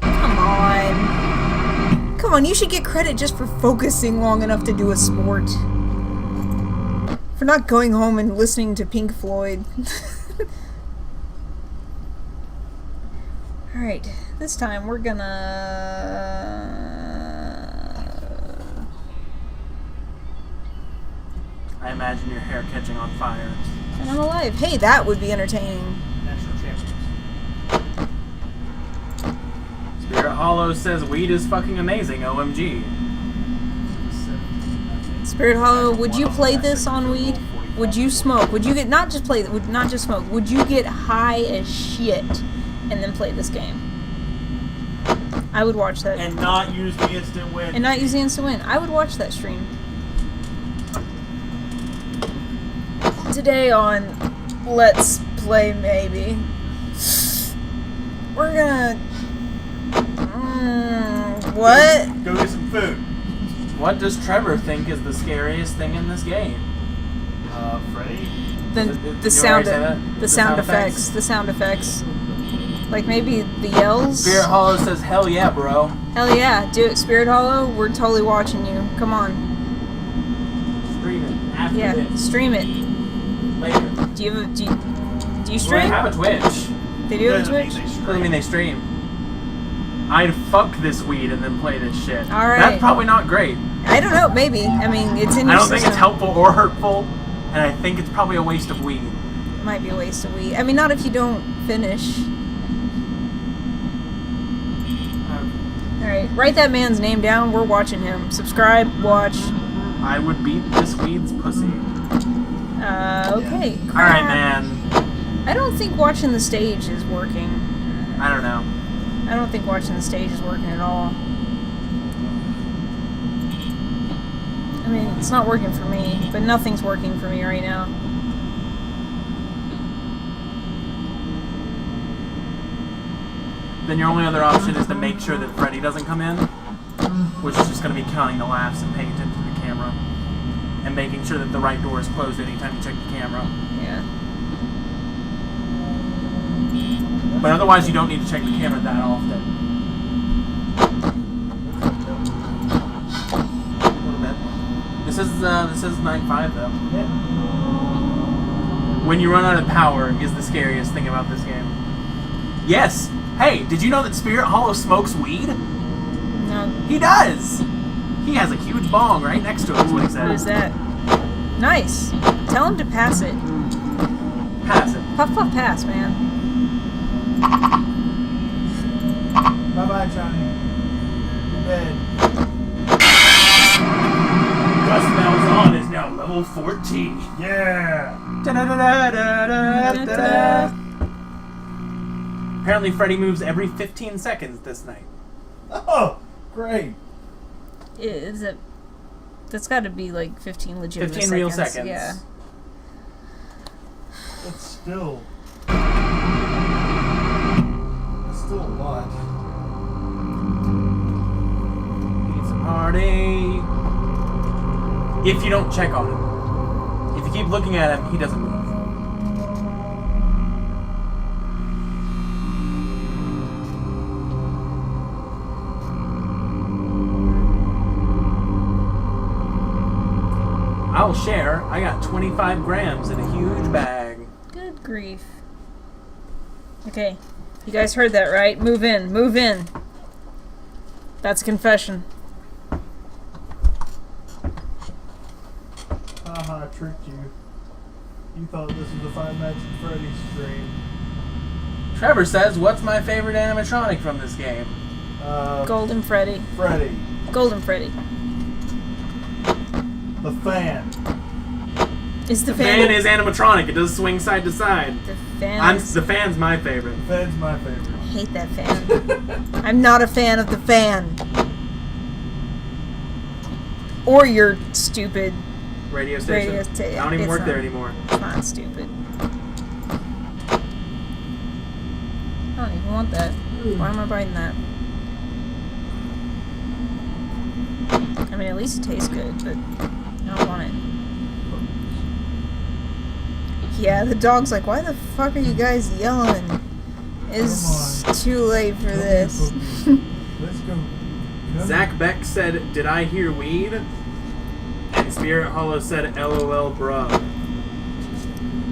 Come on. Come on, you should get credit just for focusing long enough to do a sport. For not going home and listening to Pink Floyd. Alright, this time we're gonna... I imagine your hair catching on fire. And I'm alive. Hey, that would be entertaining. National champions. Spirit Hollow says weed is fucking amazing. OMG. Spirit Hollow, would you play this on weed? Would you smoke? Would you get not just play? Would not just smoke? Would you get high as shit and then play this game? I would watch that. And not use the instant win. And not use the instant win. I would watch that stream. Today on Let's Play Maybe, we're gonna... what? Go get some food. What does Trevor think is the scariest thing in this game? Freddy? The sound effects. The sound effects. Like maybe the yells. Spirit Hollow says, hell yeah, bro. Hell yeah, do it, Spirit Hollow. We're totally watching you. Come on. Stream it after Yeah, this. stream it. Later. Do you Well, they stream? have a Twitch. They do have a Doesn't mean Twitch? they Doesn't stream. mean they stream. I'd fuck this weed and then play this shit. Alright. That's probably not great. I don't know. Maybe. I mean, it's in I your don't think system. it's helpful or hurtful, and I think it's probably a waste of weed. It might be a waste of weed. I mean, not if you don't finish. Alright, write that man's name down. We're watching him. Subscribe, watch. I would beat this weed's pussy. Okay. Alright, man. I don't think watching the stage is working. I don't know. I don't think watching the stage is working at all. I mean, it's not working for me, but nothing's working for me right now. Then your only other option is to make sure that Freddy doesn't come in, which is just going to be counting the laughs and paying attention to the camera, and making sure that the right door is closed anytime you check the camera. Yeah. But otherwise, you don't need to check the camera that often. A little bit. This is 9.5 though. Yeah. When you run out of power is the scariest thing about this game. Yes. Hey, did you know that Spirit Hollow smokes weed? No. He does. He has a huge bong right next to him. Is what he said. What is that? Nice. Tell him to pass it. Pass it. Puff, puff, pass, man. Bye-bye, Johnny. You're dead. Gus Malzahn is now level 14. Yeah. Da-da-da-da-da-da-da. Apparently, Freddy moves every 15 seconds this night. Oh, great. Is it? That's got to be like 15 legitimate 15 real seconds. Yeah. It's still a lot. Pizza party. If you don't check on him. If you keep looking at him, he doesn't move. I'll share. I got 25 grams in a huge bag. Good grief. Okay. You guys heard that, right? Move in. Move in. That's a confession. Haha, tricked you. You thought this was a Five Nights at Freddy's stream. Trevor says, what's my favorite animatronic from this game? Golden Freddy. Freddy. Golden Freddy. The fan. Is the The fan... fan is animatronic. It does swing side to side. The fan is... The fan's my favorite. The fan's my favorite. I hate that fan. I'm not a fan of the fan. Or your stupid... Radio station. Radio sta- I don't even it's work not- there anymore. It's not stupid. I don't even want that. Why am I buying that? I mean, at least it tastes good, but I don't want it. Yeah, the dog's like, why the fuck are you guys yelling? It's Come too late for this. Let's go. Zach Beck said, did I hear weed? And Spirit Hollow said, LOL, bruh.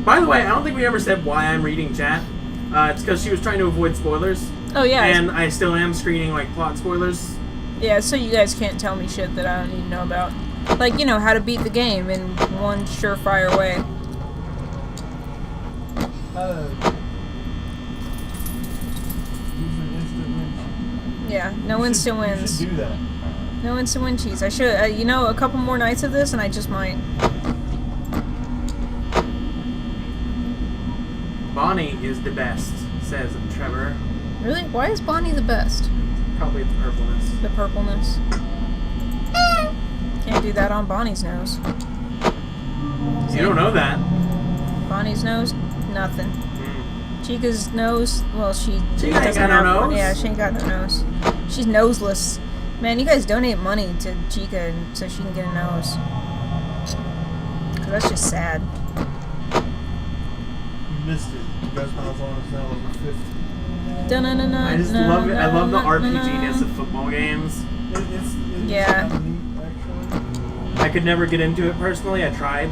By the way, I don't think we ever said why I'm reading chat. It's because she was trying to avoid spoilers. Oh, yeah. And I still am screening, like, plot spoilers. Yeah, so you guys can't tell me shit that I don't need to know about. Like, you know, how to beat the game in one surefire way. Use an instant win. Yeah, no instant You wins. should do that. No instant win cheese. I should, you know, a couple more nights of this and I just might. Bonnie is the best, says Trevor. Really? Why is Bonnie the best? Probably the purpleness. The purpleness. Can't do that on Bonnie's nose. You don't know that. Bonnie's nose? Nothing. Mm. Chica's nose? Well, she ain't doesn't got no have one. nose? Yeah, she ain't got no nose. She's noseless. Man, you guys donate money to Chica so she can get a nose. 'Cause that's just sad. You missed it. You guys might as well now over 50. I just love it. I love the RPG-ness of football games. It's Yeah. kind of neat, actually. I could never get into it personally. I tried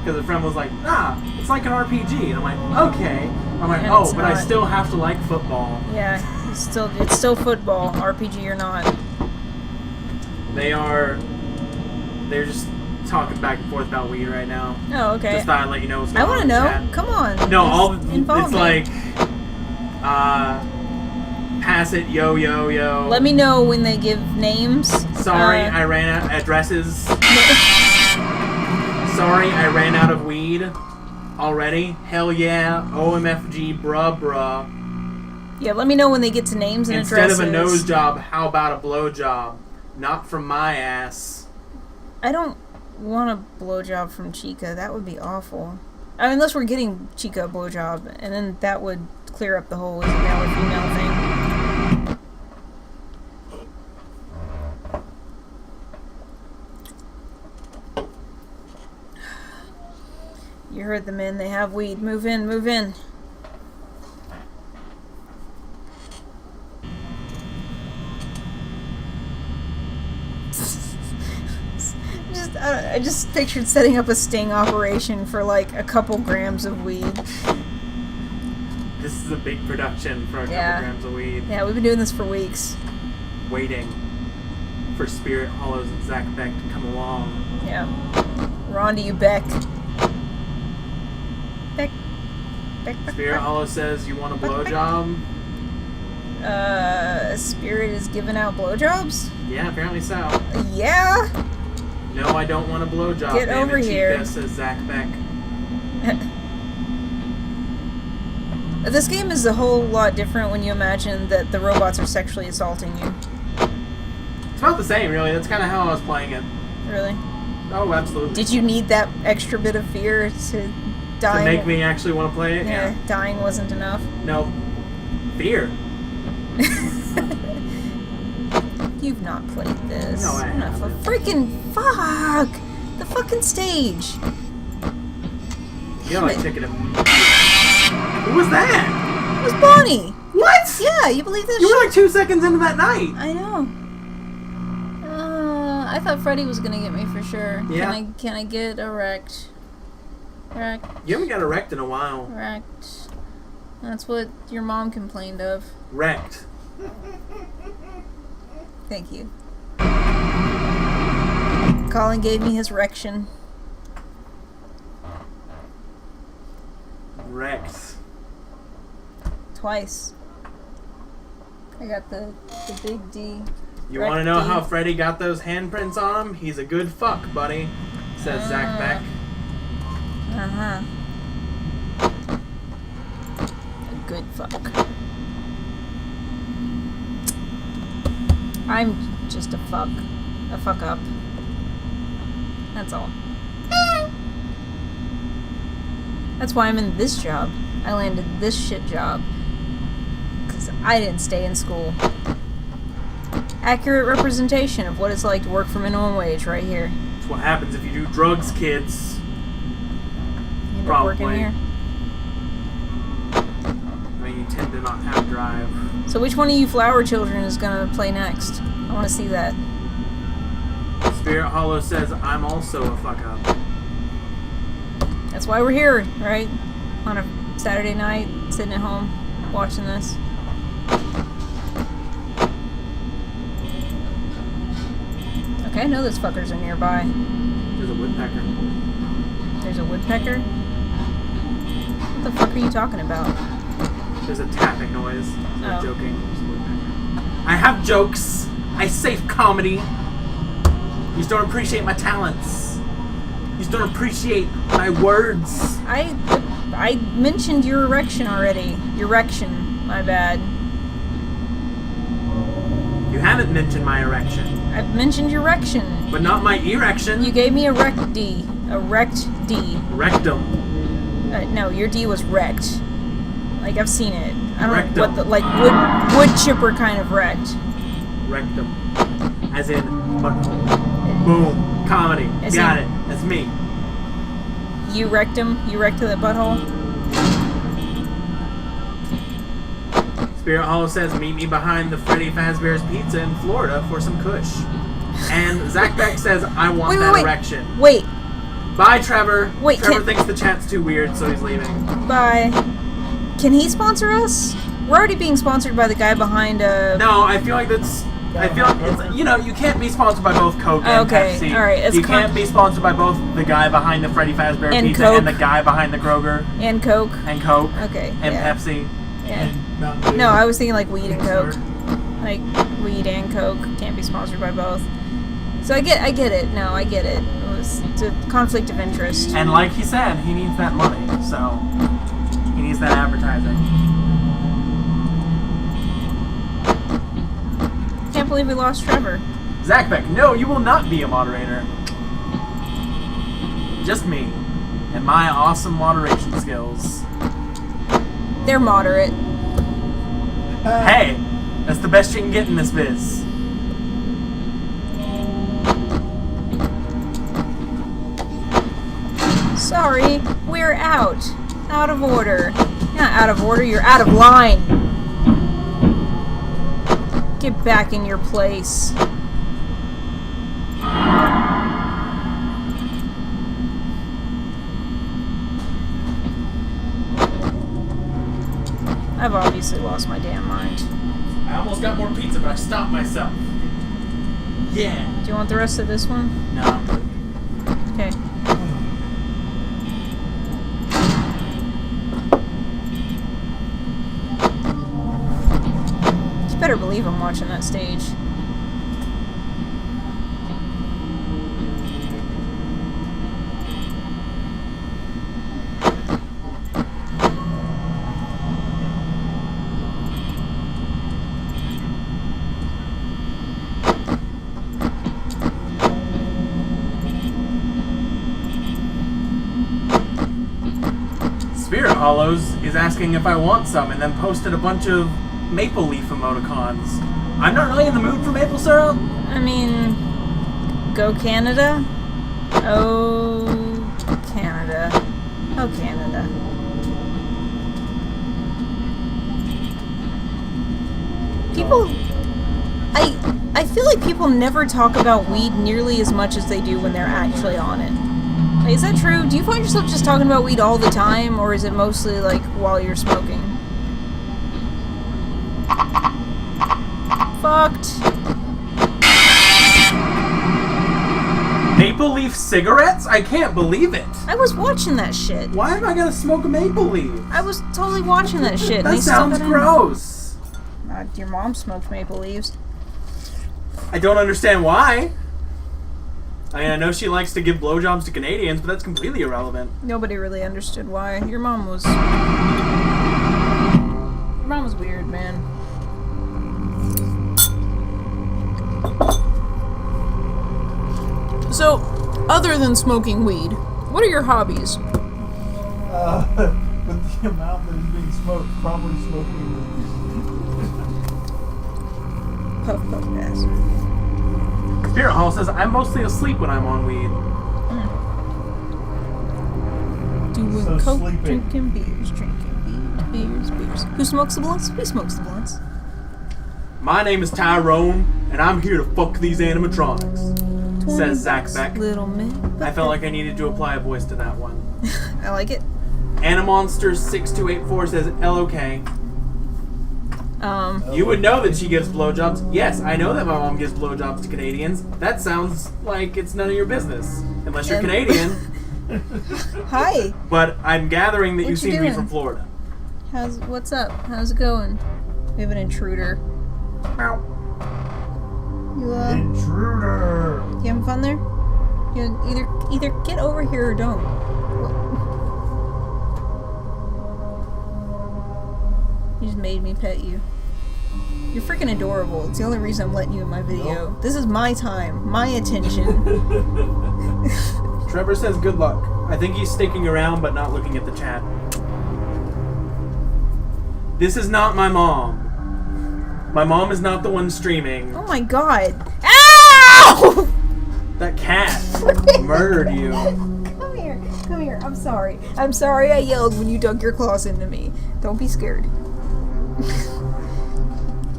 because a friend was like, "Nah, it's like an RPG," and I'm like, "Okay." I'm like, And "Oh, it's but I not. still have to like football." Yeah, it's still football, RPG or not. They're just talking back and forth about weed right now. Oh, okay. Just thought I'd let you know what's I going on. want to in the know. chat. Come on. No, Just involve it's me. like, pass it, yo, yo, yo. Let me know when they give names. Sorry, I ran out addresses. Sorry, I ran out of weed already. Hell yeah, OMFG, bruh. Yeah, let me know when they get to names and Instead addresses. of a nose job, how about a blow job? Not from my ass. I don't want a blowjob from Chica. That would be awful. I mean, unless we're getting Chica a blowjob, and then that would clear up the whole is it male or female thing. You heard the men. They have weed. Move in. Move in. I just pictured setting up a sting operation for like a couple grams of weed. This is a big production for a couple Yeah. grams of weed. Yeah, we've been doing this for weeks. Waiting for Spirit Hollows and Zach Beck to come along. Yeah. We're on to you, Beck. Beck. Spirit Hollow says, "You want a blowjob?" Spirit is giving out blowjobs? Yeah, apparently so. Yeah. No, I don't want a blowjob. Get damn over it, here. Chica, says Zach Beck. This game is a whole lot different when you imagine that the robots are sexually assaulting you. It's about the same, really. That's kind of how I was playing it. Really? Oh, absolutely. Did you need that extra bit of fear to to dying? make me actually want to play it? Yeah, dying wasn't enough. No. Fear. You've not played this. No, I Enough of haven't. freaking fuck! The fucking stage! You know, like chicken. Who was that? It was Bonnie! What? Yeah, you believe this You shit? were like 2 seconds into that night. I know. I thought Freddy was gonna get me for sure. Yeah. Can I get erect? Erect. You haven't got erect in a while. Erect. That's what your mom complained of. Wrecked. Thank you. Colin gave me his erection. Wrecked. Twice. I got the big D. You want to know Wrecked. how Freddy got those handprints on him? He's a good fuck, buddy. Says Zach Beck. Uh-huh. A good fuck. I'm just a fuck. A fuck up. That's all. That's why I'm in this job. I landed this shit job. Because I didn't stay in school. Accurate representation of what it's like to work for minimum wage right here. That's what happens if you do drugs, kids. You end up Probably. working here. I mean, you tend to not have drive. So which one of you flower children is gonna play next? I want to see that. Spirit Hollow says, I'm also a fuck up. That's why we're here, right? On a Saturday night, sitting at home, watching this. Okay, I know those fuckers are nearby. woodpecker. There's a woodpecker? What the fuck are you talking about? There's a tapping noise. I'm Oh. joking. There's a woodpecker. I have jokes. I safe comedy. You just don't appreciate my talents. You just don't appreciate my words. I mentioned your erection already. Erection, my bad. You haven't mentioned my erection, I've mentioned your erection. but not my erection. You gave me a rect D. A wrecked D. Rectum. No, your D was wrecked. Like, I've seen it. I don't Rectum. know what the, like, wood chipper kind of wrecked. Rectum. As in butthole. Boom. Comedy. As Got in- it. That's me. You wrecked him? You wrecked the butthole? Spirit Hollow says, meet me behind the Freddy Fazbear's Pizza in Florida for some kush. And Zach Beck says, I want that erection. Wait, Bye, Trevor. Wait, Trevor can- thinks the chat's too weird, so he's leaving. bye. Can he sponsor us? We're already being sponsored by the guy behind, No, I feel like that's... I feel like it's, you can't be sponsored by both Coke and Okay, Pepsi. alright, it's You can't be sponsored by both the guy behind the Freddy Fazbear And Pizza Coke. and the guy behind the Kroger and Coke. and Coke Okay, and yeah. Pepsi. Yeah. Mountain Dew. No, I was thinking like weed and Coke. Kickstarter. Like weed and Coke can't be sponsored by both. So I get it. No, I get it. It's a conflict of interest. And like he said, he needs that money, so he needs that advertising. Can't believe we lost Trevor. Zach Beck, no, you will not be a moderator. Just me and my awesome moderation skills. They're moderate. Hey, that's the best you can get in this biz. Sorry, we're out. Out of order. Not out of order, you're out of line. Get back in your place. I've obviously lost my damn mind. I almost got more pizza, but I stopped myself. Yeah. Do you want the rest of this one? No, I'm good. Okay. You better believe I'm watching that stage. Spirit Hollows is asking if I want some and then posted a bunch of maple leaf emoticons. I'm not really in the mood for maple syrup. I mean, go Canada. Oh, Canada. Oh, Canada. People, I feel like people never talk about weed nearly as much as they do when they're actually on it. Like, is that true? Do you find yourself just talking about weed all the time, or is it mostly like while you're smoking? Fucked. Maple leaf cigarettes? I can't believe it. I was watching that shit. Why am I gonna smoke a maple leaf? I was totally watching that shit. and That they stuck sounds it in. gross. Your mom smoked maple leaves. I don't understand why. I mean, I know she likes to give blowjobs to Canadians, but that's completely irrelevant. Nobody really understood why. Your mom was weird, man. So, other than smoking weed, what are your hobbies? With the amount that is being smoked, probably smoking. Puff puff pass. Spirit Hall says, I'm mostly asleep when I'm on weed. Doing So coke, sleepy. drinking beers. Who smokes the blunts? Who smokes the blunts? My name is Tyrone, and I'm here to fuck these animatronics. Says Zach Beck. Little man. I felt like I needed to apply a voice to that one. I like it. Animonster6284 says LOK. You would know that she gives blowjobs. Yes, I know that my mom gives blowjobs to Canadians. That sounds like it's none of your business. Unless you're Canadian. Hi. But I'm gathering that What you you seem to be doing? from Florida. What's up? How's it going? We have an intruder. Meow. You Intruder. you having fun there? You either get over here or don't. You just made me pet you. You're freaking adorable. It's the only reason I'm letting you in my video. Nope. This is my time, my attention. Trevor says good luck. I think he's sticking around but not looking at the chat. This is not my mom. My mom is not the one streaming. Oh my god. Ow! That cat murdered you. Come here, come here. I'm sorry. I'm sorry I yelled when you dug your claws into me. Don't be scared.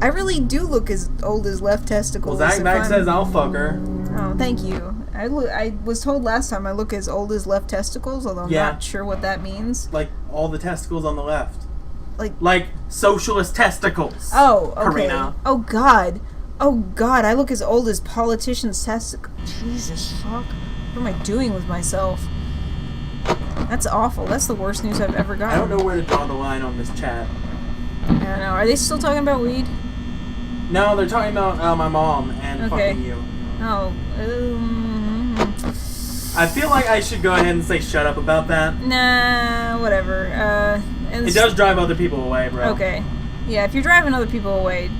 I really do look as old as left testicles. Well, Zach if Mac I'm- says I'll fuck her. Oh, thank you. I was told last time I look as old as left testicles, although I'm Yeah. not sure what that means. Like all the testicles on the left. Like socialist testicles. oh, okay. Karina. Oh god. Oh god, I look as old as politicians' testicles. Jesus fuck. What am I doing with myself? That's awful. That's the worst news I've ever gotten. I don't know where to draw the line on this chat. I don't know. Are they still talking about weed? No, they're talking about my mom and Okay. fucking you. Oh. I feel like I should go ahead and say shut up about that. Nah, whatever. It does drive other people away, bro. Okay. Yeah, if you're driving other people away,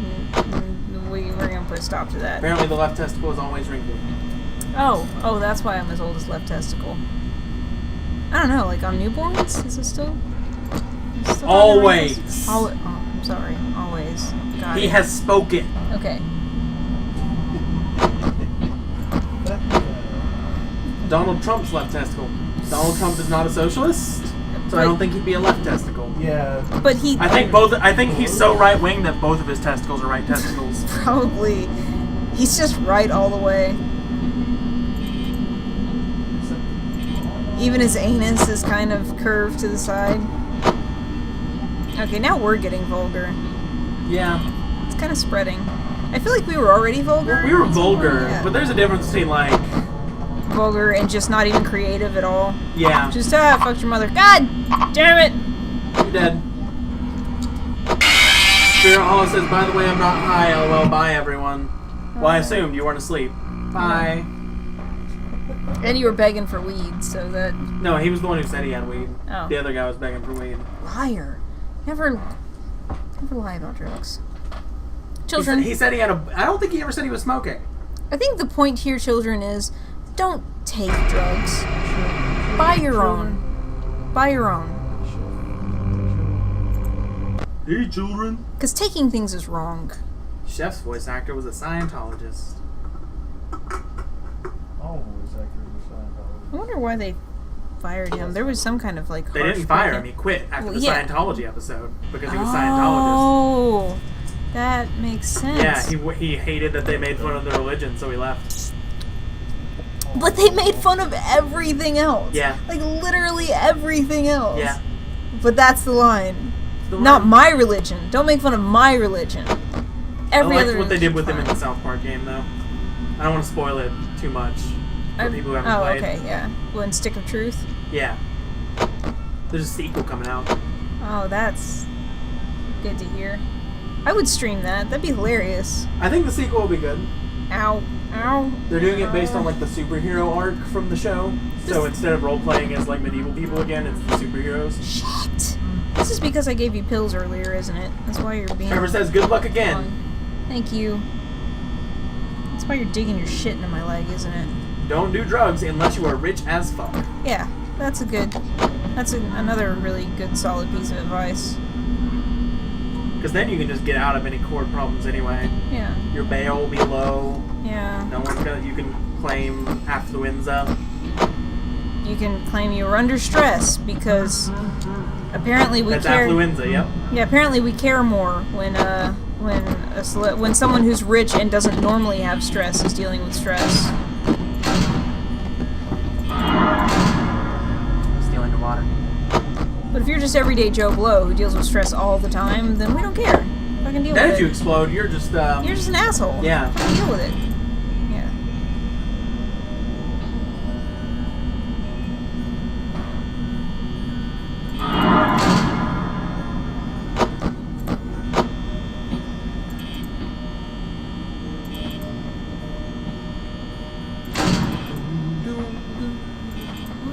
we're gonna put a stop to that. Apparently the left testicle is always wrinkled. Oh, that's why I'm as old as left testicle. I don't know, like on newborns? Is it still? Always. Oh, I'm sorry. Always. Got He it. has spoken. Okay. Donald Trump's left testicle. Donald Trump is not a socialist, so I don't think he'd be a left testicle. Yeah. But he I think he's so right wing that both of his testicles are right testicles. probably he's just right all the way. Even his anus is kind of curved to the side. Okay, now we're getting vulgar. Yeah. It's kind of spreading. I feel like we were already vulgar. We were vulgar, Yeah. but there's a difference between like, Vulgar and just not even creative at all. yeah, Just fucked your mother. God damn it! you're dead. Spirit Hollow says, by the way, I'm not high, lol, bye everyone. Well, I assumed you weren't asleep. Bye. And you were begging for weed, so that No, he was the one who said he had weed. Oh. The other guy was begging for weed. liar. Never lie about drugs. Children, He said he had I don't think he ever said he was smoking. I think the point here, children, is don't take drugs. Buy your own. Buy your own. Hey, children. Because taking things is wrong. Chef's voice actor was a Scientologist. Oh, exactly. I wonder why they fired him. There was some kind of like. They harsh didn't fire fucking- him. He quit after Well, the yeah. Scientology episode because he was Scientologist. Oh, that makes sense. Yeah, he hated that they made fun of the religion, so he left. But they made fun of everything else. Yeah. Like literally everything else. Yeah. But that's the line. The Not line. my religion. Don't make fun of my religion. Every I other liked what they did with him religion's in the South Park game, though. I don't want to spoil it too much for fine. people who haven't Oh, played. okay, yeah. When Stick of Truth. Yeah. There's a sequel coming out. Oh, that's good to hear. I would stream that. That'd be hilarious. I think the sequel will be good. Ow. Ow. They're doing it based on like the superhero arc from the show. So instead of role playing as like medieval people again, it's the superheroes. Shit. This is because I gave you pills earlier, isn't it? That's why you're being. Trevor says, "Good luck again." wrong. Thank you. That's why you're digging your shit into my leg, isn't it? Don't do drugs unless you are rich as fuck. Yeah, that's another really good, solid piece of advice. Because then you can just get out of any cord problems anyway. Yeah. Your bail will be low. Yeah. No one's gonna. You can claim affluenza. You can claim you were under stress because apparently we That's care. affluenza. Yep. Yeah, apparently we care more when someone who's rich and doesn't normally have stress is dealing with stress. Stealing the water. But if you're just everyday Joe Blow who deals with stress all the time, then we don't care. Fucking deal Then with if you it. explode, you're just You're just an asshole. Yeah. Fucking deal with it. Yeah.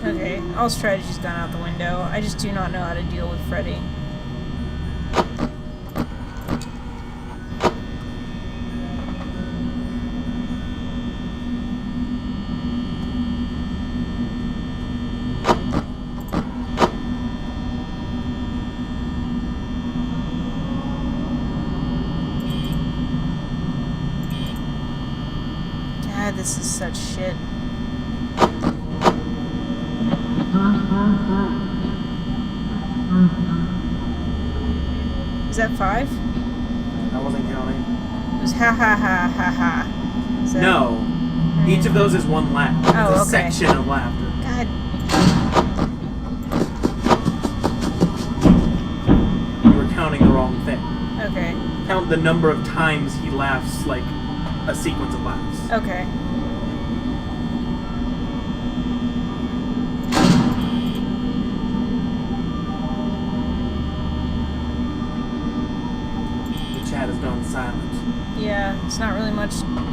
Okay, all strategy's gone out the window. I just do not know how to deal with Freddy. God, this is such shit. Is that 5? I wasn't counting. It was ha ha ha ha ha. Is that- No. Each of those is one laugh. It's Oh, a okay. section of laughter. God. You were counting the wrong thing. Okay. Count the number of times he laughs like a sequence of laughs. Okay. The chat has gone silent. Yeah, it's not really much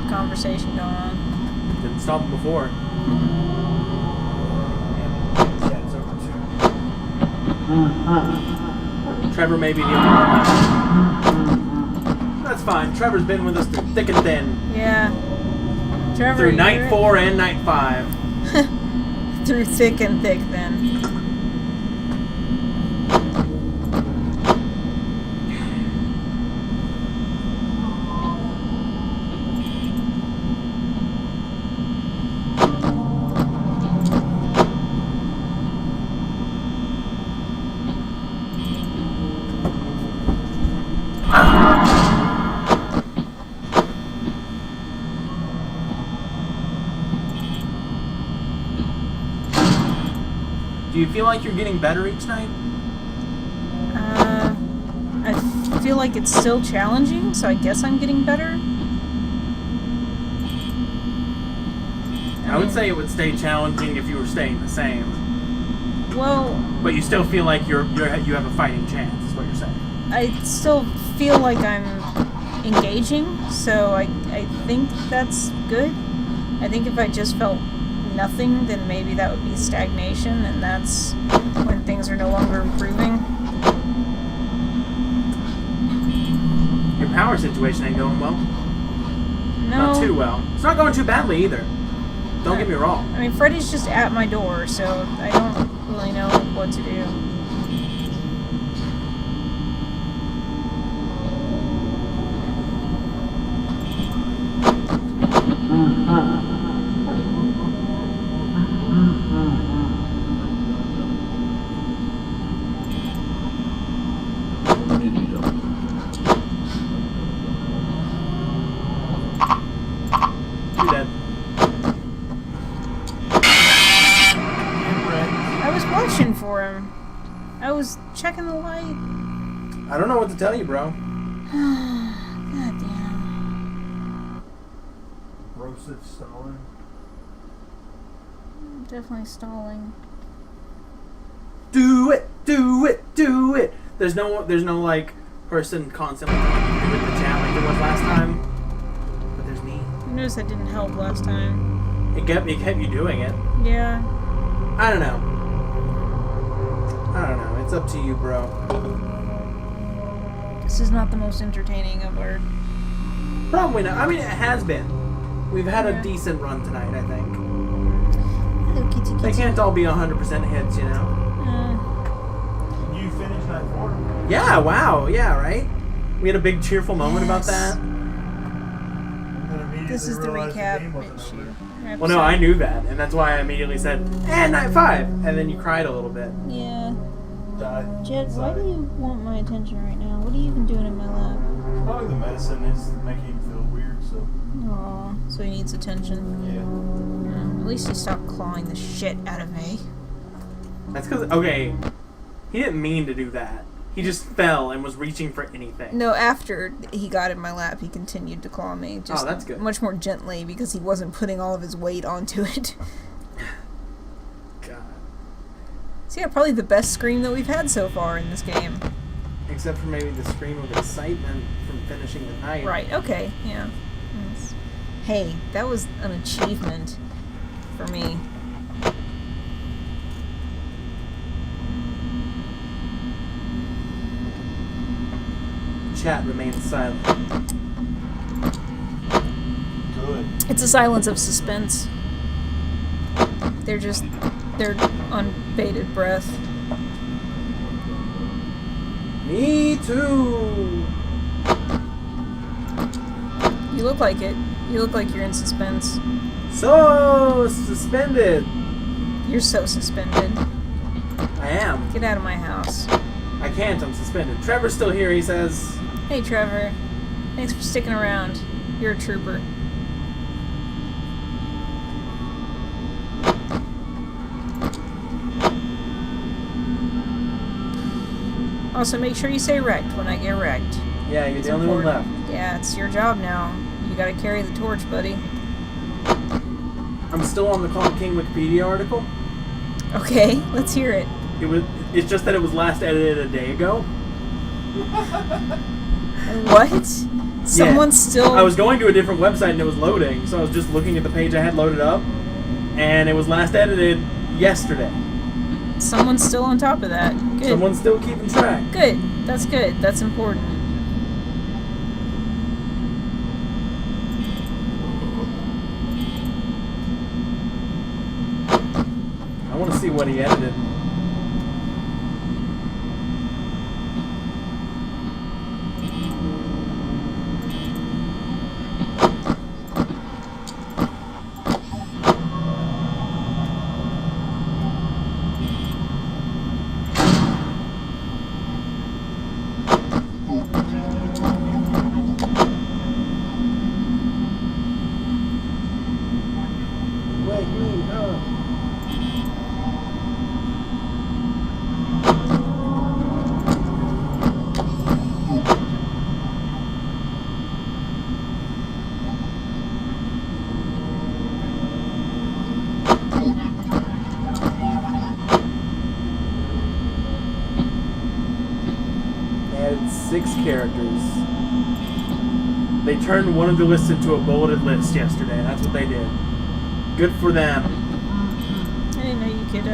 conversation going on. Didn't stop him before. Chat's over too. Trevor may be the only one left. That's fine. Trevor's been with us through thick and thin. Yeah. Trevor, Through you're night it. 4 and night 5. Through thick and thick, then. Do you feel like you're getting better each night? I feel like it's still challenging, so I guess I'm getting better. I would say it would stay challenging if you were staying the same. Well, But you still feel like you have a fighting chance, is what you're saying. I still feel like I'm engaging, so I think that's good. I think if I just felt nothing, then maybe that would be stagnation, and that's when things are no longer improving. Your power situation ain't going well. No. Not too well. It's not going too badly either. Don't get me wrong. I mean, Freddy's just at my door, so I don't really know what to do. You're dead. I was watching for him. I was checking the light. I don't know what to tell you, bro. God damn. Rosif Stalin. I'm definitely stalling. Do it, do it, do it. There's no like person constantly telling you to do it in the chat like there was last time. But there's me. You noticed that didn't help last time. It kept you doing it. Yeah. I don't know. It's up to you, bro. This is not the most entertaining I've heard. Probably not. I mean, it has been. We've had Yeah. a decent run tonight, I think. Hello, kitty They kitty. can't all be 100% hits, you know? You finished night 4? Yeah, wow. Yeah, right? We had a big cheerful moment about that. And then immediately This is the realized recap. game wasn't Issue. over. Well, no, I knew that, and that's why I immediately said, and night 5! And then you cried a little bit. Yeah. Died. Jed, why do Sorry. you want my attention right now? What are you even doing in my lap? Probably the medicine is making him feel weird, so Aw, so he needs attention. yeah. At least he stopped clawing the shit out of me. That's because, okay, he didn't mean to do that. He just fell and was reaching for anything. No, after he got in my lap, he continued to claw me. Just that's good. Much more gently because he wasn't putting all of his weight onto it. God. So yeah, probably the best scream that we've had so far in this game. Except for maybe the scream of excitement from finishing the night. Right, okay, yeah. Yes. Hey, that was an achievement for me. Chat remains silent. Good. It's a silence of suspense. They're on bated breath. Me too. You look like it. You look like you're in suspense. So suspended. You're so suspended. I am. Get out of my house. I can't. I'm suspended. Trevor's still here. He says. Hey, Trevor. Thanks for sticking around. You're a trooper. Also, make sure you say wrecked when I get wrecked. Yeah, you're It's the only one important. left. Yeah, it's your job now. You gotta carry the torch, buddy. I'm still on the Clock King Wikipedia article. Okay, let's hear it. It's just that it was last edited a day ago. What? Someone's still... I was going to a different website and it was loading, so I was just looking at the page I had loaded up, and it was last edited yesterday. Someone's still on top of that. Good. Someone's still keeping track. Good. That's good. That's important. I want to see what he edited. Wake me up. Added 6 characters. They turned one of the lists into a bulleted list yesterday. That's what they did. Good for them. I didn't know you could,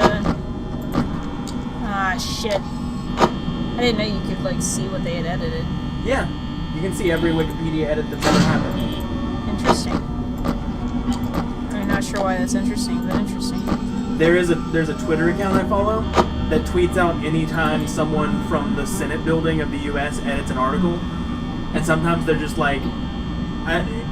Ah, shit. I didn't know you could, like, see what they had edited. Yeah, you can see every Wikipedia edit that's ever happened. Interesting. I'm not sure why that's interesting, but interesting. There's a Twitter account I follow that tweets out anytime someone from the Senate building of the U.S. edits an article, and sometimes they're just like,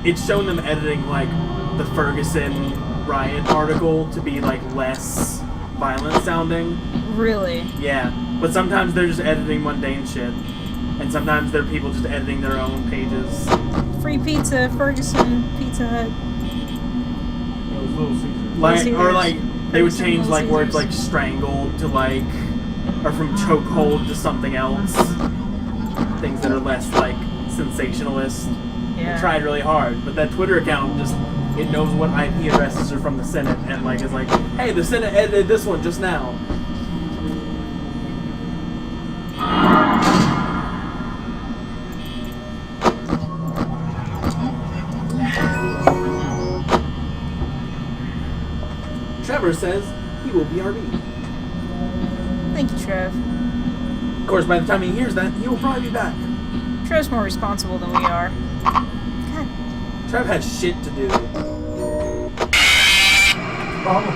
it's shown them editing like the Ferguson riot article to be like less violent sounding. Really? Yeah, but sometimes they're just editing mundane shit, and sometimes they're people just editing their own pages. Free pizza, Ferguson, Pizza Hut. It was Little Caesars. Like, Caesars. or like they would Ferguson, change Little like words Caesars. like strangled to like, or from chokehold to something else. Things that are less like sensationalist. Yeah. They tried really hard, but that Twitter account just, it knows what IP addresses are from the Senate and like is like, hey, the Senate edited this one just now. Trevor says he will BRB. Thank you, Trev. Of course, by the time he hears that, he will probably be back. Trev's more responsible than we are. God. Trev has shit to do. Probably.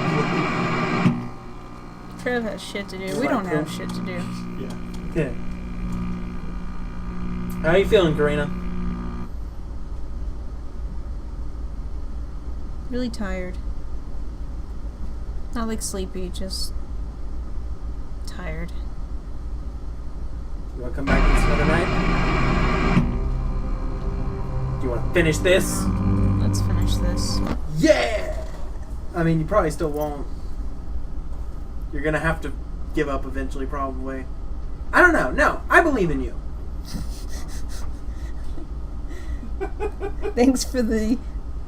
Trev has shit to do. We don't have shit to do. Yeah. Yeah. How you feeling, Karina? Really tired. Not like sleepy, just tired. You want to come back and another night? Do you want to finish this? Let's finish this. Yeah! I mean, you probably still won't. You're gonna have to give up eventually, probably. I don't know. No, I believe in you. Thanks for the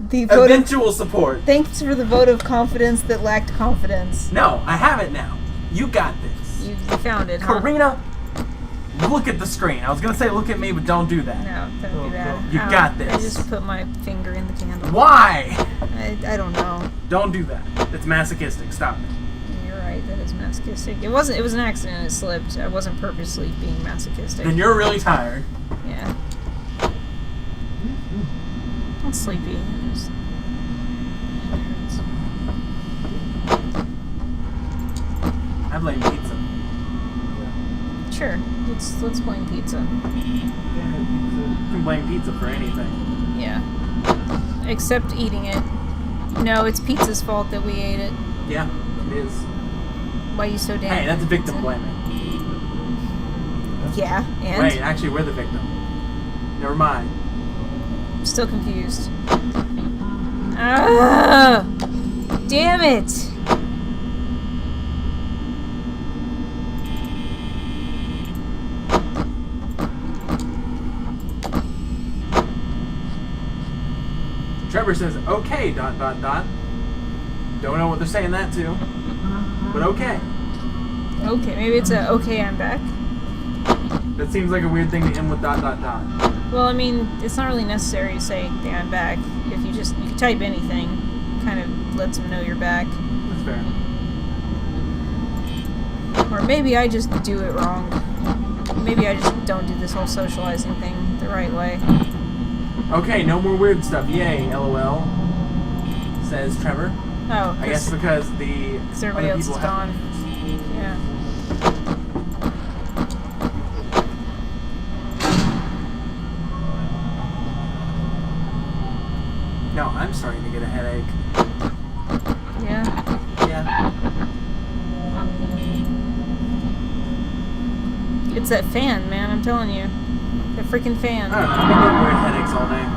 vote of, Eventual support. thanks for the vote of confidence that lacked confidence. No, I have it now. You got this. You found it, huh? Karina, look at the screen. I was gonna say look at me, but don't do that. No, don't do that. You got this. I just put my finger in the candle. Why? I don't know. Don't do that. It's masochistic. Stop it. You're right, that is masochistic. It was an accident, it slipped. I wasn't purposely being masochistic. Then you're really tired. Yeah. I'm sleepy. It just- I blame pizza. Sure, let's blame pizza. You can blame pizza for anything. Yeah. Except eating it. No, it's pizza's fault that we ate it. Yeah, it is. Why are you so damn? Hey, that's into victim pizza? blaming. Yeah, and Wait, actually, we're the victim. Never mind. I'm still confused. Ah! Damn it! Trevor says, okay, ... Don't know what they're saying that to, but okay. Okay, maybe it's a okay, I'm back. That seems like a weird thing to end with ... Well, I mean, it's not really necessary to say, "Hey, I'm back." If you can type anything, kind of lets them know you're back. That's fair. Or maybe I just do it wrong. Maybe I just don't do this whole socializing thing the right way. Okay, no more weird stuff. Yay, LOL. Says Trevor. Oh, I guess because everybody other else is people gone. have Yeah. No, I'm starting to get a headache. Yeah. Yeah. It's that fan, man, I'm telling you. That freaking fan. I don't know. I've been getting weird headaches all day.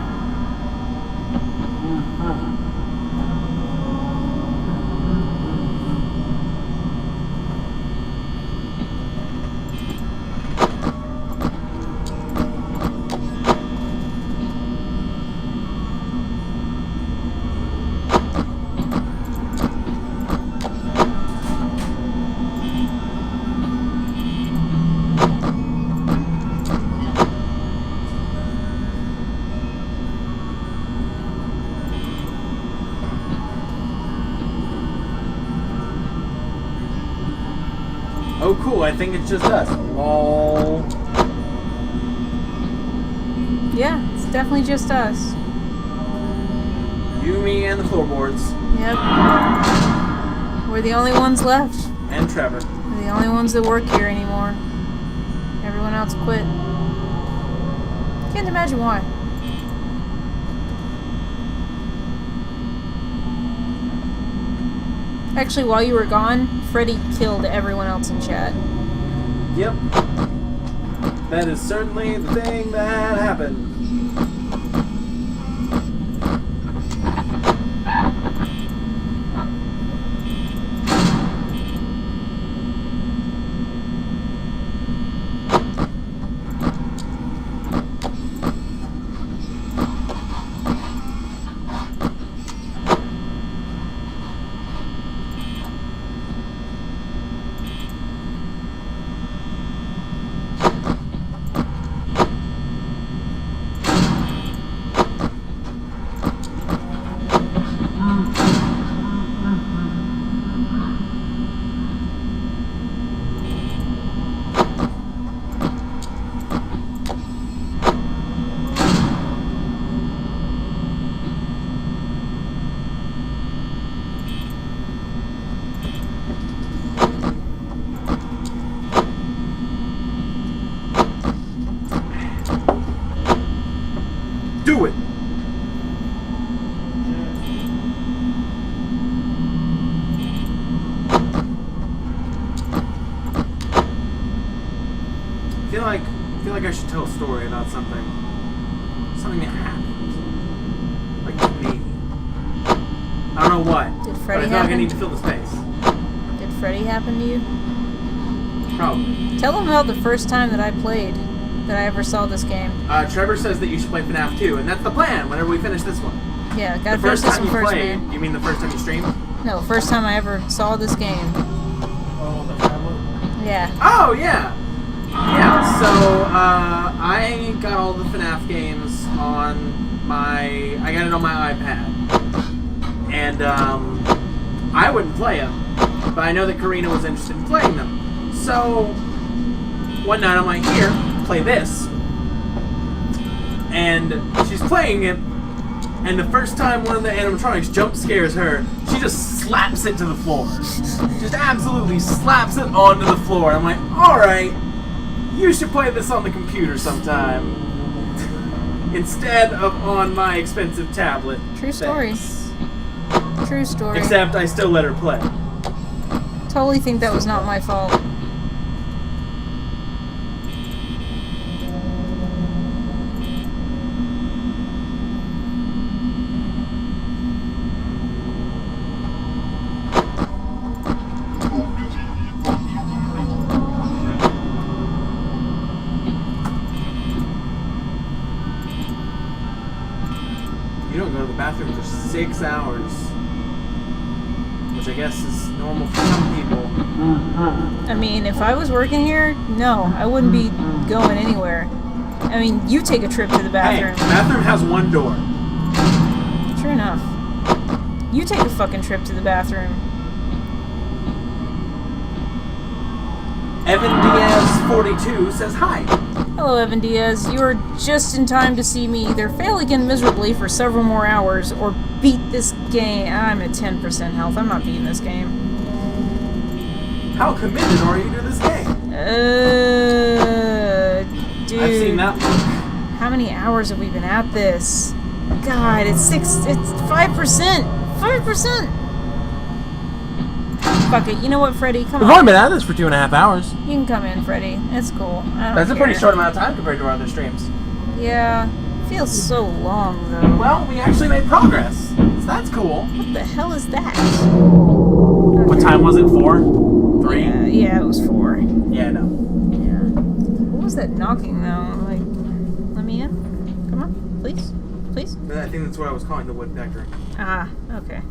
Oh, cool. I think it's just us. Lol. Yeah, it's definitely just us. You, me, and the floorboards. Yep. We're the only ones left. And Trevor. We're the only ones that work here anymore. Everyone else quit. Can't imagine why. Actually, while you were gone, Freddy killed everyone else in chat. Yep. That is certainly the thing that happened. Do it! I feel like I should tell a story about something that happened. Like to me. I don't know what. Did But I Freddy feel like I happen? need to fill the space. Did Freddy happen to you? Probably. Tell them about the first time that I played, that I ever saw this game. Trevor says that you should play FNAF 2, and that's the plan whenever we finish this one. Yeah, The gotta finish first this time one you first, played, man. you mean the first time you streamed? No, first time I ever saw this game. Oh, the tablet. Yeah. Oh, yeah. Yeah, so I got all the FNAF games on I got it on my iPad. And I wouldn't play them, but I know that Karina was interested in playing them. So one night I'm like, here, play this. And she's playing it, and the first time one of the animatronics jump scares her, she just slaps it to the floor. Just absolutely slaps it onto the floor. I'm like, alright, you should play this on the computer sometime. Instead of on my expensive tablet. True story. Thanks. True story. Except I still let her play. Totally think that was not my fault. You don't go to the bathroom for 6 hours. Which I guess is normal for some people. I mean, if I was working here, no, I wouldn't be going anywhere. I mean, you take a trip to the Hey, bathroom. the bathroom has one door. True enough. You take a fucking trip to the bathroom. Evan Diaz 42 says hi. Hello, Evan Diaz. You are just in time to see me either fail again miserably for several more hours or beat this game. I'm at 10% health. I'm not beating this game. How committed are you to this game? Dude. I've seen that look. How many hours have we been at this? God, it's 5%. 5%. Fuck it. You know what, Freddy? Come We've on. only been at this for 2.5 hours. You can come in, Freddy. It's cool. I don't That's a pretty care. short amount of time compared to our other streams. Yeah. Feels so long, though. Well, we actually made progress. So that's cool. What the hell is that? What time was it? 4? 3? Yeah, it was 4. Yeah, no. Yeah. What was that knocking, though? Like, let me in? Come on. Please? Please? I think that's what I was calling the woodpecker. Ah, okay.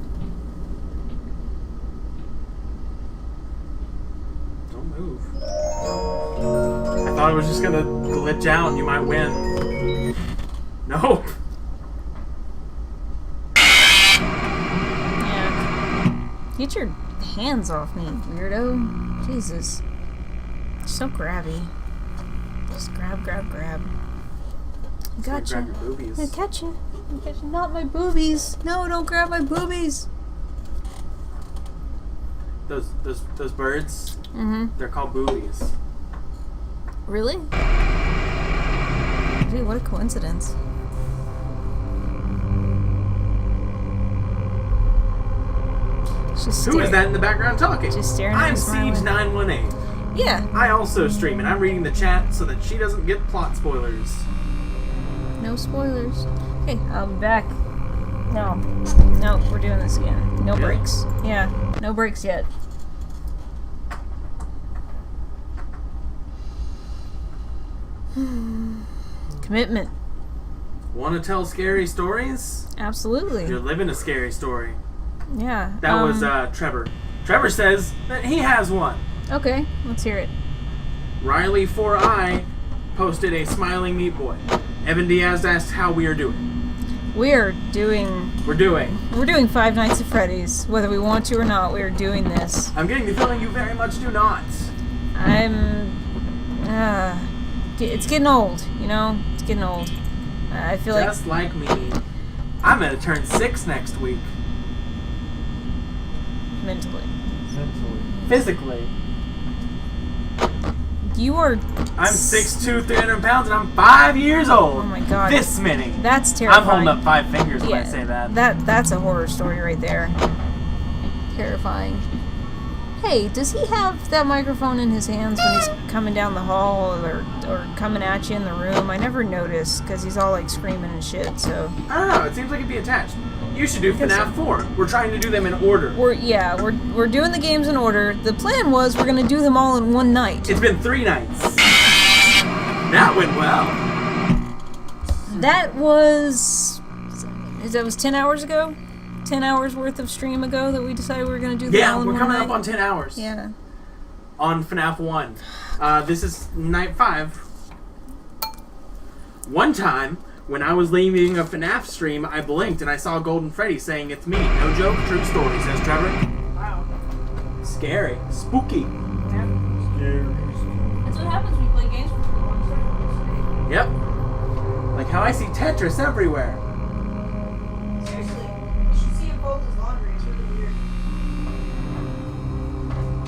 Don't move. I thought it was just gonna glitch out and you might win. Nope. Yeah. Get your hands off me, weirdo. Jesus. You're so grabby. Just grab, grab, grab. Gotcha. Grab your boobies. I catch you. I catch you. Not my boobies. No, don't grab my boobies. Those birds, Mm-hmm. they're called boobies. Really? Dude, what a coincidence. Just Who is that in the background talking? Just staring at I'm me smiling. Siege918. Yeah. I also stream, and I'm reading the chat so that she doesn't get plot spoilers. No spoilers. Okay, I'll be back. No. No, we're doing this again. No Really? breaks. Yeah, no breaks yet. Commitment. Want to tell scary stories? Absolutely. You're living a scary story. Yeah. That was Trevor. Trevor says that he has one. Okay, let's hear it. Riley4i posted a smiling meat boy. Evan Diaz asked how we are doing. We're doing We're doing. Five Nights at Freddy's. Whether we want to or not, we are doing this. I'm getting the feeling you very much do not. It's getting old, you know? It's getting old. I feel like Just like me. I'm gonna turn 6 next week. mentally. Physically. You are I'm 6'2", 300 pounds, and I'm 5 years old. Oh my god. This many. That's I'm terrifying. holding up 5 fingers when I say that. That's a horror story right there. Terrifying. Hey, does he have that microphone in his hands when he's coming down the hall or coming at you in the room? I never notice because he's all like screaming and shit. So I don't know. It seems like it'd be attached. You should do guess FNAF 4. We're trying to do them in order. we're doing the games in order. The plan was we're gonna do them all in one night. It's been 3 nights. That went well. That was 10 hours ago. 10 hours worth of stream ago that we decided we were gonna do them all in We're one coming night. up on 10 hours. Yeah. On FNAF 1. This is night 5. One time, when I was leaving a FNAF stream, I blinked and I saw Golden Freddy saying, "It's me." No joke, true story, says Trevor. Wow. Scary. Spooky. That's what happens when you play games for too long. Yep. Like how I see Tetris everywhere. Seriously, you should see him fold his laundry. It's really weird.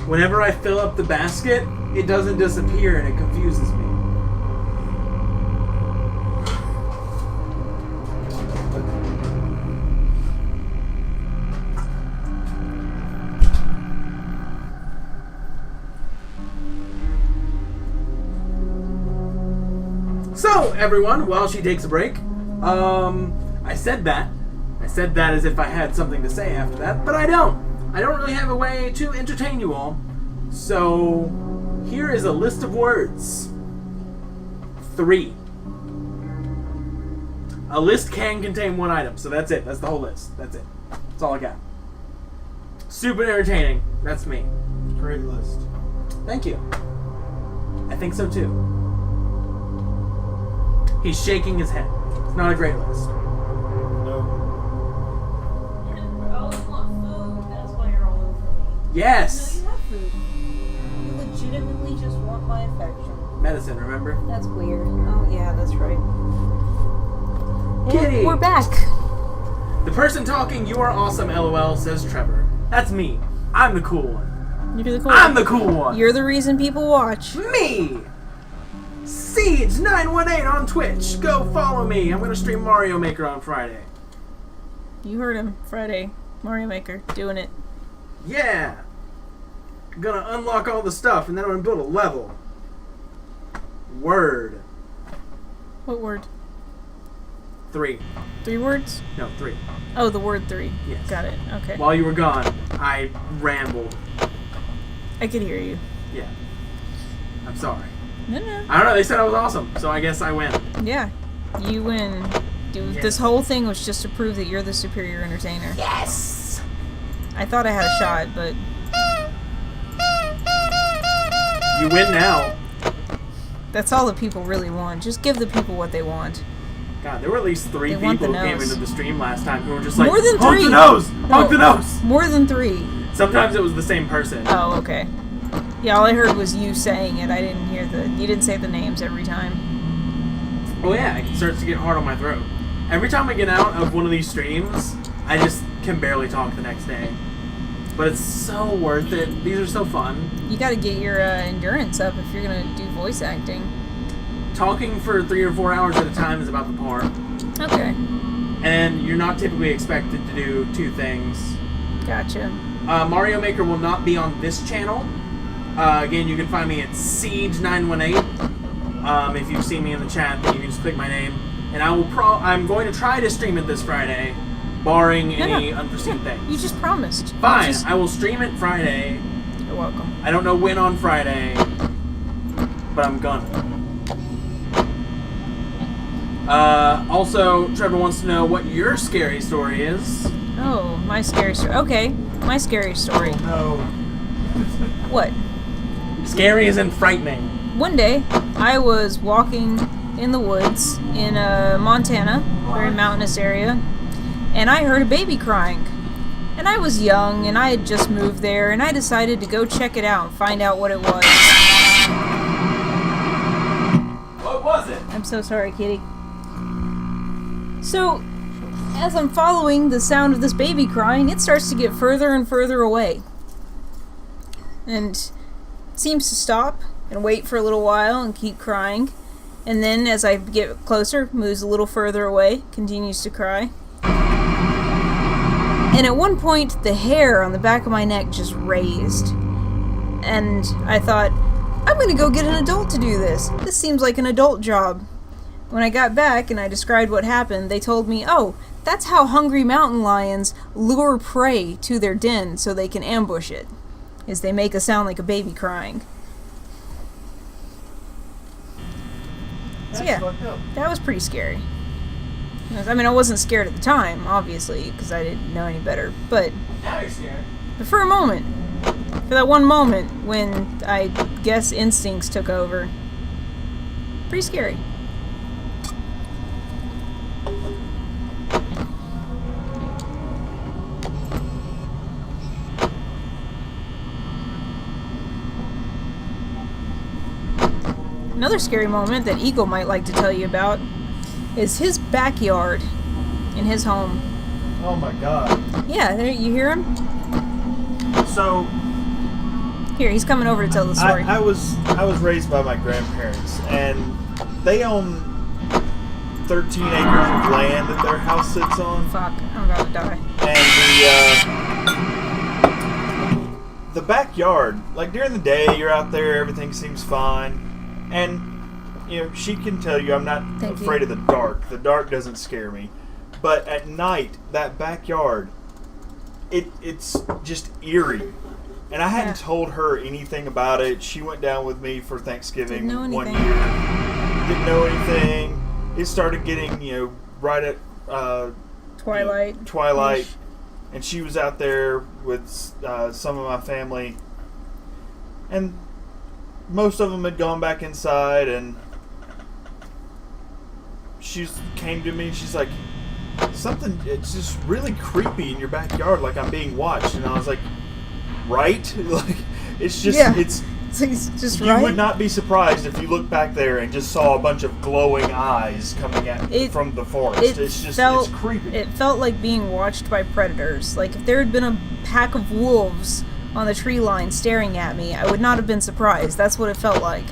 Whenever I fill up the basket, it doesn't disappear and it confuses me. So, everyone, while she takes a break, I said that as if I had something to say after that, but I don't. I don't really have a way to entertain you all. So, here is a list of words. 3. A list can contain 1 item, so that's it. That's the whole list. That's it. That's all I got. Super entertaining. That's me. Great list. Thank you. I think so too. He's shaking his head. It's not a great list. No. Oh, you want food? That's why you're all over me. Yes! No, you have food. You legitimately just want my affection. Medicine, remember? That's weird. Oh, yeah, that's right. Kitty! We're back. The person talking, "You are awesome, LOL," says Trevor. That's me. I'm the cool one. You're the cool I'm the cool one. You're the reason people watch. Me! Siege918 on Twitch. Go follow me. I'm gonna stream Mario Maker on Friday. You heard him. Friday. Mario Maker. Doing it. Yeah! I'm gonna unlock all the stuff and then I'm gonna build a level. Word. What word? 3. 3 words? No, 3. Oh, the word 3. Yes. Got it. Okay. While you were gone, I rambled. I could hear you. Yeah. I'm sorry. No, no. I don't know, they said I was awesome, so I guess I win. Yeah. You win. Dude, Yes. This whole thing was just to prove that you're the superior entertainer. Yes! I thought I had a shot, but You win now. that's all the people really want. Just give the people what they want. God, there were at least 3 They want people the who came nose. into the stream last time who were just like, More than "Honk 3. the nose! Honk the nose!" More than 3. Sometimes it was the same person. Oh, okay. Yeah, all I heard was you saying it. I didn't hear you didn't say the names every time. Oh yeah, it starts to get hard on my throat. Every time I get out of one of these streams, I just can barely talk the next day. But it's so worth it. These are so fun. You gotta get your endurance up if you're gonna do voice acting. Talking for 3 or 4 hours at a time is about the par. Okay. And you're not typically expected to do 2 things. Gotcha. Mario Maker will not be on this channel. Again, you can find me at Siege918. If you've seen me in the chat, then you can just click my name. And I'm going to try to stream it this Friday, barring any unforeseen things. You just promised. Fine, I will stream it Friday. You're welcome. I don't know when on Friday, but I'm gonna. Also, Trevor wants to know what your scary story is. Oh, my scary story. Okay, my scary story. No. What? Scary as in frightening. One day, I was walking in the woods in Montana, very mountainous area, and I heard a baby crying. And I was young, and I had just moved there, and I decided to go check it out and find out what it was. What was it? I'm so sorry, kitty. So, as I'm following the sound of this baby crying, it starts to get further and further away. And seems to stop and wait for a little while and keep crying. And then as I get closer, moves a little further away, continues to cry. And at one point, the hair on the back of my neck just raised. And I thought, I'm gonna go get an adult to do this. This seems like an adult job. When I got back and I described what happened, they told me, oh, that's how hungry mountain lions lure prey to their den so they can ambush it, is they make a sound like a baby crying. So That's yeah, fucked up. that was pretty scary. I mean, I wasn't scared at the time, obviously, because I didn't know any better, but Now you're scared. for a moment, for that one moment when I guess instincts took over, pretty scary. Another scary moment that Eagle might like to tell you about is his backyard in his home. Oh my god. Yeah, there you hear him? So Here, he's coming over to tell the story. I was raised by my grandparents, and they own 13 acres of land that their house sits on. Fuck, I'm about to die. And the backyard, like during the day, you're out there, everything seems fine, and you know she can tell you I'm not Thank afraid you. of the dark. The dark doesn't scare me, but at night, that backyard, it's just eerie. And I hadn't Yeah. told her anything about it. She went down with me for Thanksgiving Didn't know one anything. year. Didn't know anything. It started getting, right at Twilight. Twilight, and she was out there with some of my family, and most of them had gone back inside, and she came to me, she's like, something, it's just really creepy in your backyard, like I'm being watched. And I was like, right? Like, it's just, Yeah. it's, So he's just you right. would not be surprised if you looked back there and just saw a bunch of glowing eyes coming at from the forest. It's just, it's creepy. It felt like being watched by predators. Like if there had been a pack of wolves on the tree line staring at me, I would not have been surprised. That's what it felt like.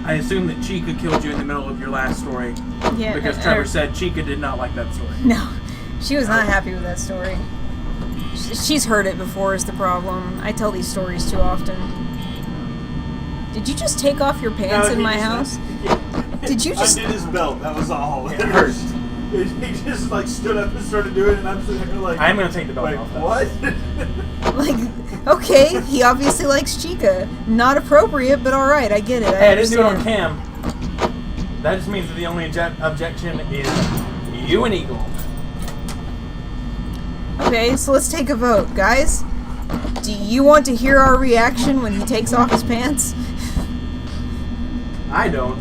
I assume that Chica killed you in the middle of your last story Yeah. because Trevor said Chica did not like that story. No, she was not happy with that story. She's heard it before is the problem. I tell these stories too often. Did you just take off your pants in my house? Did you just- I did his belt, that was all. It hurt. He just like stood up and started doing it, and I'm sitting there like, I'm going to take the belt wait, off. though. what? Like, okay, he obviously likes Chica. Not appropriate, but alright, I get it. Hey, I didn't do it on understand. cam. That just means that the only objection is you and Eagle. Okay, so let's take a vote. Guys, do you want to hear our reaction when he takes off his pants? I don't.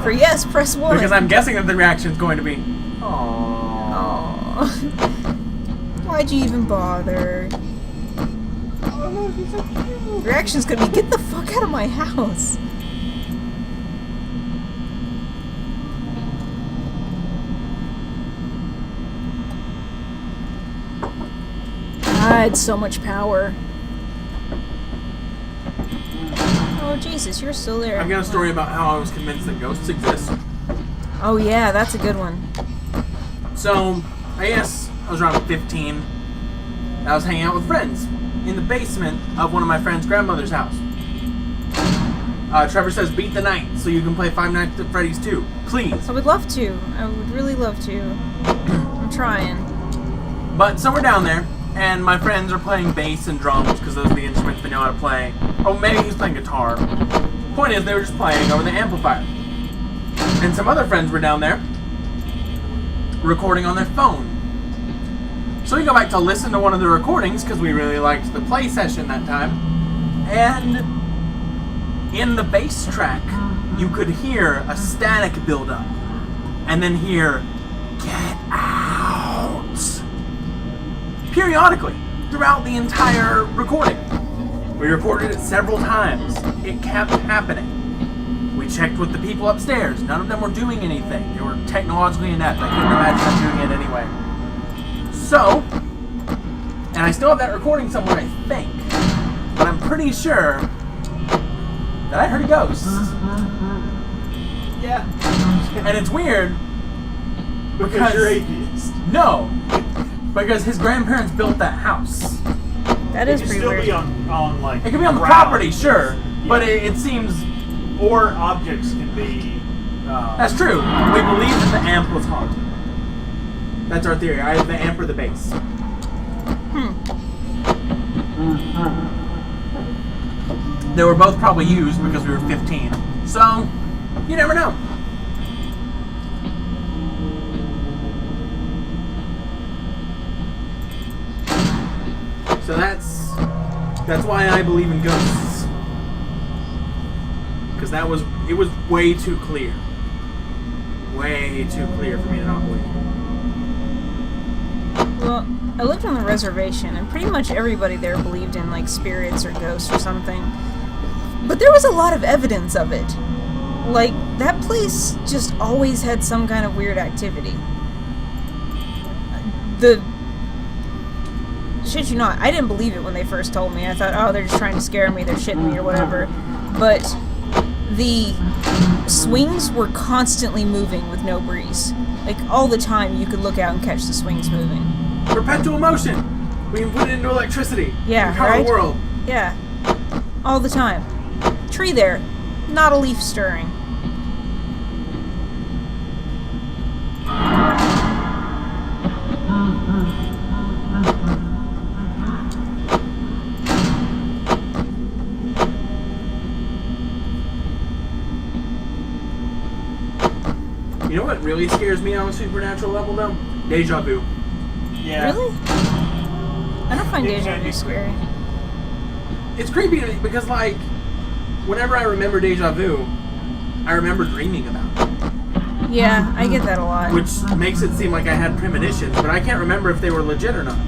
For yes, press 1. Because I'm guessing that the reaction is going to be, aww. Aww. Why'd you even bother? Oh, look, he's so cute. The reaction's gonna be, get the fuck out of my house. God, so much power. Oh, Jesus, you're still there. I've got a story about how I was convinced that ghosts exist. Oh, yeah, that's a good one. So, I guess I was around 15. I was hanging out with friends in the basement of one of my friend's grandmother's house. Trevor says, beat the night so you can play Five Nights at Freddy's 2. Please. I would love to. I would really love to. I'm trying. But so we're down there, and my friends are playing bass and drums because those are the instruments they know how to play. Oh, maybe he's playing guitar. Point is, they were just playing over the amplifier. And some other friends were down there recording on their phone. So we go back to listen to one of the recordings because we really liked the play session that time. And in the bass track, you could hear a static build up and then hear, "Get out!" periodically throughout the entire recording. We recorded it several times. It kept happening. We checked with the people upstairs. None of them were doing anything. They were technologically inept. I couldn't imagine them doing it anyway. So, and I still have that recording somewhere, I think. But I'm pretty sure that I heard a ghost. Yeah. And it's weird Because you're atheist. no, because his grandparents built that house. That It is can pretty still weird. be on like. It could be on the ground. property, sure, but it seems Or objects can be. that's true. We believe that the amp was haunted. That's our theory. Either the amp or the bass. They were both probably used because we were 15. So, you never know. So that's why I believe in ghosts. Because it was way too clear. Way too clear for me to not believe. Well, I lived on the reservation, and pretty much everybody there believed in, like, spirits or ghosts or something. But there was a lot of evidence of it. Like, that place just always had some kind of weird activity. Shit you not, I didn't believe it when they first told me. I thought, oh, they're just trying to scare me, they're shitting me or whatever. But the swings were constantly moving with no breeze. Like, all the time you could look out and catch the swings moving. Perpetual motion. We can put it into electricity. Yeah, Power right? the world. Yeah. All the time. Tree there. Not a leaf stirring. You know what really scares me on a supernatural level, though? Deja vu. Yeah. Really? I don't find It deja can vu be scary. It's creepy to me because, like, whenever I remember deja vu, I remember dreaming about it. Yeah, I get that a lot. Which makes it seem like I had premonitions, but I can't remember if they were legit or not.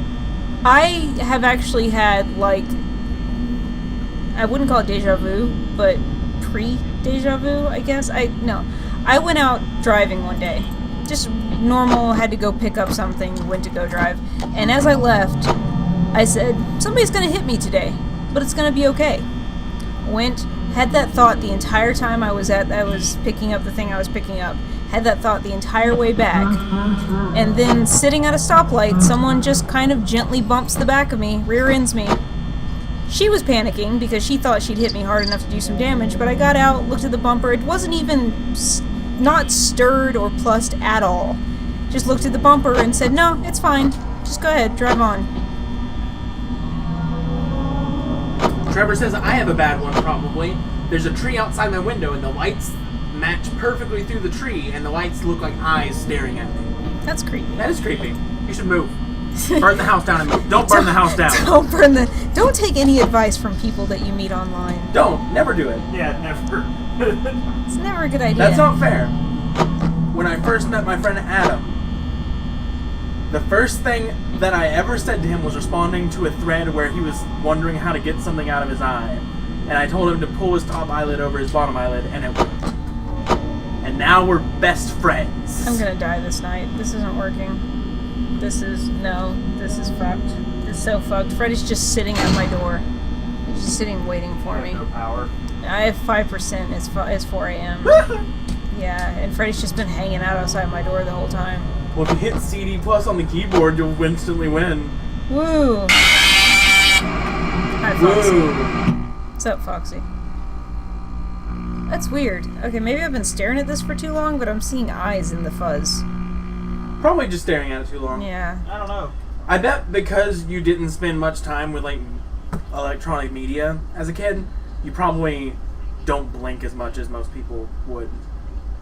I have actually had, like, I wouldn't call it deja vu, but pre-deja vu, I guess. I went out driving one day. Just normal, had to go pick up something, went to go drive. And as I left, I said, somebody's gonna hit me today, but it's gonna be okay. Went, had that thought the entire time I was picking up the thing I was picking up. Had that thought the entire way back. And then sitting at a stoplight, someone just kind of gently bumps the back of me, rear ends me. She was panicking because she thought she'd hit me hard enough to do some damage, but I got out, looked at the bumper. It wasn't even not stirred or plussed at all. Just looked at the bumper and said, no, it's fine. Just go ahead, drive on. Trevor says I have a bad one, probably. There's a tree outside my window, and the lights match perfectly through the tree, and the lights look like eyes staring at me. That's creepy. That is creepy. You should move. Burn the house down and move. Don't burn the house down. Don't take any advice from people that you meet online. Don't. Never do it. Yeah, never. It's never a good idea. That's not fair. When I first met my friend Adam, the first thing that I ever said to him was responding to a thread where he was wondering how to get something out of his eye. And I told him to pull his top eyelid over his bottom eyelid, and it worked. And now we're best friends. I'm gonna die this night. This isn't working. This is fucked. This is so fucked. Freddy's just sitting at my door. He's just sitting waiting for me. No power. I have 5%. It's 4 a.m. Yeah, and Freddy's just been hanging out outside my door the whole time. Well, if you hit CD plus on the keyboard, you'll instantly win. Woo! Hi, Foxy. Woo! What's up, Foxy? That's weird. Okay, maybe I've been staring at this for too long, but I'm seeing eyes in the fuzz. Probably just staring at it too long. Yeah. I don't know. I bet because you didn't spend much time with, like, electronic media as a kid, you probably don't blink as much as most people would.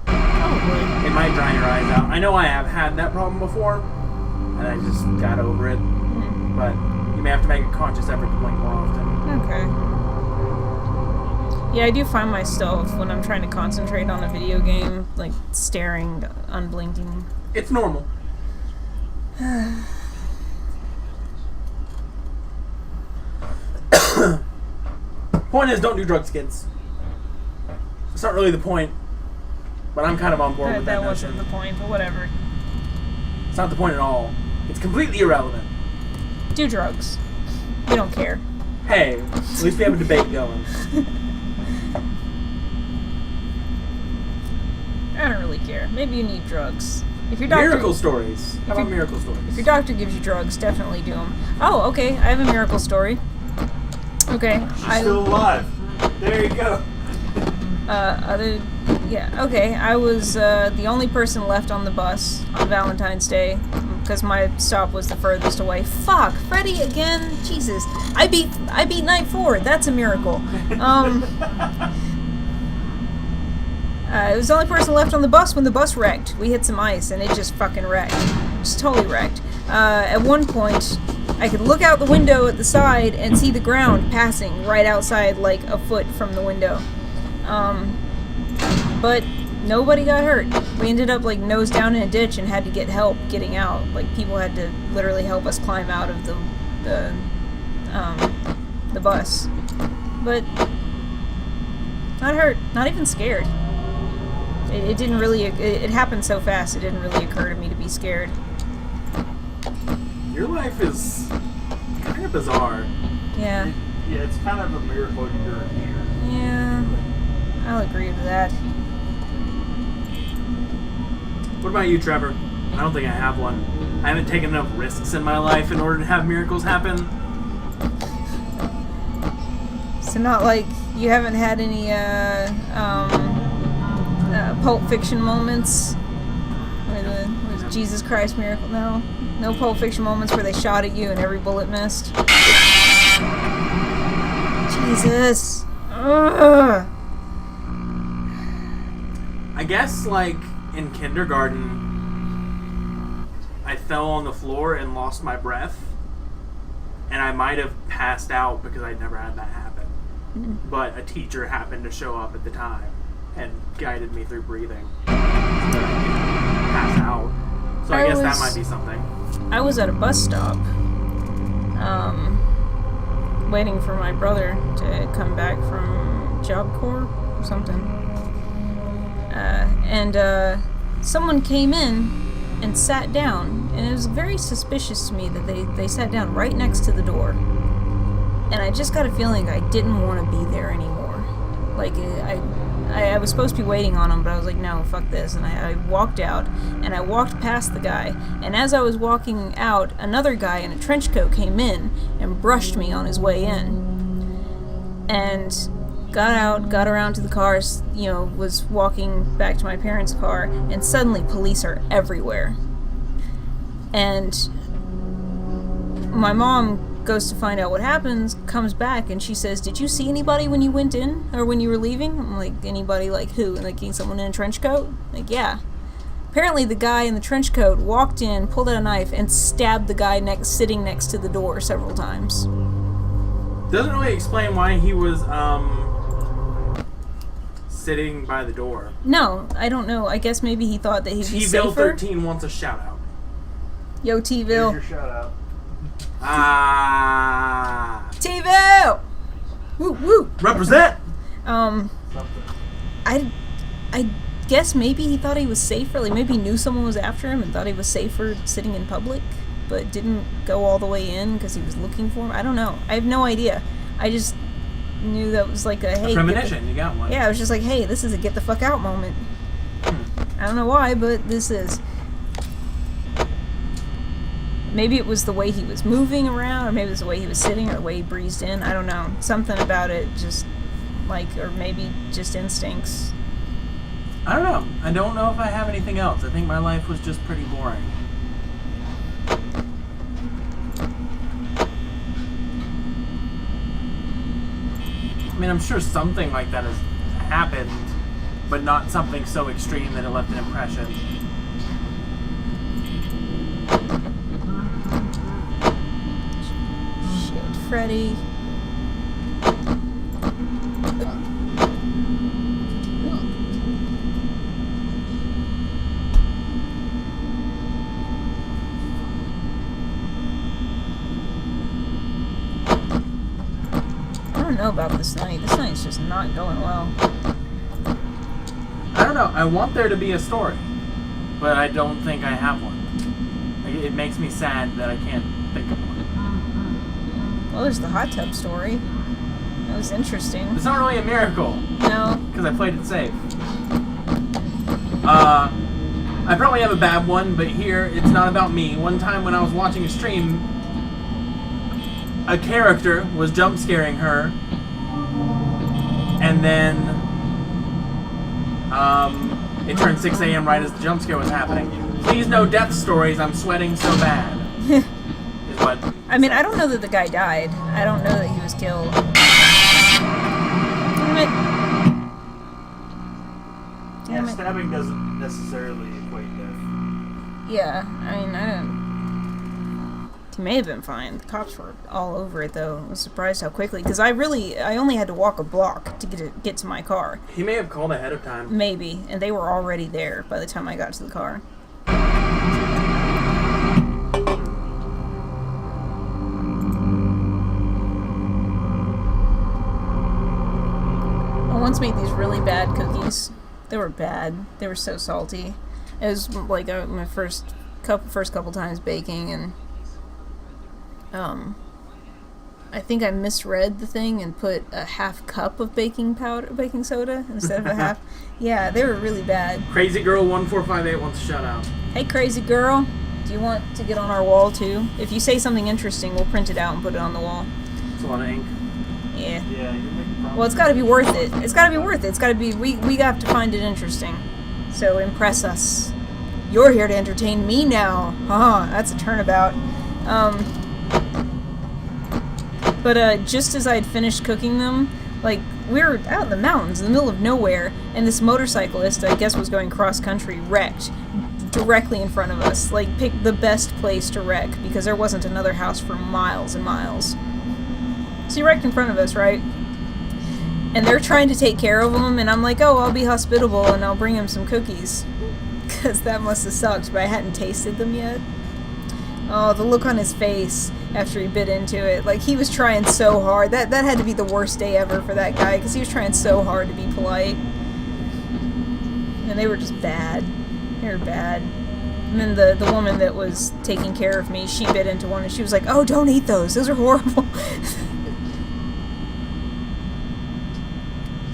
Probably. It might dry your eyes out. I know I have had that problem before, and I just got over it. But you may have to make a conscious effort to blink more often. Okay. Yeah, I do find myself, when I'm trying to concentrate on a video game, like, staring, unblinking. It's normal. Point is, don't do drugs, kids. It's not really the point, but I'm kind of on board with that wasn't notion. the point, but whatever. It's not the point at all. It's completely irrelevant. Do drugs. We don't care. Hey, at least we have a debate going. care. Maybe you need drugs. If your doctor, Miracle stories. How about miracle stories? If your doctor gives you drugs, definitely do them. Oh, okay. I have a miracle story. Okay. She's still alive. There you go. Okay. I was the only person left on the bus on Valentine's Day because my stop was the furthest away. Fuck, Freddy again. Jesus, I beat night 4. That's a miracle. It was the only person left on the bus when the bus wrecked. We hit some ice and it just fucking wrecked. Just totally wrecked. At one point, I could look out the window at the side and see the ground passing right outside, like a foot from the window. But nobody got hurt. We ended up like nose down in a ditch and had to get help getting out. Like people had to literally help us climb out of the bus. But not hurt, not even scared. It didn't really. It happened so fast. It didn't really occur to me to be scared. Your life is kind of bizarre. Yeah. Yeah, it's kind of a miracle you're here. Yeah. I'll agree to that. What about you, Trevor? I don't think I have one. I haven't taken enough risks in my life in order to have miracles happen. So not like you haven't had any Pulp Fiction moments where the Jesus Christ miracle. No Pulp Fiction moments where they shot at you and every bullet missed. Jesus. Ugh. I guess, like, in kindergarten, I fell on the floor and lost my breath. And I might have passed out because I'd never had that happen. But a teacher happened to show up at the time and guided me through breathing. So that I didn't pass out. So I guess that might be something. I was at a bus stop, waiting for my brother to come back from Job Corps or something. And someone came in and sat down, and it was very suspicious to me that they sat down right next to the door. And I just got a feeling I didn't want to be there anymore. Like, I was supposed to be waiting on him, but I was like, no, fuck this. And I walked out, and I walked past the guy. And as I was walking out, another guy in a trench coat came in and brushed me on his way in. And got out, got around to the cars, was walking back to my parents' car, and suddenly police are everywhere. And my mom goes to find out what happens, comes back, and she says, did you see anybody when you went in, or when you were leaving? I'm like, anybody, like who? Like, someone in a trench coat? Like, yeah. Apparently the guy in the trench coat walked in, pulled out a knife, and stabbed the guy sitting next to the door several times. Doesn't really explain why he was, sitting by the door. No, I don't know. I guess maybe he thought that he'd be safer. T-Ville13 wants a shout out. Yo, T-Ville. Here's your shout out. T-Ville! Woo woo! Represent! I guess maybe he thought he was safer. Like, maybe he knew someone was after him and thought he was safer sitting in public, but didn't go all the way in because he was looking for him. I don't know. I have no idea. I just knew that was like a, hey... premonition, you got one. Yeah, it was just like, hey, this is a get the fuck out moment. I don't know why, but this is... Maybe it was the way he was moving around, or maybe it was the way he was sitting, or the way he breezed in. I don't know. Something about it just, like, or maybe just instincts. I don't know. I don't know if I have anything else. I think my life was just pretty boring. I mean, I'm sure something like that has happened, but not something so extreme that it left an impression. Shit, Freddy. I don't know about this night. This night's just not going well. I don't know. I want there to be a story, but I don't think I have one. Like, it makes me sad that I can't think of one. Well, there's the hot tub story. That was interesting. It's not really a miracle, No. because I played it safe. I probably have a bad one, but here it's not about me. One time when I was watching a stream, a character was jump scaring her, and then it turned 6 a.m. right as the jump scare was happening. Please no death stories. I'm sweating so bad. Is what. I mean, I don't know that the guy died. I don't know that he was killed. Damn it. Yeah, Damn it. stabbing doesn't necessarily equate death. Yeah, I mean, I don't... He may have been fine. The cops were all over it, though. I was surprised how quickly, because I only had to walk a block to get to my car. He may have called ahead of time. Maybe, and they were already there by the time I got to the car. I once made these really bad cookies. They were bad. They were so salty. It was like my first couple times baking, and I think I misread the thing and put a half cup of baking soda instead of a half. Yeah, they were really bad. Crazy Girl 1458 wants a shout out. Hey, crazy girl, do you want to get on our wall too? If you say something interesting, we'll print it out and put it on the wall. It's a lot of ink. Yeah. Yeah, you're making problems. Well, it's got to be worth it. It's got to be worth it. It's got to be. We have to find it interesting. So impress us. You're here to entertain me now. Haha, that's a turnabout. But just as I'd finished cooking them, like, we were out in the mountains, in the middle of nowhere, and this motorcyclist, I guess was going cross-country, wrecked directly in front of us. Like, picked the best place to wreck, because there wasn't another house for miles and miles. So he wrecked in front of us, right? And they're trying to take care of him, and I'm like, oh, I'll be hospitable, and I'll bring him some cookies. Because that must have sucked, but I hadn't tasted them yet. Oh, the look on his face after he bit into it. Like, he was trying so hard. That had to be the worst day ever for that guy, because he was trying so hard to be polite. And they were just bad. They were bad. And then the woman that was taking care of me, she bit into one, and she was like, oh, don't eat those. Those are horrible.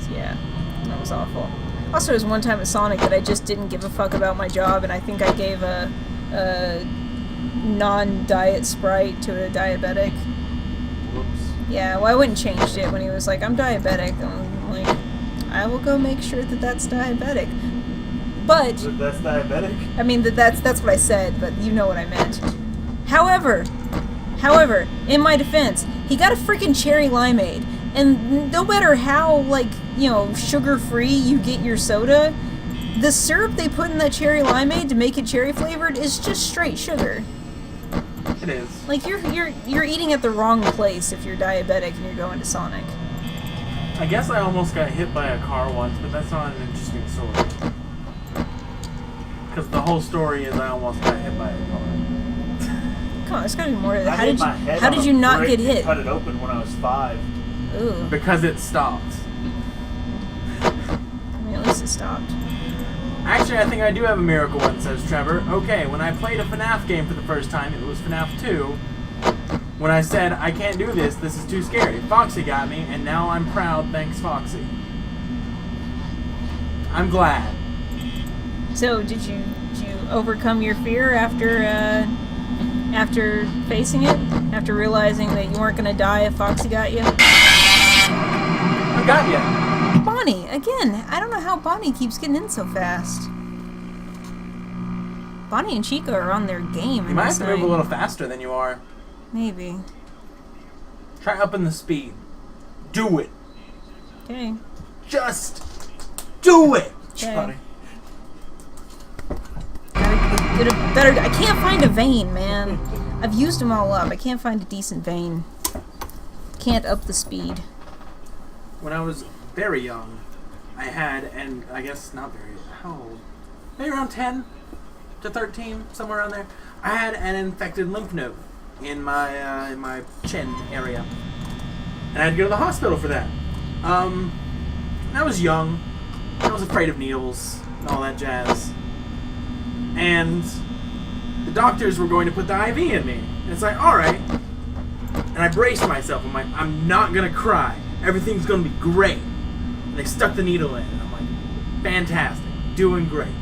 So, yeah, that was awful. Also, there was one time at Sonic that I just didn't give a fuck about my job, and I think I gave a non-diet Sprite to a diabetic. Whoops. Yeah, well, I wouldn't change it when he was like, I'm diabetic. I'm like, I will go make sure that that's diabetic. But, That's diabetic? I mean, that's what I said, but you know what I meant. However, in my defense, he got a freaking cherry limeade. And no matter how, like, you know, sugar-free you get your soda, the syrup they put in that cherry limeade to make it cherry-flavored is just straight sugar. It is. Like, you're eating at the wrong place if you're diabetic and you're going to Sonic. I guess I almost got hit by a car once, but that's not an interesting story. Because the whole story is I almost got hit by a car. Come on, there's gotta be more to that. I hit my head How on did a you not brick get and hit? Cut it open when I was 5. Ooh. Because it stopped. I mean, at least it stopped. Actually, I think I do have a miracle one, says Trevor. Okay, when I played a FNAF game for the first time, it was FNAF 2. When I said, I can't do this is too scary. Foxy got me, and now I'm proud, thanks Foxy. I'm glad. So, did you overcome your fear after facing it? After realizing that you weren't gonna die if Foxy got you? I got you. Bonnie, again, I don't know how Bonnie keeps getting in so fast. Bonnie and Chica are on their game. You might have to move a little faster than you are. Maybe. Try upping the speed. Do it. Okay. Just do it. Okay. Get a better. I can't find a vein, man. I've used them all up. I can't find a decent vein. Can't up the speed. When I was very young, I had, and I guess not very, how old? Maybe around 10 to 13, somewhere around there. I had an infected lymph node in my chin area. And I had to go to the hospital for that. I was young. I was afraid of needles and all that jazz. And the doctors were going to put the IV in me. And it's like, alright. And I braced myself. I'm like, I'm not going to cry. Everything's going to be great. And they stuck the needle in. And I'm like, fantastic. Doing great.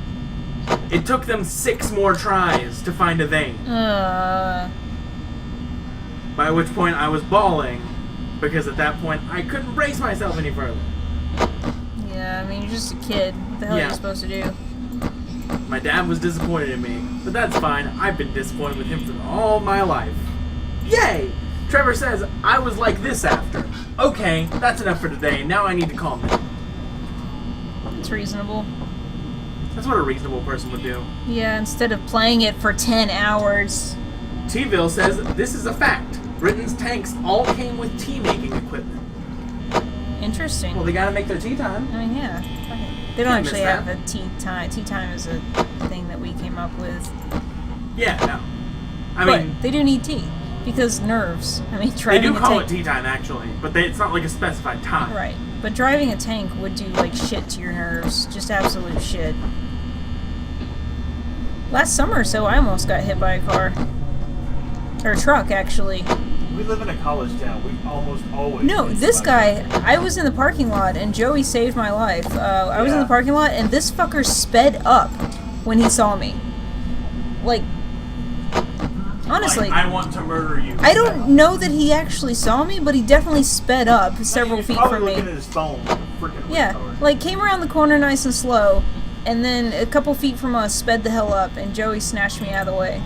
It took them 6 more tries to find a vein. By which point I was bawling, because at that point I couldn't brace myself any further. Yeah, I mean, you're just a kid. What the hell are you supposed to do? My dad was disappointed in me, but that's fine. I've been disappointed with him for all my life. Yay! Trevor says I was like this after. Okay, that's enough for today. Now I need to calm down. It's reasonable. That's what a reasonable person would do. Yeah, instead of playing it for 10 hours. T-Ville says this is a fact. Britain's tanks all came with tea-making equipment. Interesting. Well, they gotta make their tea time. I mean, yeah. They don't Can't actually miss have that. a tea time. Tea time is a thing that we came up with. Yeah, no. I But mean, they do need tea. Because nerves. I mean, they driving do a call tank. it tea time, actually, but it's not like a specified time. Right. But driving a tank would do, like, shit to your nerves. Just absolute shit. Last summer or so, I almost got hit by a car. Or a truck, actually. We live in a college town. We almost always. No, get this somebody- guy, I was in the parking lot, and Joey saved my life. I was in Yeah. the parking lot, and this fucker sped up when he saw me. Like, honestly, Like, I want to murder you. I don't know that he actually saw me, but he definitely sped up several He's feet probably from me. looking at his phone. Freaking Yeah, retard. like came around the corner nice and slow, and then a couple feet from us sped the hell up, and Joey snatched me out of the way.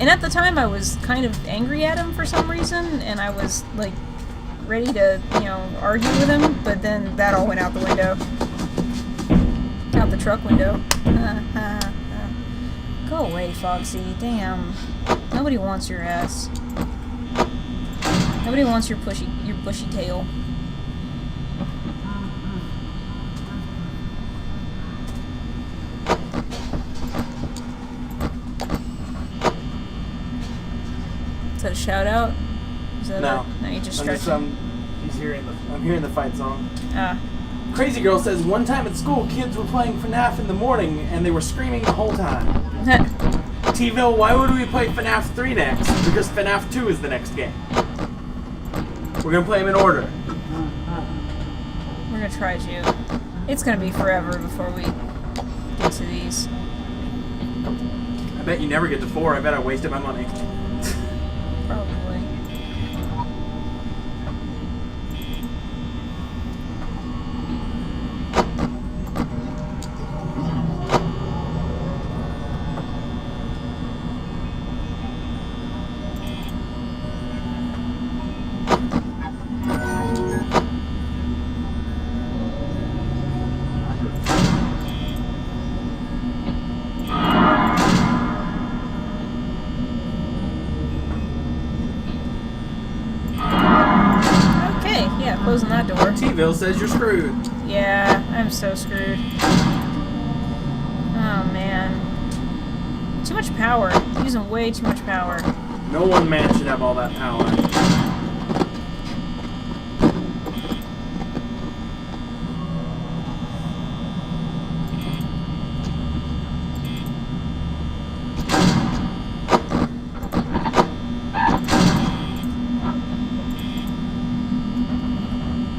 And at the time, I was kind of angry at him for some reason, and I was like ready to, argue with him, but then that all went out the window. Out the truck window. Go away, Foxy. Damn. Nobody wants your ass. Nobody wants your bushy tail. Is that a shout out? Is that No. No, you just I'm stretching. just, I'm hearing the fight song. Ah. Crazy Girl says, one time at school, kids were playing FNAF in the morning, and they were screaming the whole time. T-Ville, why would we play FNAF 3 next? Because FNAF 2 is the next game. We're gonna play them in order. We're gonna try to. It's gonna be forever before we get to these. I bet you never get to 4. I bet I wasted my money. Probably. Okay, yeah, closing that door. T-Ville says you're screwed. Yeah, I'm so screwed. Oh man. Too much power. Using way too much power. No one man should have all that power.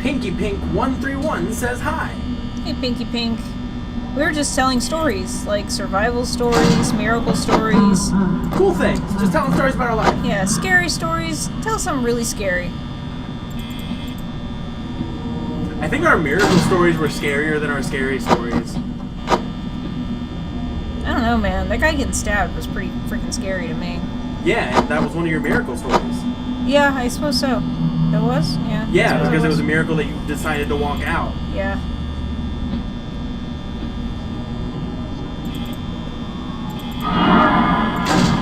Pinky Pink 131 says hi. Hey, Pinky Pink. We were just telling stories, like survival stories, miracle stories. Cool things. Just telling stories about our life. Yeah, scary stories. Tell something really scary. I think our miracle stories were scarier than our scary stories. I don't know, man. That guy getting stabbed was pretty freaking scary to me. Yeah, and that was one of your miracle stories. Yeah, I suppose so. It was? Yeah. I Yeah, suppose because it was a miracle that you decided to walk out. Yeah.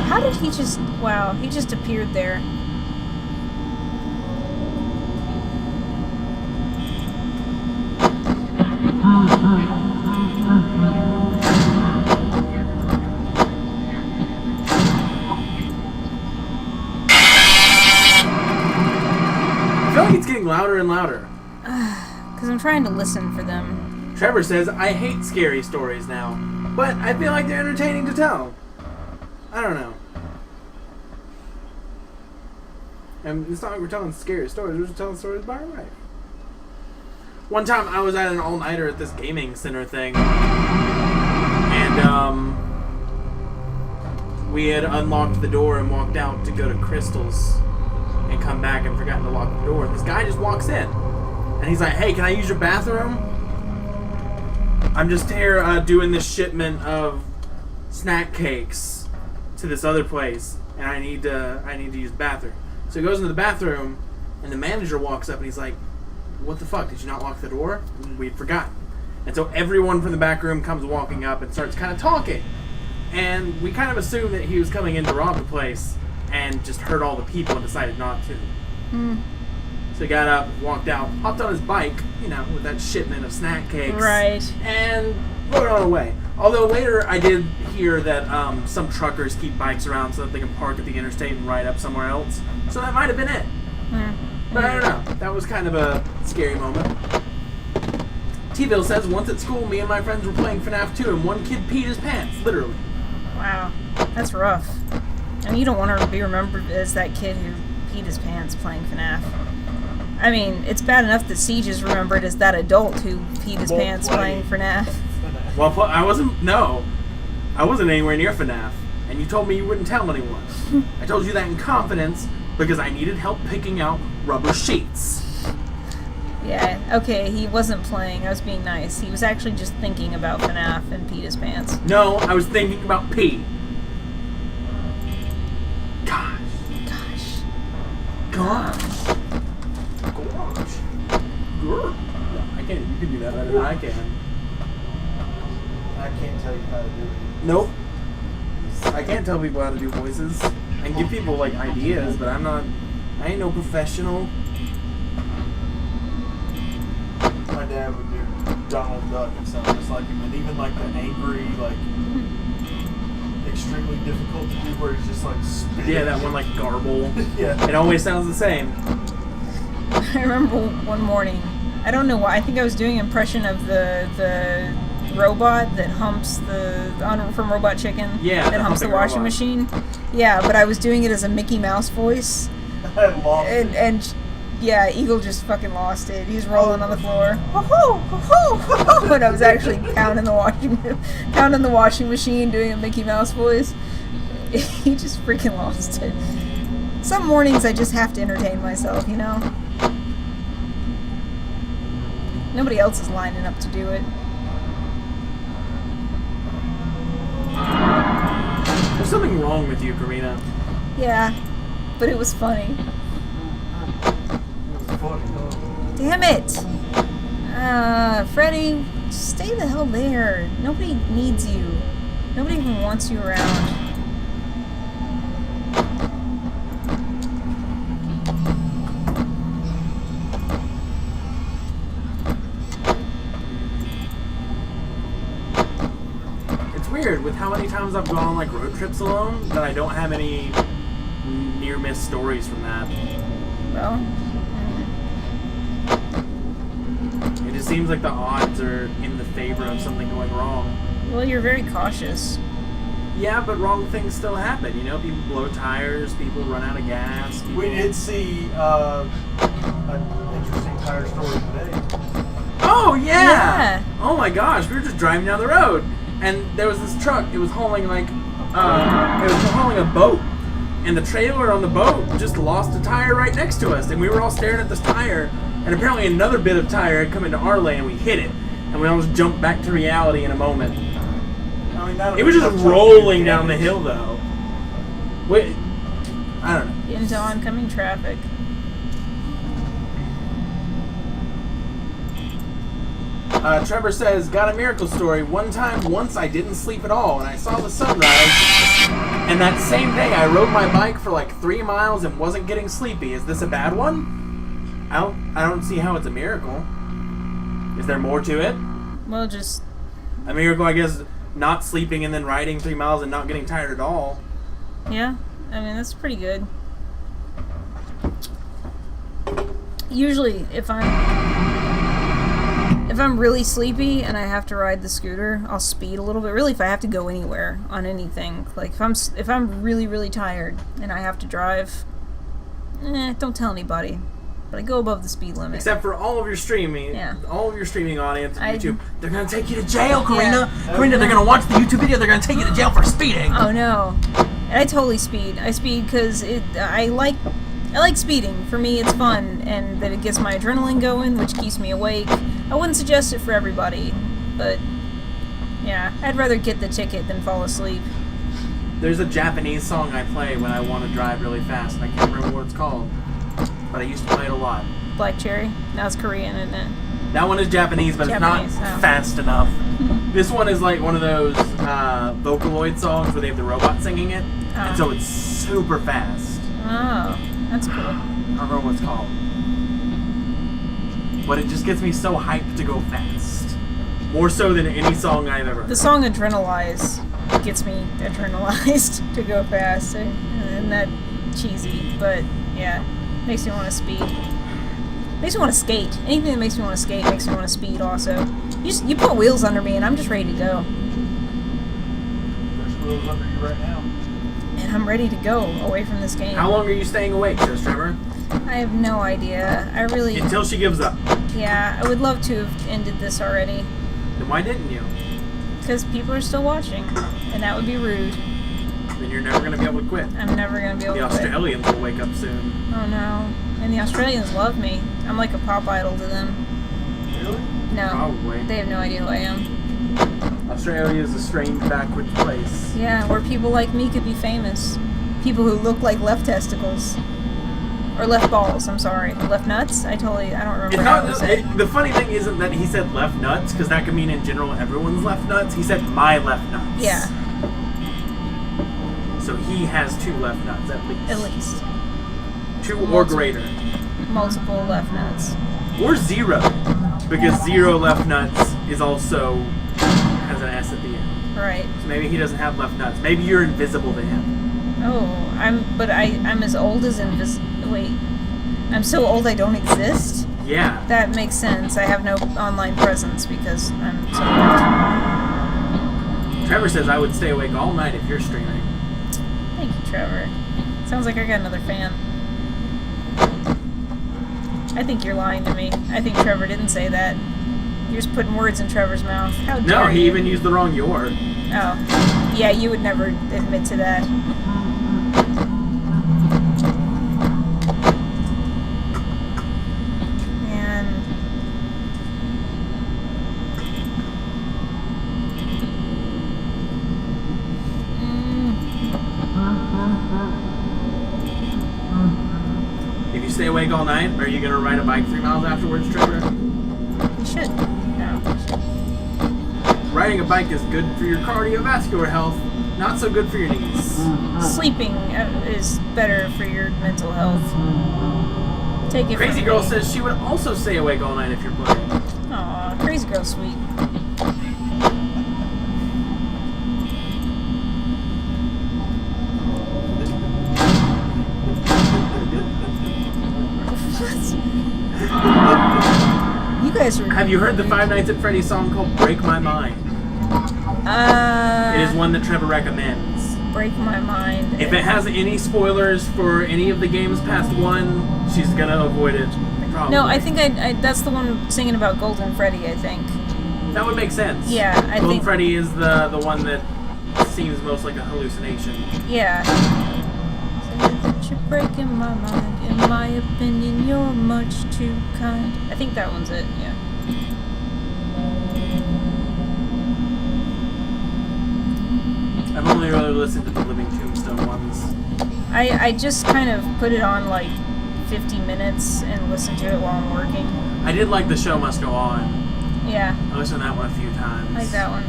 How did he just... Wow, he just appeared there. I feel like it's getting louder and louder. Because I'm trying to listen for them. Trevor says, I hate scary stories now, but I feel like they're entertaining to tell. I don't know. And it's not like we're telling scary stories, we're just telling stories about our life. One time I was at an all-nighter at this gaming center thing, and And we had unlocked the door and walked out to go to Crystal's and come back and forgotten to lock the door. And this guy just walks in. And he's like, hey, can I use your bathroom? I'm just here doing this shipment of snack cakes to this other place. And I need to use the bathroom. So he goes into the bathroom, and the manager walks up and he's like, what the fuck? Did you not lock the door? We'd forgotten. And so everyone from the back room comes walking up and starts kind of talking. And we kind of assumed that he was coming in to rob the place and just heard all the people and decided not to. So he got up, walked out, hopped on his bike, with that shipment of snack cakes. Right. And rode on away. Although later I did hear that some truckers keep bikes around so that they can park at the interstate and ride up somewhere else. So that might have been it. But I don't know. That was kind of a scary moment. T-Ville says, once at school, me and my friends were playing FNAF 2 and one kid peed his pants, literally. Wow. That's rough. And you don't want to be remembered as that kid who peed his pants playing FNAF. I mean, it's bad enough that Siege is remembered as that adult who peed his pants playing FNAF. Well, I wasn't anywhere near FNAF. And you told me you wouldn't tell anyone. I told you that in confidence because I needed help picking out rubber sheets. Yeah, okay, he wasn't playing. I was being nice. He was actually just thinking about FNAF and peed his pants. No, I was thinking about pee. Gosh. Grr. I can't. You can do that better than I can. I can't tell you how to do it. Nope. I can't tell people how to do voices. I can give people ideas, but I ain't no professional. My dad would do Donald Duck and sound just like him, and even the angry, extremely difficult to do where he's just spitting. Yeah, that one garble. Yeah. It always sounds the same. I remember one morning, I don't know why, I think I was doing an impression of the robot that humps from Robot Chicken. Yeah, that humps the washing robot. machine. Yeah, but I was doing it as a Mickey Mouse voice. I lost it. And yeah, Eagle just fucking lost it. He was rolling on the floor. Ho-ho! Ho-ho! Ho-ho! And I was actually pounding the washing machine doing a Mickey Mouse voice. He just freaking lost it. Some mornings I just have to entertain myself, Nobody else is lining up to do it. There's something wrong with you, Karina. Yeah, but it was funny. It was funny, huh? Damn it! Freddy, stay the hell there. Nobody needs you. Nobody even wants you around. It's weird with how many times I've gone on road trips alone that I don't have any near-miss stories from that. Well, It just seems like the odds are in the favor of something going wrong. well, you're very cautious. Yeah, but wrong things still happen. People blow tires, people run out of gas. People... We did see an interesting tire story today. Oh, yeah! Yeah. Oh my gosh, we were just driving down the road, and there was this truck. It was hauling it was hauling a boat, and the trailer on the boat just lost a tire right next to us, and we were all staring at this tire, and apparently another bit of tire had come into our lane, and we hit it, and we almost jumped back to reality in a moment. I mean, It was just rolling down the hill, though. Wait, I don't know. Into oncoming traffic. Trevor says, got a miracle story. Once I didn't sleep at all, and I saw the sunrise. And that same day, I rode my bike for 3 miles and wasn't getting sleepy. Is this a bad one? I don't see how it's a miracle. Is there more to it? Well, just... A miracle, I guess, not sleeping and then riding 3 miles and not getting tired at all. Yeah, I mean, that's pretty good. Usually, if I'm really sleepy and I have to ride the scooter, I'll speed a little bit. Really, if I have to go anywhere on anything, if I'm really, really tired and I have to drive, don't tell anybody. but I go above the speed limit. Except for all of your streaming, Yeah. all of your streaming audience on I- YouTube, they're gonna take you to jail, Karina. Yeah. Karina, they're gonna watch the YouTube video. They're gonna take you to jail for speeding. Oh no, and I totally speed. I speed because I like speeding. For me, it's fun, and that it gets my adrenaline going, which keeps me awake. I wouldn't suggest it for everybody, but yeah, I'd rather get the ticket than fall asleep. There's a Japanese song I play when I want to drive really fast, and I can't remember what it's called, but I used to play it a lot. Black Cherry. Now it's Korean, isn't it? That one is Japanese, but Japanese, it's not oh. fast enough. This one is like one of those Vocaloid songs where they have the robot singing it, and so it's super fast. Oh, that's cool. I don't remember what it's called. But it just gets me so hyped to go fast. More so than any song I've ever heard. The song Adrenalize gets me adrenalized to go fast, and that cheesy, but yeah, makes me want to speed. Makes me want to skate. Anything that makes me want to skate makes me want to speed also. You put wheels under me and I'm just ready to go. There's wheels under you right now. And I'm ready to go away from this game. How long are you staying awake, Chris Trevor? I have no idea. I really... Until she gives up. Yeah, I would love to have ended this already. Then why didn't you? Because people are still watching. And that would be rude. Then you're never going to be able to quit. I'm never going to be able The to quit. Australians will wake up soon. Oh no. And the Australians love me. I'm like a pop idol to them. Really? No. Probably. They have no idea who I am. Australia is a strange, backward place. Yeah, where people like me could be famous. People who look like left testicles. Or left balls, I'm sorry. Left nuts? I don't remember It's how not, to say. the funny thing isn't that he said left nuts, because that could mean in general everyone's left nuts. He said my left nuts. Yeah, So he has 2 left nuts at least. at least. 2 or greater. Multiple left nuts. Or 0. Because 0 left nuts is also has an S at the end. Right. So maybe he doesn't have left nuts. Maybe you're invisible to him. Oh, I'm as old as wait. I'm so old I don't exist? Yeah. That makes sense. I have no online presence because I'm so old. Trevor says I would stay awake all night if you're streaming. Thank you, Trevor. Sounds like I got another fan. I think you're lying to me. I think Trevor didn't say that. You're just putting words in Trevor's mouth. How dare No, he you? even used the wrong your. Oh. Yeah, you would never admit to that. Man. If you stay awake all night, are you gonna ride a bike 3 miles afterwards, Trevor? You should. No. Riding a bike is good for your cardiovascular health, not so good for your knees. Sleeping is better for your mental health. Take it Crazy from Girl me. says she would also stay awake all night if you're playing. Aw, Crazy Girl's sweet. You guys are. Have you heard the Five Nights at Freddy's song called Break My Mind? It is one that Trevor recommends. Break my mind. If it has any spoilers for any of the games past 1, she's gonna avoid it. Probably. No, I think I that's the one singing about Golden Freddy, I think. That would make sense. Yeah, I Golden think- Freddy is the one that seems most like a hallucination. Yeah. Say that you're breaking my mind. In my opinion, you're much too kind. I think that one's it, yeah. I've only really listened to the Living Tombstone ones. I just kind of put it on like 50 minutes and listened to it while I'm working. I did like The Show Must Go On. Yeah, I listened to that one a few times. I like that one.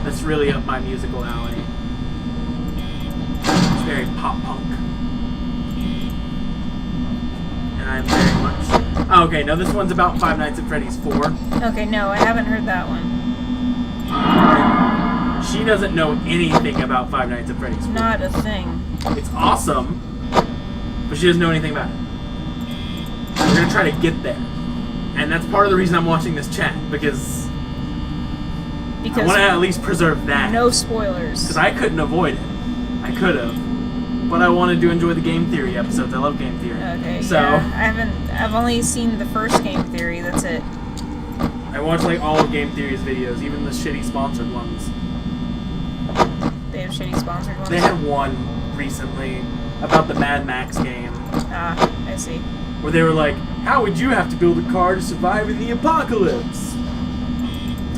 That's really up my musical alley. It's very pop punk. And I'm very much... Oh, okay, no, this one's about Five Nights at Freddy's 4. Okay, no, I haven't heard that one. And she doesn't know anything about Five Nights at Freddy's 4. Not a thing. It's awesome, but she doesn't know anything about it. We're gonna try to get there. And that's part of the reason I'm watching this chat, because I Because want to at least preserve that. no spoilers. Because I couldn't avoid it. I could have. but I wanted to enjoy the Game Theory episodes. I love Game Theory. Okay. So yeah. I've only seen the first Game Theory. That's it. I watched like all of Game Theory's videos, even the shitty sponsored ones. They have shitty sponsored ones. They had one recently about the Mad Max game, Ah, I see. where they were like, "How would you have to build a car to survive in the apocalypse?"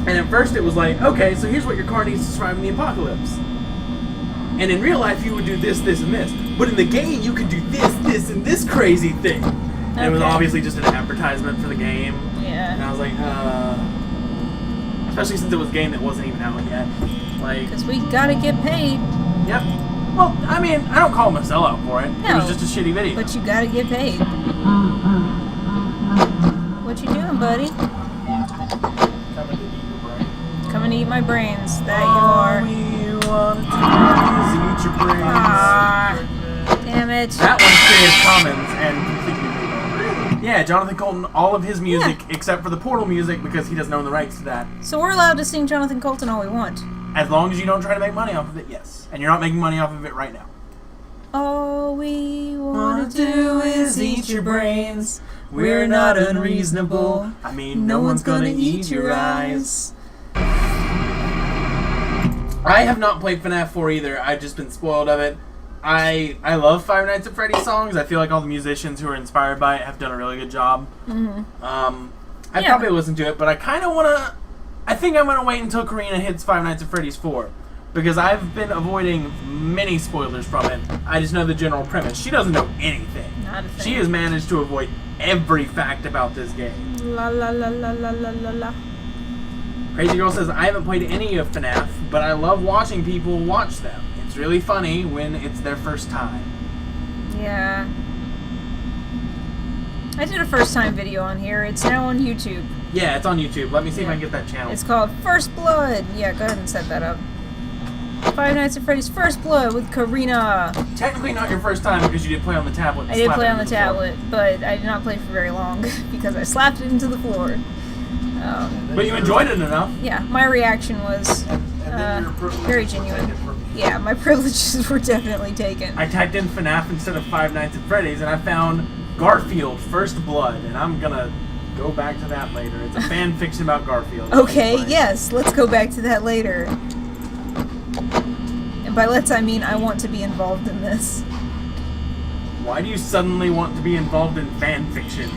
And at first it was like, "Okay, so here's what your car needs to survive in the apocalypse." And in real life, you would do this, this, and this. But in the game, you could do this, this, and this crazy thing. And it was Okay. obviously just an advertisement for the game. And Yeah. I was like, especially since it was a game that wasn't even out yet. Like, Because we gotta get paid, yep. Well, I mean, I don't call him a sellout for it. It No, was just a shitty video. but you gotta get paid. What you doing, buddy? Coming to eat your brain. Coming to eat my brains. That you are. All we want to do is eat your brains. Ah, damn it. That one's Creative Commons and completely legal. Yeah, Jonathan Colton, all of his music except for the Portal music because he doesn't own the rights to that. So we're allowed to sing Jonathan Colton all we want. As long as you don't try to make money off of it, yes. And you're not making money off of it right now. All we wanna do is eat your brains. We're not unreasonable. I mean, no one's gonna eat your eyes. I have not played FNAF 4 either. I've just been spoiled of it. I love Five Nights at Freddy's songs. I feel like all the musicians who are inspired by it have done a really good job. Mm-hmm. I Yeah. probably listen to it, but I kind of want to... I think I'm going to wait until Karina hits Five Nights at Freddy's 4. Because I've been avoiding many spoilers from it. I just know the general premise. She doesn't know anything. Not a thing. She has managed to avoid every fact about this game. La la la la la la la la. Crazy Girl says, I haven't played any of FNAF, but I love watching people watch them. It's really funny when it's their first time. Yeah. I did a first time video on here. It's now on YouTube. Yeah, it's on YouTube. Let me see if I Yeah. can get that channel. It's called First Blood. Yeah, go ahead and set that up. Five Nights at Freddy's First Blood with Karina. Technically not your first time because you did play on the tablet. I did Slap play it on the into floor. tablet, but I did not play for very long because I slapped it into the floor. But you enjoyed it enough. Yeah, my reaction was And then your privilege very was genuine. taken from you. Yeah, my privileges were definitely taken. I typed in FNAF instead of Five Nights at Freddy's and I found Garfield First Blood, and I'm gonna go back to that later. It's a fan fiction about Garfield. Okay, It's fine. yes, let's go back to that later. And by let's, I mean I want to be involved in this. Why do you suddenly want to be involved in fan fiction?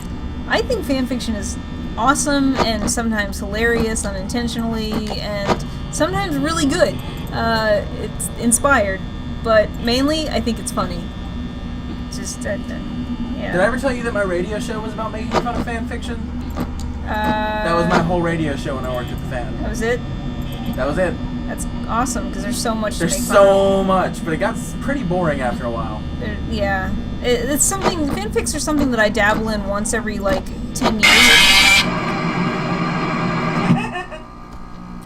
I think fanfiction is awesome and sometimes hilarious unintentionally and sometimes really good. It's inspired, but mainly I think it's funny. Just, yeah. Did I ever tell you that my radio show was about making fun of fan fiction? That That was my whole radio show when I worked at the fan. That was it? That was it. That's awesome because there's so much There's to make so much, but it got pretty boring after a while. Yeah. It's something, fanfics are something that I dabble in once every, like, 10 years.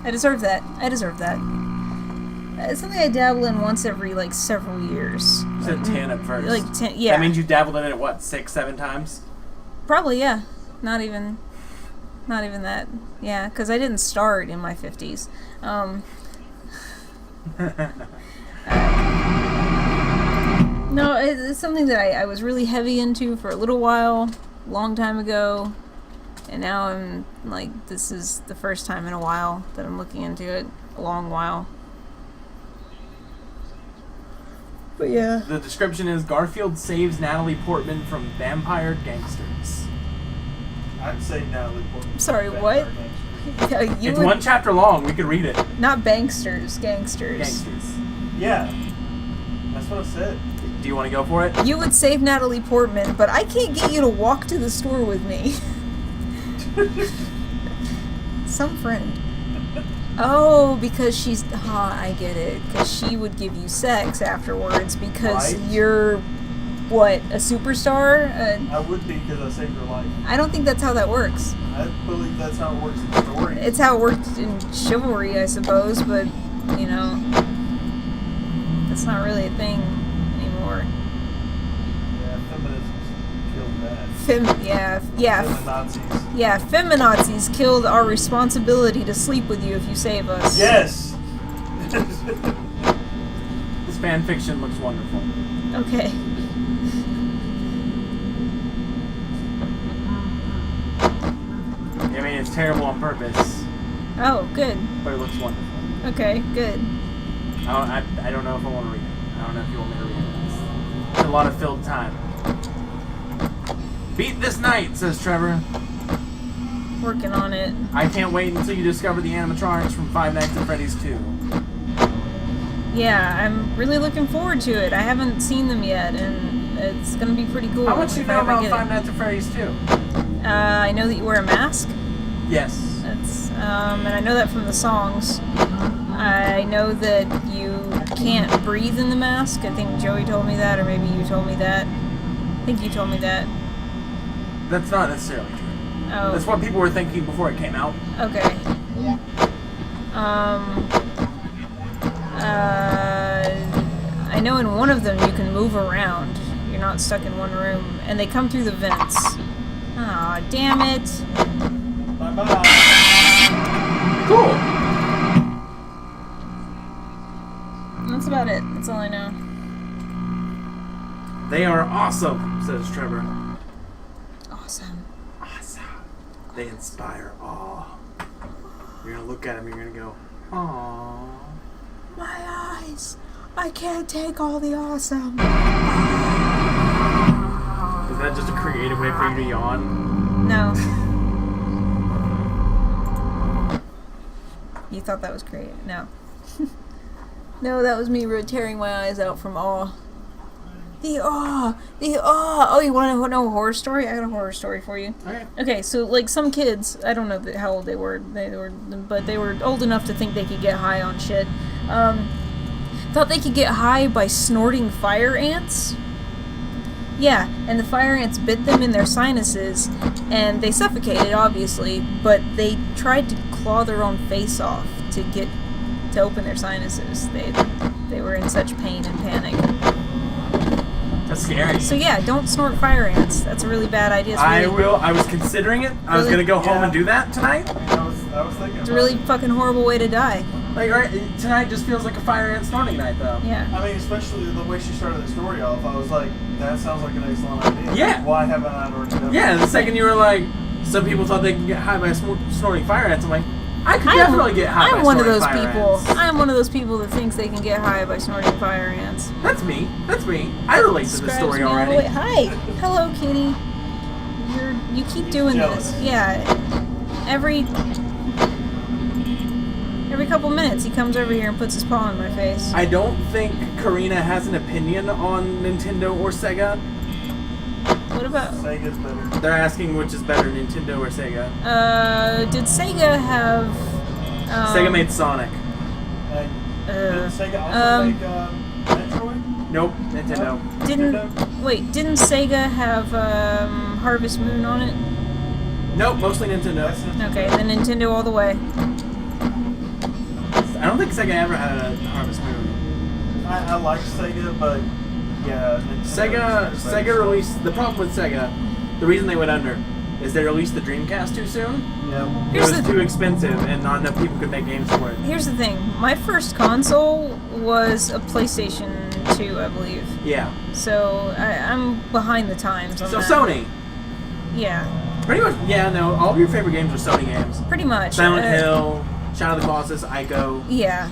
I deserve that. I deserve that. It's something I dabble in once every, like, several years. You said 10 at first. Like, 10, yeah. That means you dabbled in it, what, 6, 7 times? Probably, yeah. Not even that. Yeah, because I didn't start in my 50s. No, it's something that I was really heavy into for a little while, long time ago, and now I'm like, this is the first time in a while that I'm looking into it. A long while. But yeah. The description is Garfield saves Natalie Portman from vampire gangsters. I'd say Natalie Portman. I'm sorry, what? You It's would, one chapter long. We could read it. not banksters, gangsters. Gangsters. Yeah. That's what I said. Do you want to go for it? You would save Natalie Portman, but I can't get you to walk to the store with me. Some friend. Oh, because she's... I get it. Because she would give you sex afterwards because Right. you're, what, a superstar? I would be because I saved her life. I don't think that's how that works. I believe that's how it works in the story. It's how it worked in chivalry, I suppose, but, you know, that's not really a thing anymore. Yeah, feminism killed that. Yeah, Feminazis. feminazis killed our responsibility to sleep with you if you save us. Yes! This fan fiction looks wonderful. Okay. I mean, it's terrible on purpose, Oh, good. but it looks wonderful. Okay, good. I don't know if I want to read it. I don't know if you want me to read it. It's a lot of filled time. Beat this night, says Trevor. Working on it. I can't wait until you discover the animatronics from Five Nights at Freddy's 2. Yeah, I'm really looking forward to it. I haven't seen them yet, and it's gonna be pretty cool. How much do you if I know ever about get Five it. Nights at Freddy's 2? I know that you wear a mask. Yes. That's and I know that from the songs. I know that you can't breathe in the mask. I think Joey told me that, or maybe you told me that. I think you told me that. That's not necessarily true. Oh. That's what people were thinking before it came out. Okay. I know in one of them you can move around. You're not stuck in one room, and they come through the vents. Aw, damn it. Bye-bye. Cool. That's about it. That's all I know. They are awesome, says Trevor. Awesome. Awesome. They inspire awe. You're gonna look at them, you're gonna go, aww. My eyes. I can't take all the awesome. Is that just a creative way for you to yawn? No. You thought that was great. No. No, that was me tearing my eyes out from awe. The awe! The awe! Oh, you want to know a horror story? I got a horror story for you. Okay. Okay, so like some kids, I don't know how old they were, but they were old enough to think they could get high on shit. Thought they could get high by snorting fire ants. Yeah, and the fire ants bit them in their sinuses, and they suffocated, obviously, but they tried to claw their own face off to open their sinuses. They were in such pain and panic. That's scary. So yeah, don't snort fire ants. That's a really bad idea. It's I really, will. I was considering it. I was Really? gonna go home Yeah. and do that tonight. I was thinking It's a about really it. fucking horrible way to die. Like, right, tonight just feels like a fire ant snorting night, though. Yeah. I mean, especially the way she started the story off, I was like, that sounds like an excellent idea. Yeah. Why haven't I already done Yeah, that? the second you were like, some people thought they could get high by snorting fire ants, I'm like, I could definitely get high by I'm one of snorting those fire people. ants. I'm one of those people that thinks they can get high by snorting fire ants. That's me. That's me. I relate to this Describes story me all the already. way- Hi, hello, kitty. You keep doing Jealous. this. Yeah. Every couple minutes, he comes over here and puts his paw in my face. I don't think Karina has an opinion on Nintendo or Sega. What about? Sega's better. They're asking which is better, Nintendo or Sega. Did Sega have? Sega made Sonic. And Uh, did Sega also make Metroid? Nope, Nintendo. Didn't Sega have Harvest Moon on it? Nope, mostly Nintendo. That's Nintendo. Okay, then Nintendo all the way. I don't think Sega ever had a Harvest Moon. I like Sega, but yeah, Nintendo is better. Sega released, the problem with Sega, the reason they went under, is they released the Dreamcast too soon. Yeah. It Here's was the- too expensive and not enough people could make games for it. Here's the thing. My first console was a PlayStation 2, I believe. Yeah. So I'm behind the times on So that. Sony, Yeah, pretty much, yeah, no, all of your favorite games are Sony games. pretty much. Silent Hill, Shadow of the Colossus, Ico. Yeah.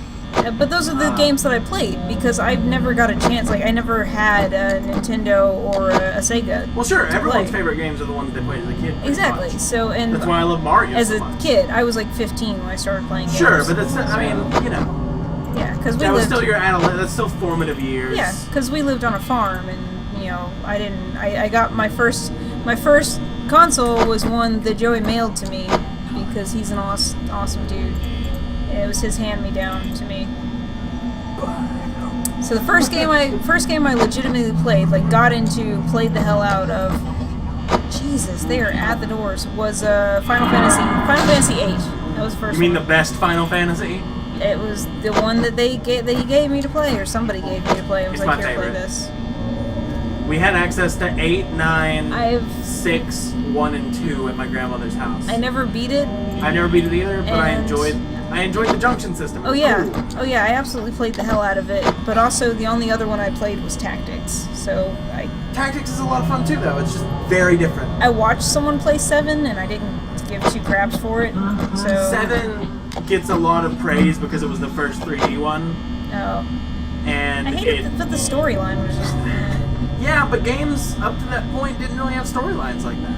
But those are the games that I played because I've never got a chance. Like I never had a Nintendo or a Sega. Well, sure, everyone's play. favorite games are the ones they played as a kid. pretty Exactly. much. So and That's why I love Mario as so a much. kid, I was like 15 when I started playing games. Sure, but that's, I mean, you know, yeah, because we that was lived. still your adolescence, that's still formative years. Yeah, because we lived on a farm, and you know, I got my first console was one that Joey mailed to me because he's an awesome dude. It was his hand-me-down to me. So the first game I legitimately played, like got into, played the hell out of. Jesus, they are at the doors. Was Final Fantasy VIII. That was the first. You mean one. the best Final Fantasy? It was the one that he gave me to play, or somebody gave me to play. It was It's like, my here, play favorite. this. We had access to 8, 9, I've 6, 1, and 2 at my grandmother's house. I never beat it. I never beat it either, but I And enjoyed I enjoyed the junction system. It Oh was yeah, cool. oh yeah, I absolutely played the hell out of it. But also, the only other one I played was Tactics. So Tactics is a lot of fun too, though. It's just very different. I watched someone play 7, and I didn't give 2 craps for it. So 7 gets a lot of praise because it was the first 3D one, Oh, and I hated it, but the storyline was just. yeah, but games up to that point didn't really have storylines like that.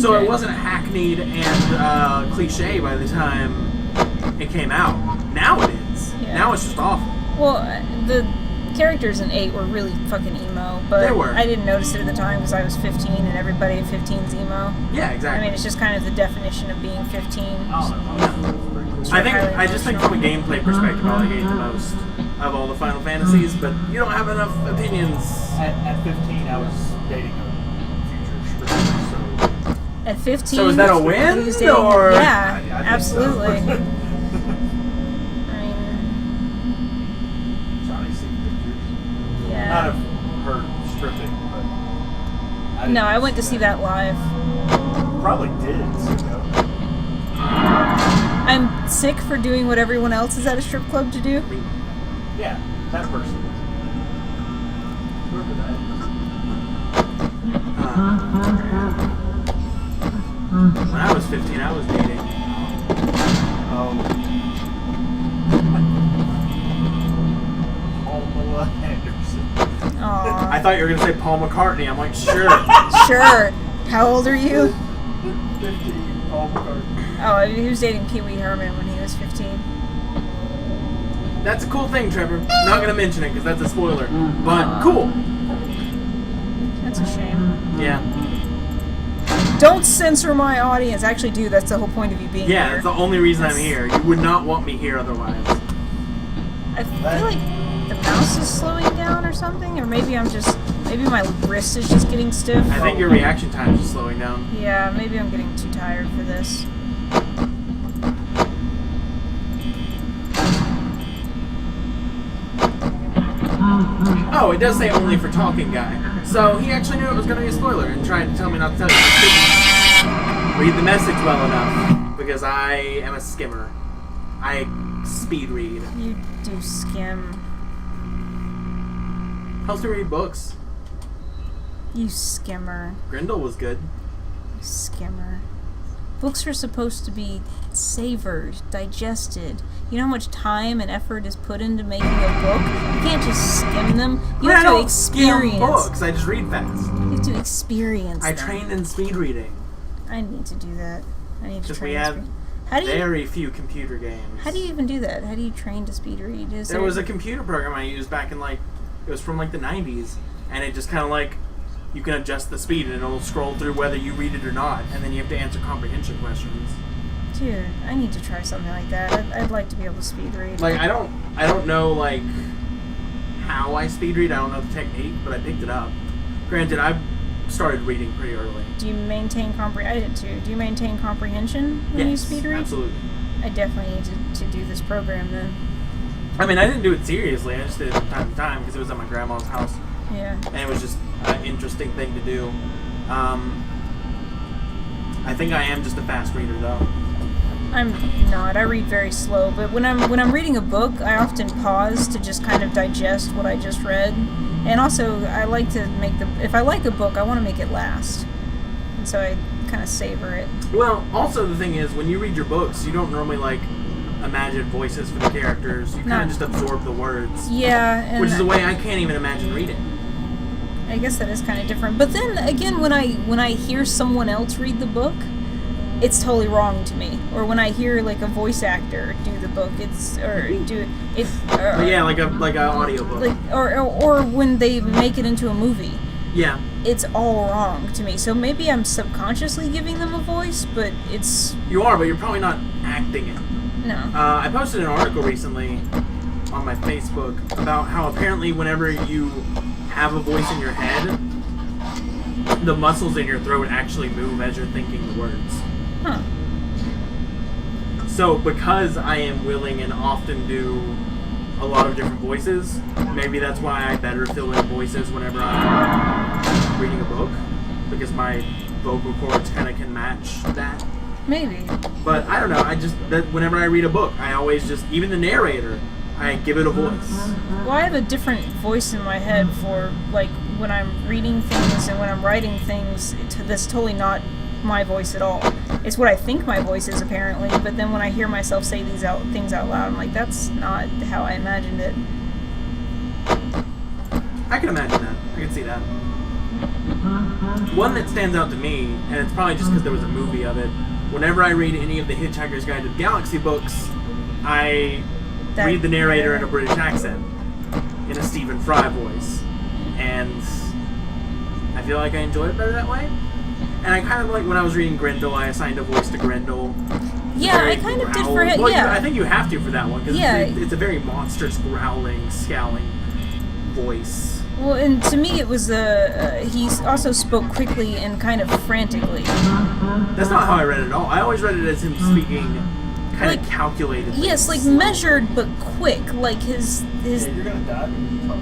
So Okay. it wasn't hackneyed and cliche by the time it came out. Now it is. Yeah. Now it's just awful. Well, the characters in 8 were really fucking emo, but They were. I didn't notice it at the time because I was 15 and everybody at 15 is emo. Yeah, I exactly. mean, it's just kind of the definition of being 15. I just think from a gameplay perspective, I like 8 the most of all the Final Fantasies, but you don't have enough opinions. At 15, I was dating a future stripper, so At 15. So is that a win, he was dating- or- Yeah, I think so. absolutely. I mean, Johnny's seen pictures. yeah. Not of her stripping, but No, I went to see that live. Probably did. So I'm sick for doing what everyone else is at a strip club to do. yeah, that person. Whoever that When I was 15, I was dating. is. Paula Anderson. Aw. I thought you were going to say Paul McCartney. I'm like, sure. Sure. How old are you? 15, Paul McCartney. Oh, he was dating Pee Wee Herman when he was 15. That's a cool thing, Trevor. Not going to mention it because that's a spoiler. But cool. That's a shame. Yeah. Don't censor my audience. Actually, do. That's the whole point of you being Yeah, here. that's the only reason I'm here. You would not want me here otherwise. I feel like the mouse is slowing down or something, or maybe maybe my wrist is just getting stiff. I think your reaction time is slowing down. Yeah, maybe I'm getting too tired for this. Oh, it does say only for talking guy. So he actually knew it was going to be a spoiler and tried to tell me not to tell you. I didn't read the message well enough because I am a skimmer. I speed read. You do skim. Helps me read books. You skimmer. Grendel was good. You skimmer. Books are supposed to be savored, digested. You know how much time and effort is put into making a book? You can't just skim them. You I have to don't skim experience. books. I just read fast. You have to experience. I them. trained in speed reading. I need to do that. I need to Because train. we to had speed. How do you? very few computer games. How do you even do that? How do you train to speed read? Is There was a computer program I used back in it was from the 90s, and it just kind of you can adjust the speed and it'll scroll through whether you read it or not, and then you have to answer comprehension questions. Dude, I need to try something like that. I'd like to be able to speed read. I don't know how I speed read. I don't know the technique, but I picked it up. Granted, I started reading pretty early. Do you maintain I did too. Do you maintain comprehension when you speed read? Absolutely. I definitely need to do this program then. I mean, I didn't do it seriously. I just did it from time to time because it was at my grandma's house, Yeah. and it was just an interesting thing to do. I think I am just a fast reader, though. I'm not. I read very slow, but when I'm reading a book, I often pause to just kind of digest what I just read. And also, I like to if I like a book, I want to make it last. And so I kind of savor it. Well, also the thing is, when you read your books, you don't normally imagine voices for the characters. You kind No. of just absorb the words, Yeah, and which is a way I can't even imagine reading. I guess that is kind of different. But then again, when I hear someone else read the book, it's totally wrong to me. Or when I hear a voice actor do the book, But yeah, like a audiobook. or when they make it into a movie. Yeah. It's all wrong to me. So maybe I'm subconsciously giving them a voice, but it's You are, but you're probably not acting it. no. I posted an article recently on my Facebook about how apparently whenever you have a voice in your head, the muscles in your throat actually move as you're thinking the words. Huh. So because I am willing and often do a lot of different voices, maybe that's why I better fill in voices whenever I'm reading a book, because my vocal cords kind of can match that. Maybe. But I don't know. Whenever I read a book, I always just, even the narrator, I give it a voice. Well, I have a different voice in my head for, like, when I'm reading things and when I'm writing things. That's totally not my voice at all. It's what I think my voice is, apparently, but then when I hear myself say things out loud, I'm like, that's not how I imagined it. I can imagine that. I can see that. One that stands out to me, and it's probably just because there was a movie of it, whenever I read any of the Hitchhiker's Guide to the Galaxy books, I read the narrator in a British accent, in a Stephen Fry voice. And I feel like I enjoy it better that way. And I kind of like when I was reading Grendel, I assigned a voice to Grendel. Yeah, I kind of did for it. Well, yeah, I think you have to for that one because it's a very monstrous, growling, scowling voice. Well, and to me, it was he also spoke quickly and kind of frantically. That's not how I read it at all. I always read it as him speaking kind of calculated. Yes, like measured but quick. Like his. Yeah, you're gonna die when you talk.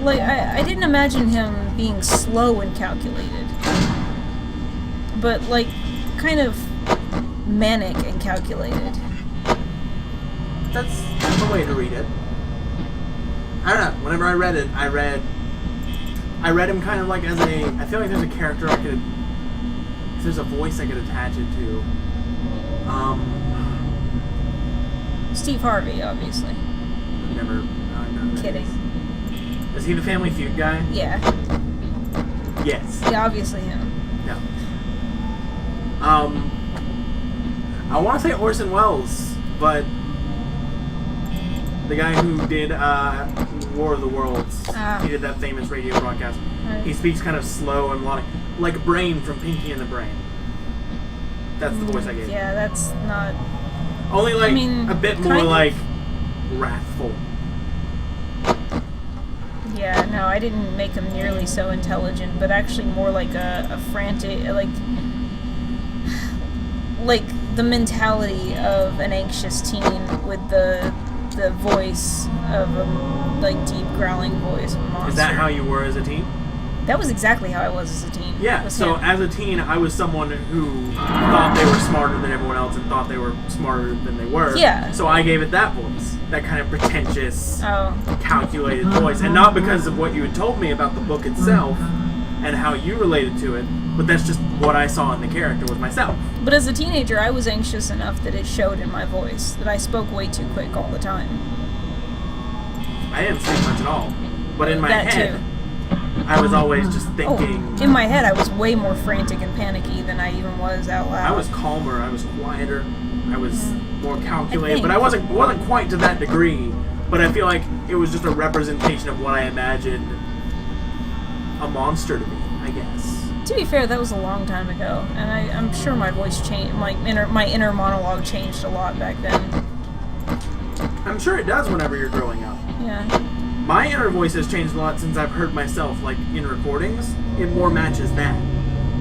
Like I didn't imagine him being slow and calculated, but like kind of manic and calculated. That's the way to read it. I don't know. Whenever I read it, I read him kind of like as I feel like there's a character if there's a voice I could attach it to. Steve Harvey, obviously. Never. Kidding. Is he the Family Feud guy? Yeah. Yes. Yeah, obviously him. No. I want to say Orson Welles, but the guy who did War of the Worlds, he did that famous radio broadcast. Right. He speaks kind of slow and melodic, like Brain from Pinky and the Brain. That's the voice I gave. Yeah, that's not. Only like a bit more like wrathful. Yeah, no, I didn't make him nearly so intelligent, but actually more like a frantic, like the mentality of an anxious teen with the voice of a like deep growling voice of a monster. Is that how you were as a teen? That was exactly how I was as a teen. Yeah, so as a teen, I was someone who thought they were smarter than everyone else and thought they were smarter than they were. Yeah. So I gave it that voice, that kind of pretentious, Oh. calculated voice. And not because of what you had told me about the book itself and how you related to it, but that's just what I saw in the character with myself. But as a teenager, I was anxious enough that it showed in my voice, that I spoke way too quick all the time. I didn't speak much at all. But in my That head, too. I was always just thinking... Oh, in my head, I was way more frantic and panicky than I even was out loud. I was calmer, I was quieter, I was more calculated, I but I wasn't quite to that degree. But I feel like it was just a representation of what I imagined a monster to be, I guess. To be fair, that was a long time ago, and I'm sure my voice changed. My inner monologue changed a lot back then. I'm sure it does whenever you're growing up. Yeah. My inner voice has changed a lot since I've heard myself, like, in recordings. It more matches that.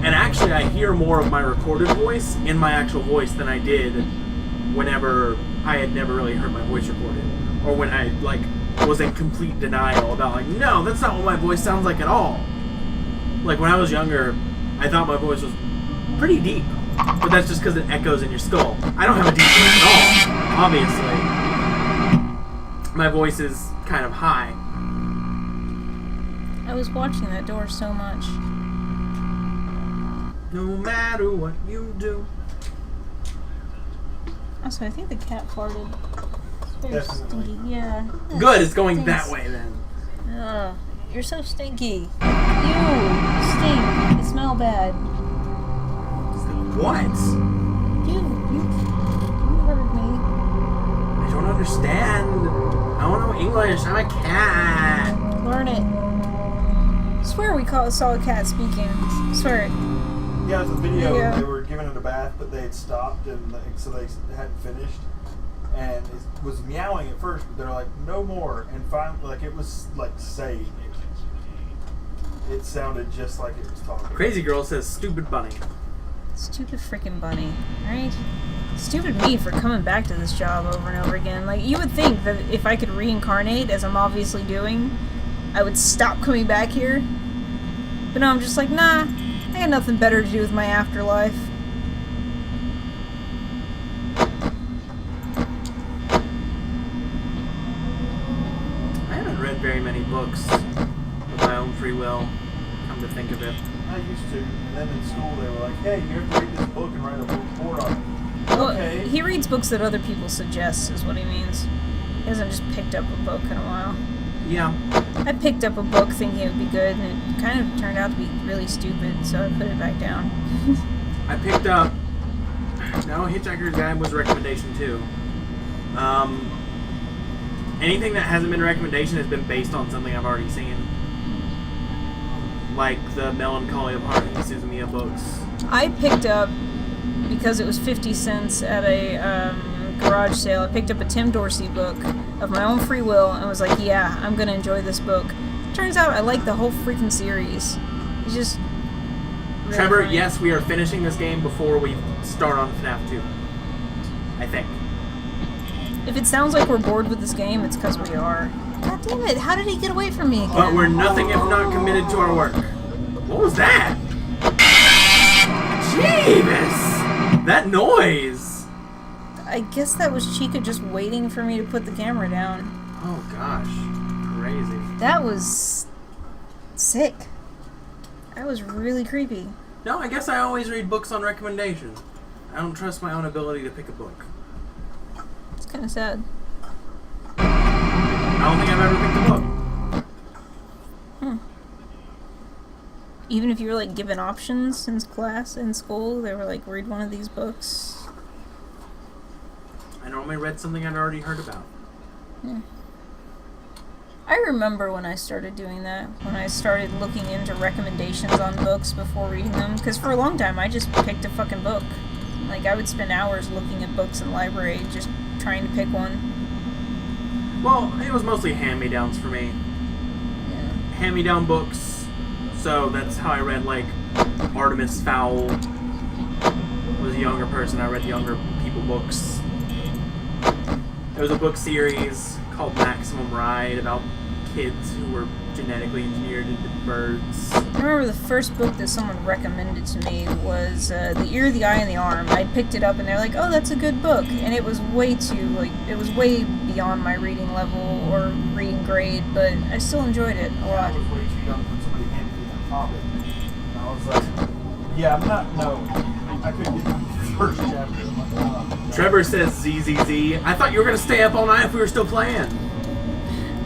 And actually, I hear more of my recorded voice in my actual voice than I did whenever I had never really heard my voice recorded. Or when I, like, was in complete denial about, like, no, that's not what my voice sounds like at all. Like, when I was younger, I thought my voice was pretty deep. But that's just because it echoes in your skull. I don't have a deep voice at all, obviously. My voice is kind of high. I was watching that door so much. No matter what you do. Also, I think the cat farted. It's very Definitely. stinky. Yeah. Good, it's going Stinks. that way then. Ugh, you're so stinky. You stink. You smell bad. What? You heard me. I don't understand. I don't know English. I'm a cat. Learn it. Swear we saw a cat speaking. Swear it. Yeah, it's a video. Yeah. They were giving it a bath, but they had stopped, and so they hadn't finished. And it was meowing at first, but they're like, no more. And finally, like, it was like saying it. It sounded just like it was talking. Crazy Girl says stupid bunny. Stupid freaking bunny, right? Stupid me for coming back to this job over and over again. Like, you would think that if I could reincarnate, as I'm obviously doing, I would stop coming back here. But no, I'm just like, nah, I got nothing better to do with my afterlife. read very many books of my own free will. Come to think of it. I used to. And then in school they were like, hey, you have to read this book and write a report on it. Well, Okay. he reads books that other people suggest, is what he means. He hasn't just picked up a book in a while. Yeah. I picked up a book thinking it would be good, and it kind of turned out to be really stupid, so I put it back down. I picked up. No, Hitchhiker's Guide was a recommendation too. Anything that hasn't been a recommendation has been based on something I've already seen. Like the Melancholy of Haruhi Suzumiya books. I picked up, because it was 50 cents at a garage sale, I picked up a Tim Dorsey book of my own free will and was like, yeah, I'm going to enjoy this book. Turns out I like the whole freaking series. It's just... really Trevor, funny. yes, we are finishing this game before we start on FNAF 2. I think. If it sounds like we're bored with this game, it's because we are. God damn it, how did he get away from me again? But we're nothing if not committed to our work. What was that? Jeebus! That noise! I guess that was Chica just waiting for me to put the camera down. Oh gosh. Crazy. That was... sick. That was really creepy. No, I guess I always read books on recommendation. I don't trust my own ability to pick a book. It's kind of sad. I don't think I've ever picked a book. Even if you were like given options in class, in school, they were like, read one of these books. I normally read something I'd already heard about. I remember when I started doing that, when I started looking into recommendations on books before reading them, because for a long time I just picked a fucking book. Like, I would spend hours looking at books in the library, just trying to pick one. Well, it was mostly hand-me-downs for me. Yeah. Hand-me-down books. So that's how I read, like, Artemis Fowl. I was a younger person. I read younger people books. There was a book series called Maximum Ride about kids who were genetically engineered into birds. I remember the first book that someone recommended to me was The Ear, the Eye, and the Arm. I picked it up and they're like, oh, that's a good book. And it was way too, like, it was way beyond my reading level or reading grade, but I still enjoyed it a I lot. was way too young when somebody handed me that Hobbit. And I was like, yeah, I'm not, no. I couldn't get through the first chapter. I'm like, oh. Trevor says ZZZ. I thought you were going to stay up all night if we were still playing.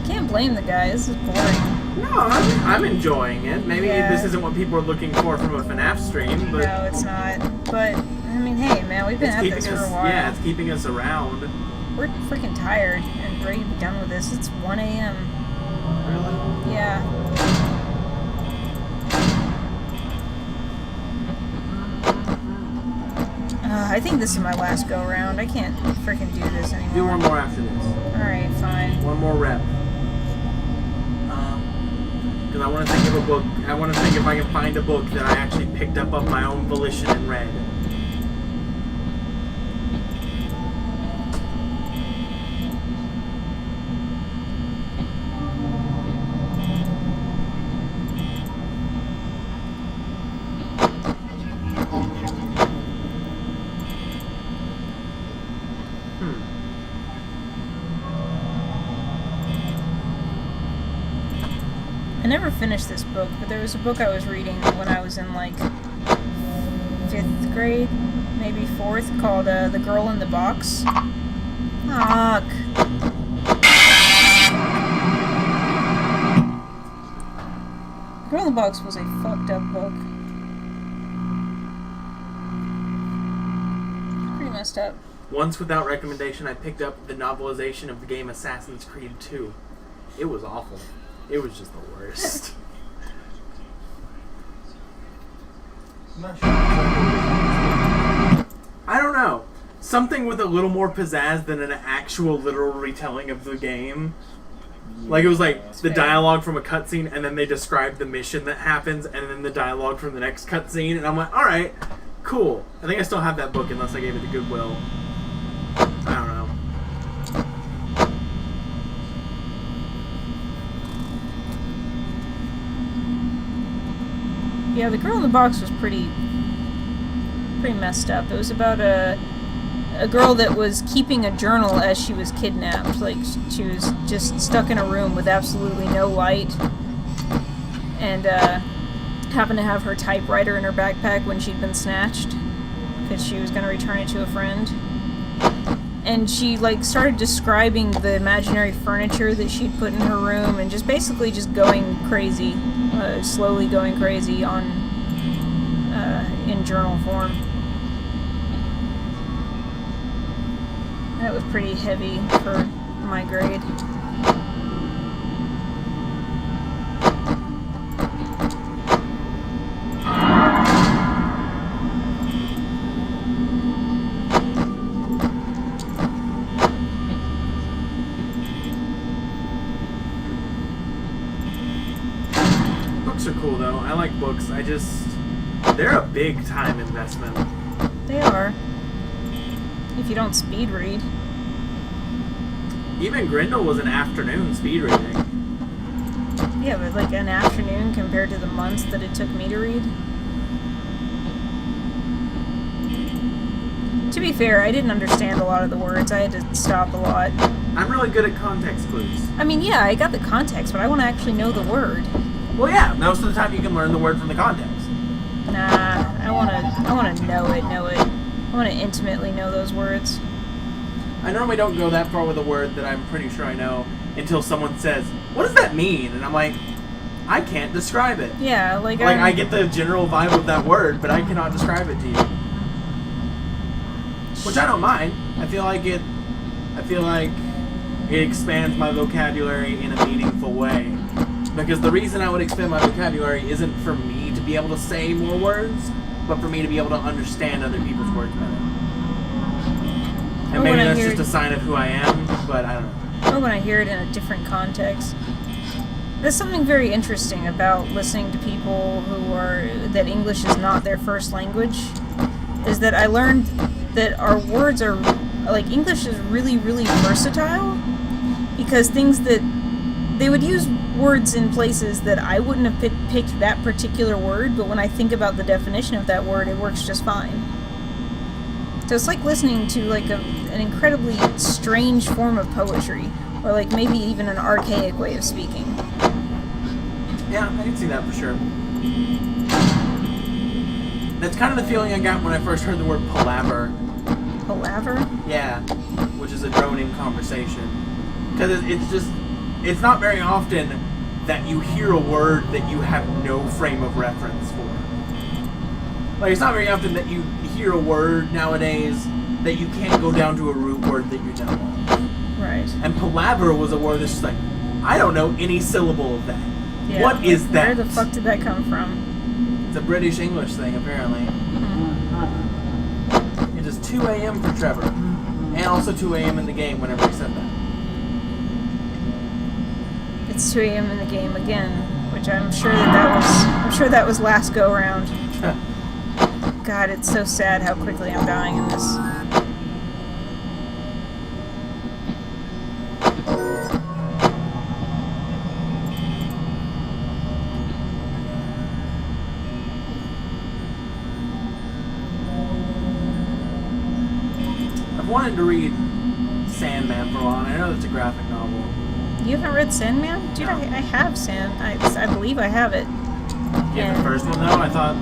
Can't blame the guy, this is boring. No, I'm enjoying it. Maybe Yeah. this isn't what people are looking for from a FNAF stream, but No, it's not. But, I mean, hey, man, we've been it's at keeping this for us. a while. Yeah, it's keeping us around. We're freaking tired and ready to be done with this. It's 1 a.m. Really? Yeah. I think this is my last go around. I can't freaking do this anymore. Do one more after this. Alright, fine. One more rep. Because I want to think of a book. I want to think if I can find a book that I actually picked up of my own volition and read. I never finished this book, but there was a book I was reading when I was in like 5th grade, maybe 4th, called The Girl in the Box. Fuck. Girl in the Box was a fucked up book. Pretty messed up. Once, without recommendation, I picked up the novelization of the game Assassin's Creed 2. It was awful. It was just the worst. I'm not sure. I don't know. Something with a little more pizzazz than an actual literal retelling of the game. Like, it was like the fair. dialogue from a cutscene, and then they describe the mission that happens, and then the dialogue from the next cutscene, and I'm like, alright, cool. I think I still have that book unless I gave it to Goodwill. I don't know. Yeah, The Girl in the Box was pretty messed up. It was about a a girl that was keeping a journal as she was kidnapped. Like, she was just stuck in a room with absolutely no light, and happened to have her typewriter in her backpack when she'd been snatched, because she was going to return it to a friend. And she, like, started describing the imaginary furniture that she'd put in her room, and just basically just going crazy, slowly going crazy on, in journal form. That was pretty heavy for my grade. Books are cool though. I like books. They're a big time investment. They are. If you don't speed read. Even Grindel was an afternoon speed reading. Yeah, but like an afternoon compared to the months that it took me to read. To be fair, I didn't understand a lot of the words. I had to stop a lot. I'm really good at context clues. I mean, yeah, I got the context, but I want to actually know the word. Well, yeah, most of the time you can learn the word from the context. Nah, I want to know it. I want to intimately know those words. I normally don't go that far with a word that I'm pretty sure I know until someone says, "What does that mean?" And I'm like, I can't describe it. Yeah, like I get the general vibe of that word, but I cannot describe it to you. Which I don't mind. I feel like it expands my vocabulary in a meaningful way. Because the reason I would expand my vocabulary isn't for me to be able to say more words, but for me to be able to understand other people's words better. And maybe that's just a sign of who I am, but I don't know. Or when I hear it in a different context. There's something very interesting about listening to people that English is not their first language, is that I learned that our words are, like, English is really, really versatile, because things that, they would use words in places that I wouldn't have picked that particular word, but when I think about the definition of that word, it works just fine. So it's like listening to, like, an incredibly strange form of poetry, or, like, maybe even an archaic way of speaking. Yeah, I can see that for sure. That's kind of the feeling I got when I first heard the word palaver. Palaver? Yeah, which is a droning conversation. Because it's not very often that you hear a word that you have no frame of reference for. Like, it's not very often that you hear a word nowadays that you can't go down to a root word that you know of. Right. And palaver was a word that's just like, I don't know any syllable of that. Yeah, what is that? Where the fuck did that come from? It's a British English thing, apparently. It is 2 a.m. for Trevor. And also 2 a.m. in the game whenever he said that. It's 2 a.m. in the game again, which I'm sure that was last go round. God, it's so sad how quickly I'm dying in this. I've wanted to read Sandman for a while, and I know that's a graphic novel. You haven't read Sandman? Dude, No. I have I believe I have it. You have the first one, though? I thought...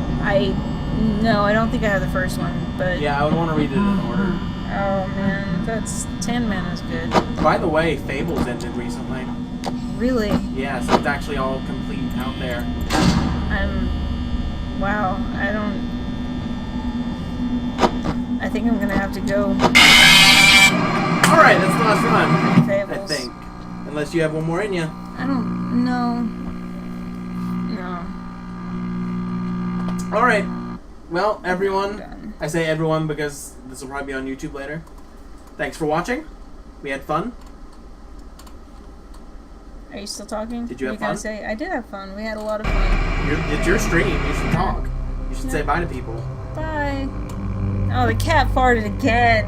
No, I don't think I have the first one, but... Yeah, I would want to read it in order. Oh, man, Sandman is good. By the way, Fables ended recently. Really? Yeah, so it's actually all complete out there. Wow, I think I'm gonna have to go. Alright, that's the last one. Fables. I think. Unless you have one more in you. I don't know. No. Alright. Well, everyone. Done. I say everyone because this will probably be on YouTube later. Thanks for watching. We had fun. Are you still talking? Did you have What are fun? Gonna say? I did have fun. We had a lot of fun. It's your stream. You should talk. You should say bye to people. Bye. Oh, the cat farted again.